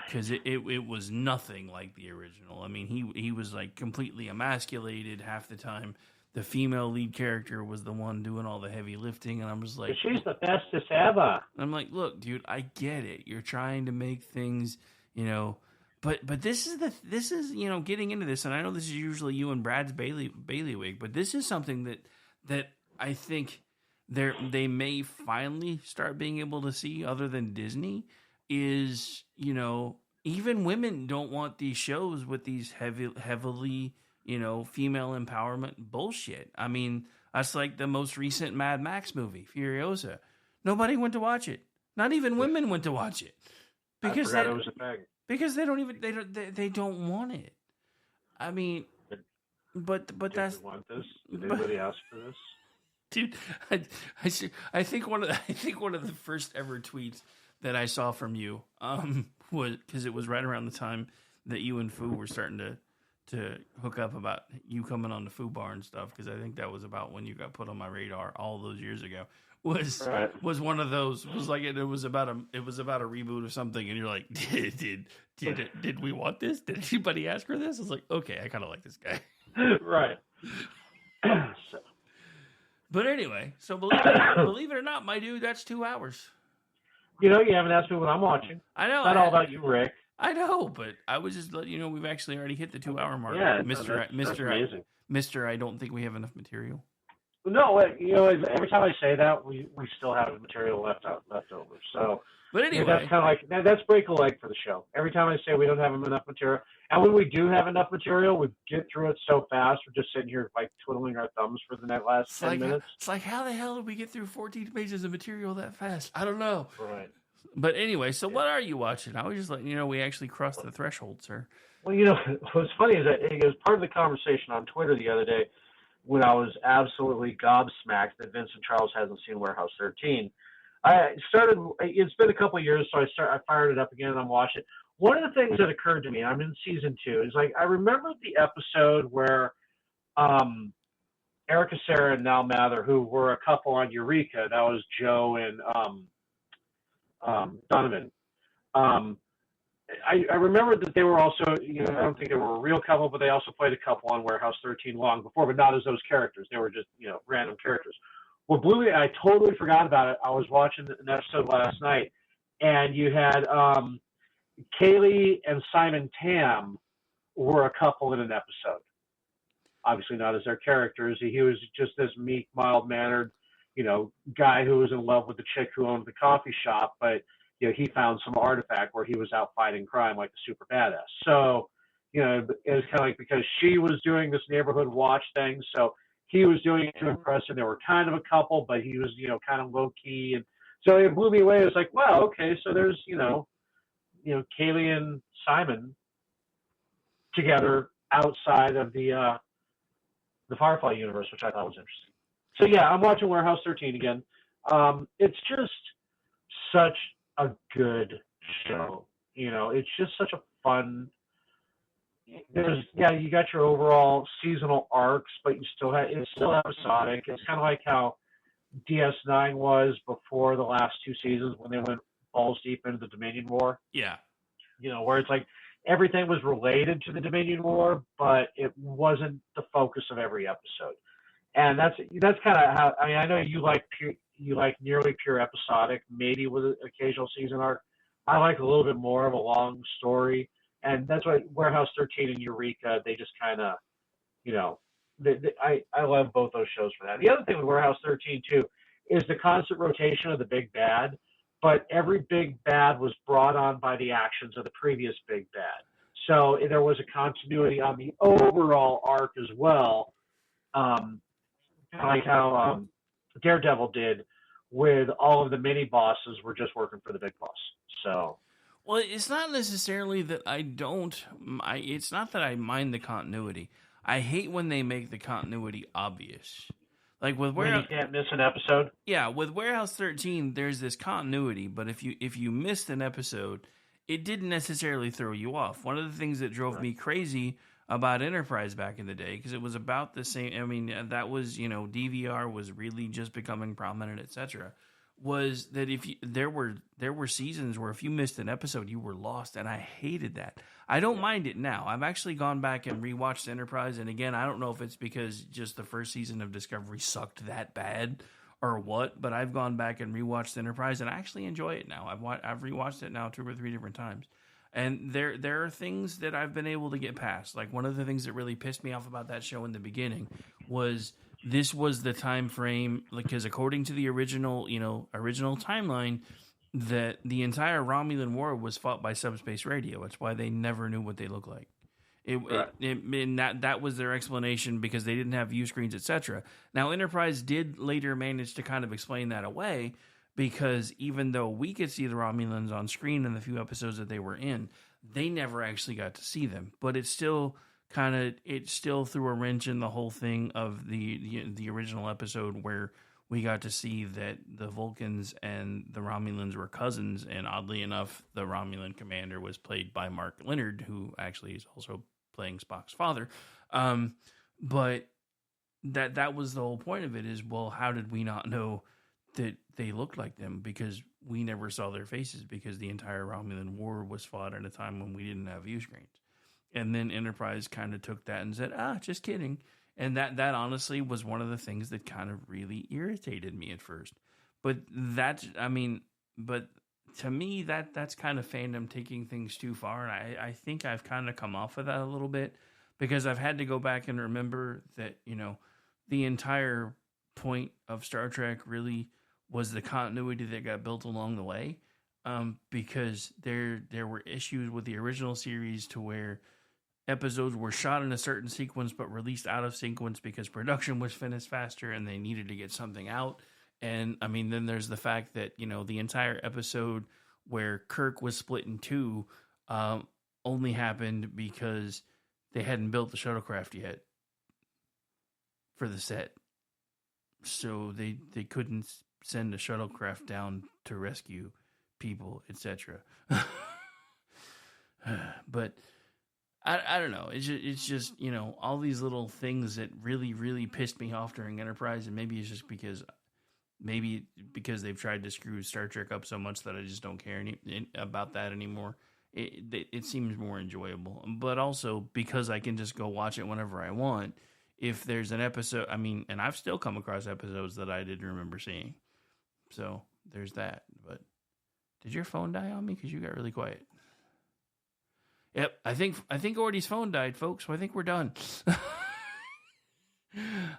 Because it was nothing like the original. I mean, he was like completely emasculated half the time. The female lead character was the one doing all the heavy lifting, and I'm just like,
she's the bestest ever.
I'm like, look, dude, I get it. You're trying to make things, you know, but this is you know, getting into this, and I know this is usually you and Brad's bailiwick, but this is something that I think they may finally start being able to see, other than Disney. Is, you know, even women don't want these shows with these heavily, you know, female empowerment bullshit. I mean, that's like the most recent Mad Max movie, Furiosa. Nobody went to watch it. Not even women went to watch it because
it was a thing.
Because they don't want it. I mean, but that's.
Did you want this? Did anybody ask for this?
Dude, I think one of the first ever tweets that I saw from you was because it was right around the time that you and Fu were starting to hook up about you coming on the Fu Bar and stuff, because I think that was about when you got put on my radar all those years ago. Was one of those, was like it was about a reboot or something, and you're like, did we want this? Did anybody ask for this? I was like, okay, I kind of like this guy.
Right.
But anyway, so believe it or not, my dude, that's 2 hours.
You know, you haven't asked me what I'm watching.
I know.
Not all about you, Rick.
I know, but I was just letting you know we've actually already hit the 2 hour mark.
Yeah,
Mister, I don't think we have enough material.
No, you know, every time I say that, we still have material left over. So,
but anyway,
that's kind of like that's break a leg for the show. Every time I say we don't have enough material, and when we do have enough material, we get through it so fast. We're just sitting here like twiddling our thumbs for the last 10 minutes.
It's like, how the hell did we get through 14 pages of material that fast? I don't know.
Right.
But anyway, so what are you watching? I was just letting you know we actually crossed the threshold, sir.
Well, you know, what's funny is that it was part of the conversation on Twitter the other day when I was absolutely gobsmacked that Vincent Charles hasn't seen Warehouse 13. It's been a couple of years, so I fired it up again and I'm watching it. One of the things that occurred to me, I'm in season 2, is like I remember the episode where Erica Sarah and Nal Mather, who were a couple on Eureka, that was Joe and Donovan. I remember that they were also, you know, I don't think they were a real couple, but they also played a couple on Warehouse 13 long before, but not as those characters. They were just, you know, random characters. Well, Bluey, I totally forgot about it. I was watching an episode last night, and you had Kaylee and Simon Tam were a couple in an episode. Obviously not as their characters. He was just this meek, mild-mannered, you know, guy who was in love with the chick who owned the coffee shop, but you know, he found some artifact where he was out fighting crime like the super badass. So, you know, it was kind of like because she was doing this neighborhood watch thing, so he was doing it to impress her. They were kind of a couple, but he was, you know, kind of low key, and so it blew me away. It was like, wow, okay, so there's, you know, Kaylee and Simon together outside of the Firefly universe, which I thought was interesting. So yeah, I'm watching Warehouse 13 again. It's just such a good show. You know, it's just such a fun. You got your overall seasonal arcs, but it's still episodic. It's kind of like how DS9 was before the last 2 seasons when they went balls deep into the Dominion War.
Yeah.
You know, where it's like everything was related to the Dominion War, but it wasn't the focus of every episode. And that's kind of how, I mean, I know you like you like nearly pure episodic, maybe with an occasional season arc. I like a little bit more of a long story, and that's why Warehouse 13 and Eureka, they just kind of, I love both those shows for that. The other thing with Warehouse 13 too is the constant rotation of the big bad, but every big bad was brought on by the actions of the previous big bad. So there was a continuity on the overall arc as well, like how Daredevil did, with all of the mini bosses were just working for the big boss. So,
well, it's not necessarily that I don't. It's not that I mind the continuity. I hate when they make the continuity obvious. Like with
when you can't miss an episode.
Yeah, with Warehouse 13, there's this continuity, but if you missed an episode, it didn't necessarily throw you off. One of the things that drove me crazy about Enterprise back in the day, because it was about the same. I mean, that was, DVR was really just becoming prominent, etc. Was that if there were seasons where if you missed an episode, you were lost, and I hated that. I don't mind it now. I've actually gone back and rewatched Enterprise, and again, I don't know if it's because just the first season of Discovery sucked that bad or what, but I've gone back and rewatched Enterprise, and I actually enjoy it now. I've rewatched it now 2 or 3 different times, and there are things that I've been able to get past. Like one of the things that really pissed me off about that show in the beginning was this was the time frame, because according to the original timeline, that the entire Romulan war was fought by subspace radio. That's why they never knew what they looked like. That was their explanation, because they didn't have view screens, etc. Now, Enterprise did later manage to kind of explain that away, because even though we could see the Romulans on screen in the few episodes that they were in, they never actually got to see them. But it still threw a wrench in the whole thing of the original episode, where we got to see that the Vulcans and the Romulans were cousins, and oddly enough, the Romulan commander was played by Mark Leonard, who actually is also playing Spock's father. But that was the whole point of it, is, well, how did we not know that they looked like them? Because we never saw their faces, because the entire Romulan war was fought at a time when we didn't have view screens. And then Enterprise kind of took that and said, just kidding. And that honestly was one of the things that kind of really irritated me at first. But to me, that's kind of fandom taking things too far. And I think I've kind of come off of that a little bit, because I've had to go back and remember that, the entire point of Star Trek really was the continuity that got built along the way. Because there were issues with the original series to where episodes were shot in a certain sequence but released out of sequence because production was finished faster and they needed to get something out. And I mean, then there's the fact that, the entire episode where Kirk was split in two only happened because they hadn't built the shuttlecraft yet for the set. So they couldn't send a shuttlecraft down to rescue people, etc. But I don't know. It's just all these little things that really, really pissed me off during Enterprise, and maybe it's just because they've tried to screw Star Trek up so much that I just don't care about that anymore. It seems more enjoyable, but also because I can just go watch it whenever I want. If there's an episode, and I've still come across episodes that I didn't remember seeing. So there's that. But did your phone die on me? Because you got really quiet. Yep, I think Ordy's phone died, folks, so I think we're done.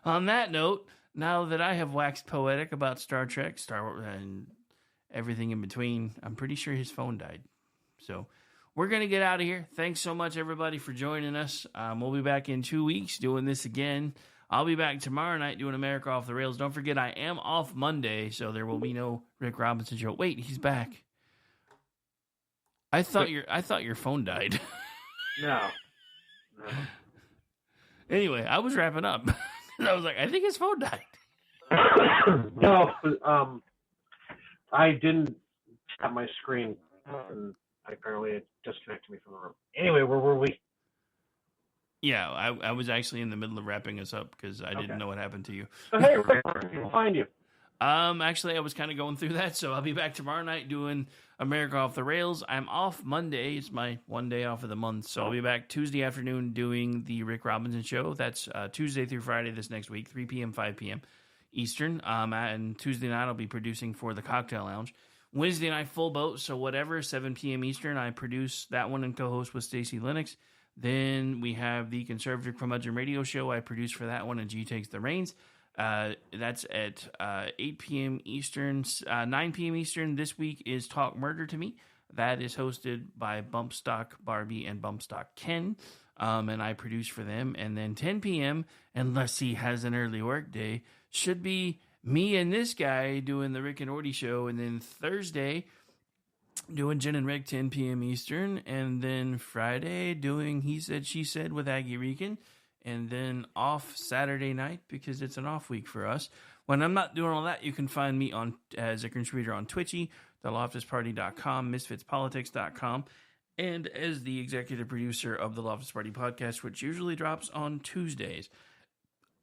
On that note, now that I have waxed poetic about Star Trek, Star Wars, and everything in between, I'm pretty sure his phone died. So we're going to get out of here. Thanks so much, everybody, for joining us. We'll be back in 2 weeks doing this again. I'll be back tomorrow night doing America Off the Rails. Don't forget, I am off Monday, so there will be no Rick Robinson show. Wait, he's back. I thought your phone died.
No.
Anyway, I was wrapping up. I was like, I think his phone died.
No, I didn't have my screen, and apparently it disconnected me from the room. Anyway, where were we?
Yeah, I was actually in the middle of wrapping us up because I didn't know what happened to you.
So, hey, Rick, where can we find you?
Actually, I was kind of going through that, so I'll be back tomorrow night doing America Off the Rails. I'm off Monday. It's my one day off of the month, so I'll be back Tuesday afternoon doing the Rick Robinson show. That's Tuesday through Friday this next week, 3 p.m., 5 p.m. Eastern. And Tuesday night I'll be producing for the Cocktail Lounge. Wednesday night, full boat, so whatever, 7 p.m. Eastern. I produce that one and co-host with Stacey Lennox. Then we have the Conservative Curmudgeon Radio Show. I produce for that one, and G takes the reins. That's at 8 p.m. Eastern, 9 p.m. Eastern. This week is Talk Murder to Me. That is hosted by Bumpstock Barbie and Bumpstock Ken, and I produce for them. And then 10 p.m., unless he has an early work day, should be me and this guy doing the Rick and Orty show. And then Thursday, doing Jen and Rick, 10 p.m. Eastern. And then Friday, doing He Said, She Said with Aggie Regan. And then off Saturday night, because it's an off week for us. When I'm not doing all that, you can find me on as a contributor on Twitchy, theloftusparty.com, misfitspolitics.com, and as the executive producer of the Loftus Party podcast, which usually drops on Tuesdays.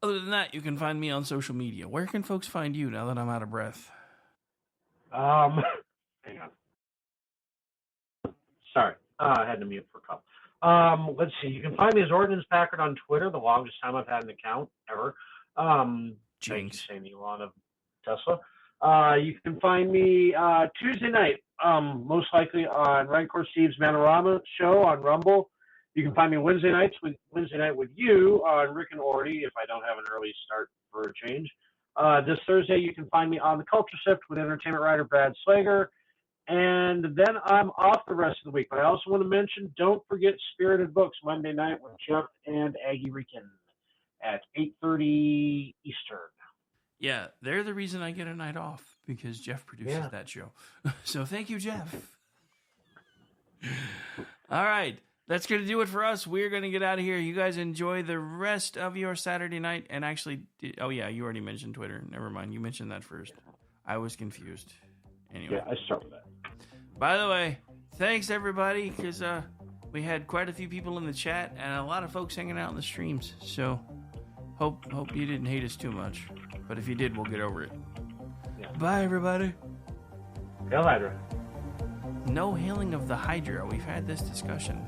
Other than that, you can find me on social media. Where can folks find you now that I'm out of breath?
Hang on. Sorry, I had to mute for a couple. Let's see. You can find me as Ordnance Packard on Twitter, the longest time I've had an account ever. Thank you, St. Elon of Tesla. You can find me Tuesday night, most likely on Rancor Steve's Manorama show on Rumble. You can find me Wednesday night with you on Rick and Orty if I don't have an early start for a change. This Thursday, you can find me on the Culture Shift with entertainment writer Brad Slager. And then I'm off the rest of the week. But I also want to mention, don't forget Spirited Books Monday night with Jeff and Aggie Rican at 8:30 Eastern.
Yeah, they're the reason I get a night off, because Jeff produces that show. So thank you, Jeff. All right, that's going to do it for us. We're going to get out of here. You guys enjoy the rest of your Saturday night. And actually, oh yeah, you already mentioned Twitter. Never mind, you mentioned that first. I was confused. Anyway.
Yeah, I start with that.
By the way, thanks everybody, because we had quite a few people in the chat and a lot of folks hanging out in the streams. So hope you didn't hate us too much. But if you did, we'll get over it.
Yeah.
Bye, everybody.
Hail Hydra.
No hailing of the Hydra. We've had this discussion.